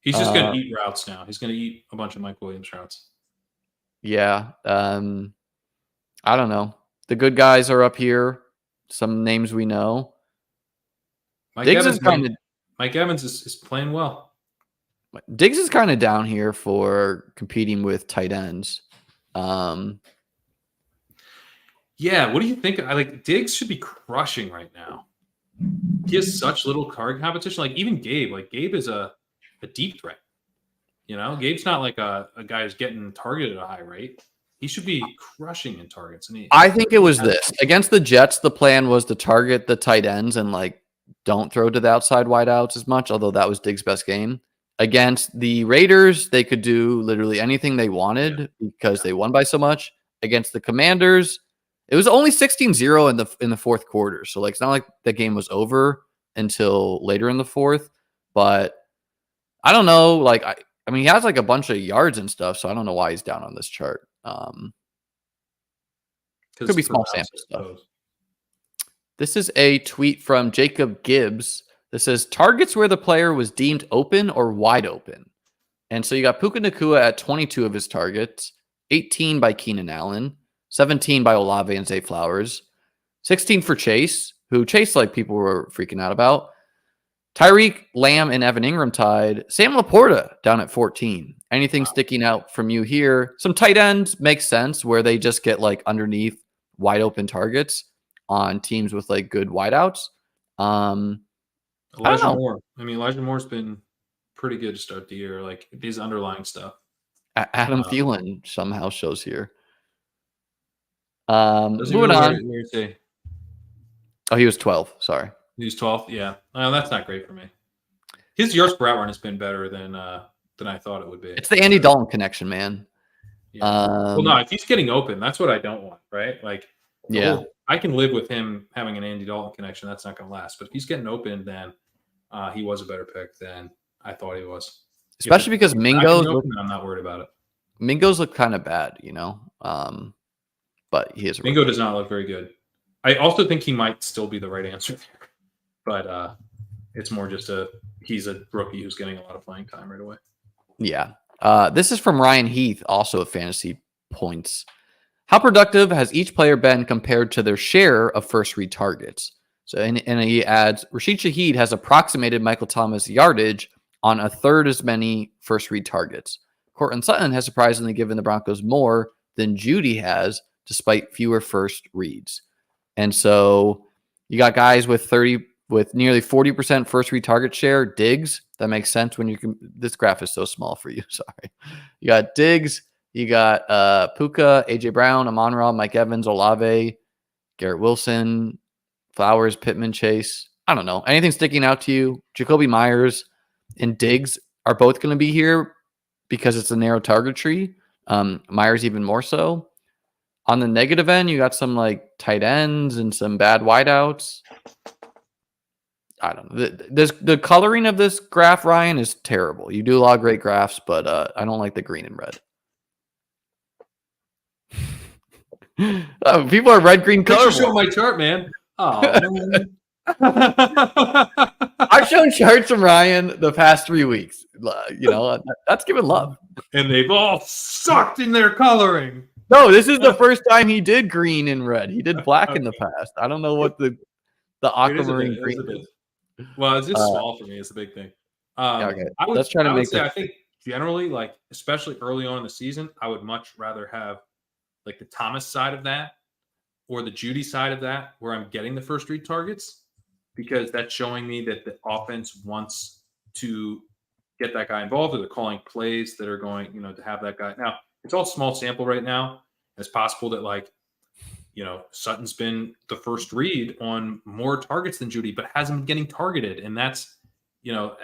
He's just going to eat routes now. He's going to eat a bunch of Mike Williams routes. Yeah. I don't know. The good guys are up here. Some names we know. Mike Evans is playing well. Diggs is kind of down here for competing with tight ends. Yeah, what do you think? Diggs should be crushing right now. He has such little card competition. Like even Gabe, Gabe is a deep threat. You know, Gabe's not like a guy who's getting targeted at a high rate. He should be crushing in targets. I think it was this. Against the Jets, the plan was to target the tight ends and don't throw to the outside wideouts as much, although that was Diggs' best game. Against the Raiders, they could do literally anything they wanted because they won by so much. Against the Commanders, it was only 16-0 in the fourth quarter. So it's not like the game was over until later in the fourth. But I don't know. I mean, he has a bunch of yards and stuff, so I don't know why he's down on this chart. Could be small sample stuff. This is a tweet from Jacob Gibbs that says targets where the player was deemed open or wide open. And so you got Puka Nacua at 22 of his targets, 18 by Keenan Allen, 17 by Olave and Zay Flowers, 16 for Chase, who Chase people were freaking out about. Tyreek, Lamb, and Evan Ingram tied. Sam Laporta down at 14. Anything sticking out from you here? Some tight ends make sense where they just get underneath wide open targets on teams with good wideouts. Elijah Moore. I mean, Elijah Moore's been pretty good to start the year. These underlying stuff. Adam Thielen somehow shows here. Moving on. Oh, he was 12. Sorry. He was 12. Yeah. That's not great for me. His yards per route run has been better than I thought it would be. It's the Andy Dalton connection, man. Yeah. Well, no, if he's getting open, that's what I don't want, right? I can live with him having an Andy Dalton connection. That's not going to last. But if he's getting open, then he was a better pick than I thought he was. Especially because Mingo's I'm not worried about it. Mingo's look kind of bad, but he is. Mingo does not look very good. I also think he might still be the right answer there, but it's more just he's a rookie who's getting a lot of playing time right away. Yeah. This is from Ryan Heath, also at Fantasy Points. How productive has each player been compared to their share of first read targets? So, and he adds, Rashid Shaheed has approximated Michael Thomas' yardage on a third as many first read targets. Courtland Sutton has surprisingly given the Broncos more than Judy has, despite fewer first reads. And so you got guys with 30 with nearly 40% first read target share. Diggs, that makes sense when you can. This graph is so small for you. Sorry. You got Diggs, you got Puka, AJ Brown, Amon-Ra, Mike Evans, Olave, Garrett Wilson, Flowers, Pittman, Chase. I don't know. Anything sticking out to you? Jacoby Myers and Diggs are both going to be here because it's a narrow target tree. Myers even more so. On the negative end, you got some like tight ends and some bad wideouts. I don't know. The coloring of this graph, Ryan, is terrible. You do a lot of great graphs, but I don't like the green and red. People are red, green, color. Show my chart, man. Oh, man. I've shown charts from Ryan the past 3 weeks. That's giving love. And they've all sucked in their coloring. No, this is the first time he did green and red. He did black in the past. I don't know what the aquamarine green is. Well, it's just small for me. It's a big thing. Okay. I think generally, like, especially early on in the season, I would much rather have like the Thomas side of that or the Judy side of that where I'm getting the first read targets, because that's showing me that the offense wants to get that guy involved, or they're calling plays that are going, to have that guy. Now, it's all small sample right now. It's possible that, like, Sutton's been the first read on more targets than Judy, but hasn't been getting targeted. And that's,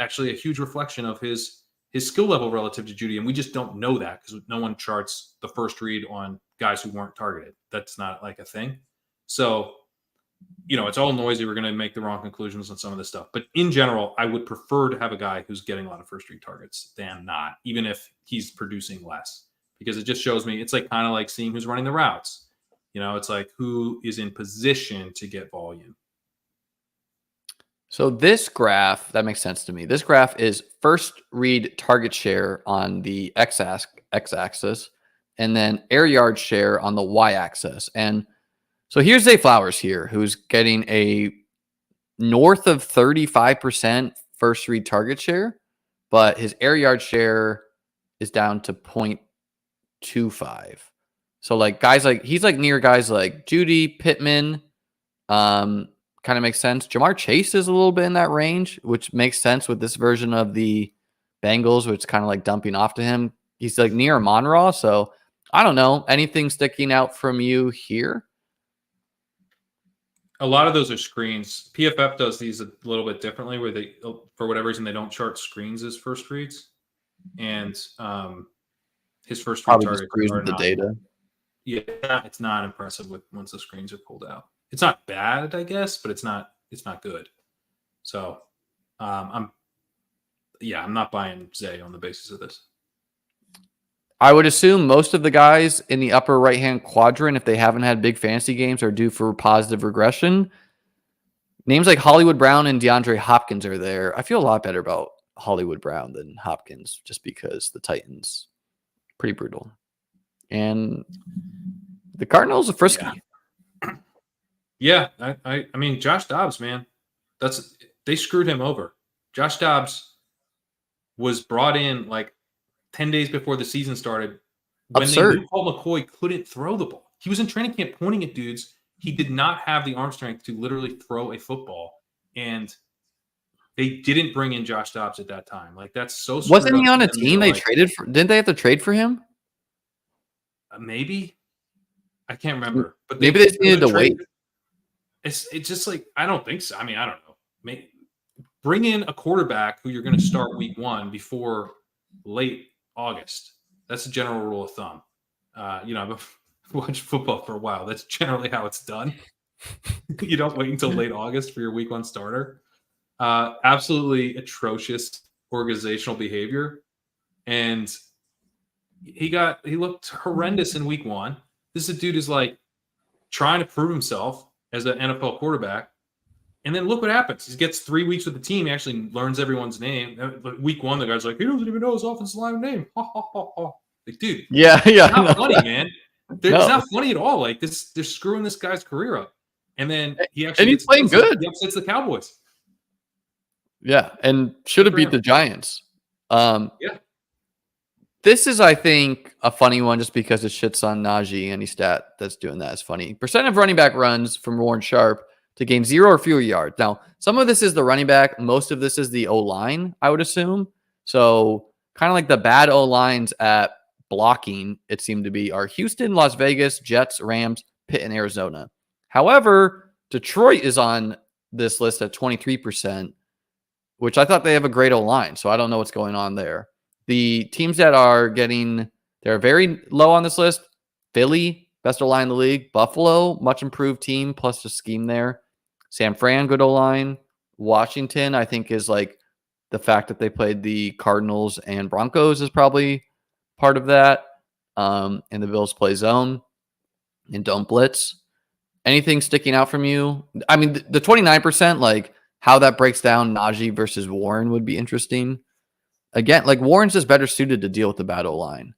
actually a huge reflection of his skill level relative to Judy. And we just don't know that because no one charts the first read on guys who weren't targeted. That's not like a thing. So, it's all noisy. We're going to make the wrong conclusions on some of this stuff. But in general, I would prefer to have a guy who's getting a lot of first read targets than not, even if he's producing less, because it just shows me it's like kind of like seeing who's running the routes. It's like who is in position to get volume. So this graph, that makes sense to me. This graph is first read target share on the x-axis and then air yard share on the y-axis. And so here's Zay Flowers here, who's getting a north of 35% first read target share, but his air yard share is down to 0.25. So like guys like he's like near guys like Judy, Pittman, kind of makes sense. Jamar Chase is a little bit in that range, which makes sense with this version of the Bengals, which is kind of like dumping off to him. He's like near Amon-Ra, so I don't know. Anything sticking out from you here? A lot of those are screens. PFF does these a little bit differently, where they, for whatever reason, they don't chart screens as first reads, and his first read targets are the data. Yeah, it's not impressive once the screens are pulled out. It's not bad, I guess, but it's not good. So, I'm not buying Zay on the basis of this. I would assume most of the guys in the upper right-hand quadrant, if they haven't had big fantasy games, are due for positive regression. Names like Hollywood Brown and DeAndre Hopkins are there. I feel a lot better about Hollywood Brown than Hopkins, just because the Titans pretty brutal. And the Cardinals are frisky. Yeah, I mean, Josh Dobbs, man, they screwed him over. Josh Dobbs was brought in like 10 days before the season started when Absurd. they knew Paul McCoy couldn't throw the ball. He was in training camp pointing at dudes. He did not have the arm strength to literally throw a football. And they didn't bring in Josh Dobbs at that time. Like, that's so Wasn't he on a team they traded for? Didn't they have to trade for him? Maybe. I can't remember. But maybe they just needed to wait. It's just like, I don't think so. I mean, I don't know. Maybe bring in a quarterback who you're going to start week 1 before late August. That's a general rule of thumb. I've watched football for a while. That's generally how it's done. You don't wait until late August for your week 1 starter. Absolutely atrocious organizational behavior. And he looked horrendous in week 1. This is a dude who's like trying to prove himself as an NFL quarterback. And then look what happens. He gets 3 weeks with the team. He actually learns everyone's name. Week 1, the guy's like, he doesn't even know his offensive line name. Ha, ha, ha, ha. Like, dude. Yeah. It's not funny, man. It's not funny at all. Like, they're screwing this guy's career up. And then he's playing good. He upsets the Cowboys. Yeah, and should have beat the Giants. Yeah. This is, I think, a funny one just because it shits on Najee. Any stat that's doing that is funny. Percent of running back runs from Warren Sharp, to gain 0 or fewer yards. Now, some of this is the running back. Most of this is the O-line, I would assume. So kind of like the bad O-lines at blocking, it seemed to be, are Houston, Las Vegas, Jets, Rams, Pitt, and Arizona. However, Detroit is on this list at 23%, which I thought they have a great O-line. So I don't know what's going on there. The teams that are they're very low on this list: Philly, best O-line in the league; Buffalo, much improved team, plus the scheme there; San Fran, good O-line; Washington, I think, is like the fact that they played the Cardinals and Broncos is probably part of that. And the Bills play zone and don't blitz. Anything sticking out from you? I mean, the 29%, like how that breaks down Najee versus Warren would be interesting. Again, like Warren's just better suited to deal with the bad O-line.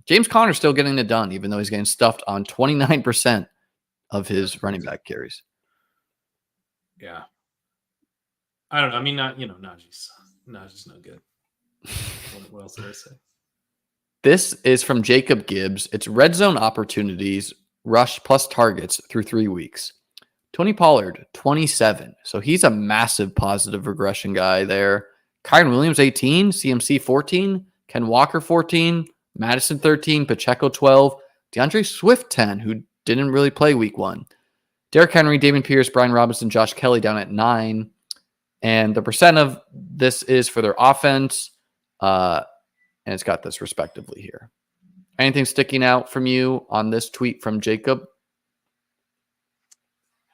James Conner's still getting it done, even though he's getting stuffed on 29% of his running back carries. Yeah. I don't know. I mean, Najee's no good. What else did I say? This is from Jacob Gibbs. It's red zone opportunities, rush plus targets through 3 weeks. Tony Pollard, 27. So he's a massive positive regression guy there. Kyron Williams, 18. CMC, 14. Ken Walker, 14. Madison, 13. Pacheco, 12. DeAndre Swift, 10, who didn't really play week 1. Derrick Henry, Dameon Pierce, Brian Robinson, Josh Kelly down at 9. And the percent of this is for their offense. And it's got this respectively here. Anything sticking out from you on this tweet from Jacob?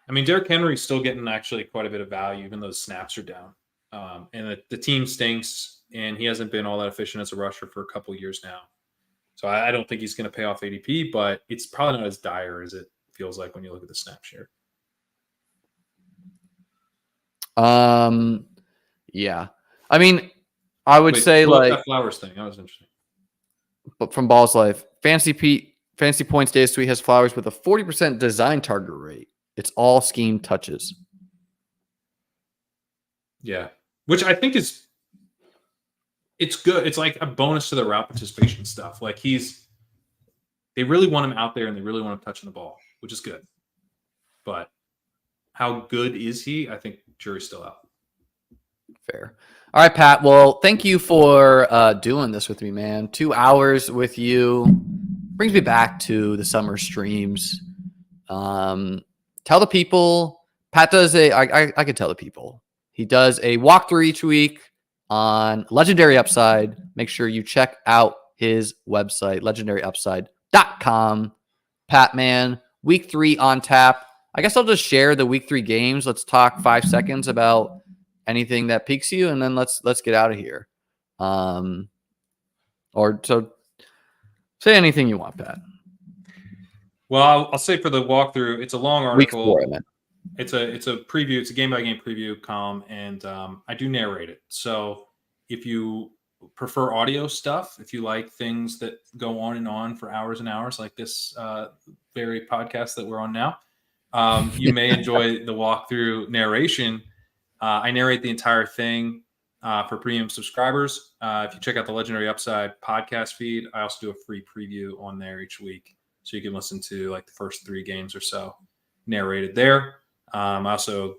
I mean, Derrick Henry's still getting actually quite a bit of value, even though the snaps are down. And the team stinks, and he hasn't been all that efficient as a rusher for a couple of years now. So I don't think he's going to pay off ADP, but it's probably not as dire as it feels like when you look at the snap share. Yeah. I mean, I would say like that Flowers thing. That was interesting. But from Ball's Life, Fantasy Points Days Tweet has Flowers with a 40% design target rate. It's all scheme touches. Yeah, which I think it's good. It's like a bonus to the route participation stuff. Like they really want him out there and they really want him touching the ball, which is good. But how good is he? I think jury's still out. Fair. All right, Pat. Well, thank you for doing this with me, man. 2 hours with you brings me back to the summer streams. Tell the people. Pat does I can tell the people. He does a walkthrough each week on Legendary Upside. Make sure you check out his website, legendaryupside.com. Pat, man, week 3 on tap. I guess I'll just share the week 3 games. Let's talk 5 seconds about anything that piques you, and then let's get out of here. Or so say anything you want, Pat. Well, I'll say for the walkthrough, it's a long article. Week 4, I meant. It's a preview. It's a game-by-game preview column, and I do narrate it. So if you prefer audio stuff, if you like things that go on and on for hours and hours, like this very podcast that we're on now, you may enjoy the walkthrough narration. I narrate the entire thing for premium subscribers. If you check out the Legendary Upside podcast feed, I also do a free preview on there each week. So you can listen to like the first 3 games or so narrated there. I also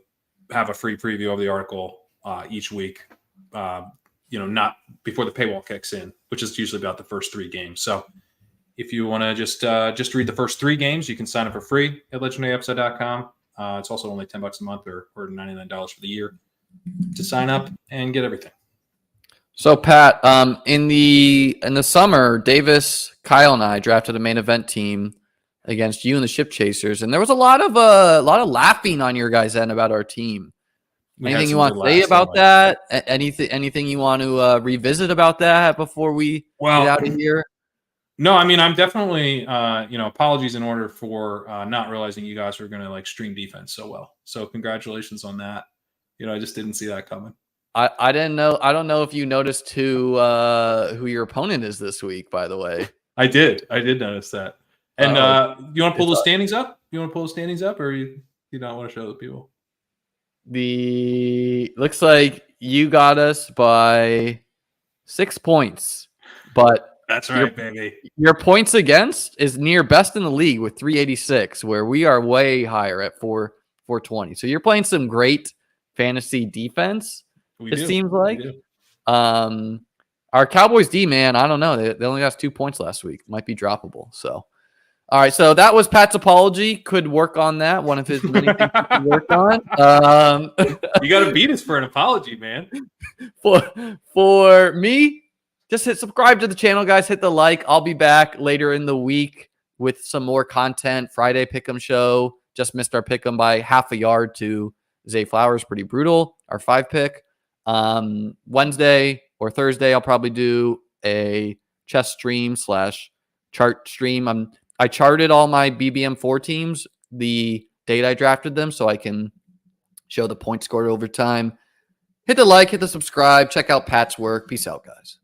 have a free preview of the article each week, not before the paywall kicks in, which is usually about the first 3 games. So if you want to just read the first 3 games, you can sign up for free at legendaryupside.com. It's also only $10 a month or $99 for the year to sign up and get everything. So Pat, in the summer, Davis, Kyle, and I drafted a main event team against you and the Ship Chasers, and there was a lot of laughing on your guys' end about our team. Anything you want to say about that? Anything you want to revisit about that before we get out of here? No, I mean, I'm definitely, apologies in order for not realizing you guys were going to like stream defense so well. So congratulations on that. I just didn't see that coming. I didn't know. I don't know if you noticed who your opponent is this week, by the way. I did notice that. And you want to pull those standings up? Or you not want to show the people? Looks like you got us by 6 points, but that's right, baby. Your points against is near best in the league with 386, where we are way higher at 4 420. So you're playing some great fantasy defense. Seems like. Our Cowboys D, man, I don't know. They only got 2 points last week. Might be droppable. So, all right. So that was Pat's apology. Could work on that. One of his many things he could work on. You got to beat us for an apology, man. For me, just hit subscribe to the channel, guys. Hit the like. I'll be back later in the week with some more content. Friday Pick'em show. Just missed our Pick'em by half a yard to Zay Flowers. Pretty brutal. Our 5-pick. Wednesday or Thursday, I'll probably do a chess stream / chart stream. I charted all my BBM4 teams the date I drafted them so I can show the points scored over time. Hit the like, hit the subscribe, check out Pat's work. Peace out, guys.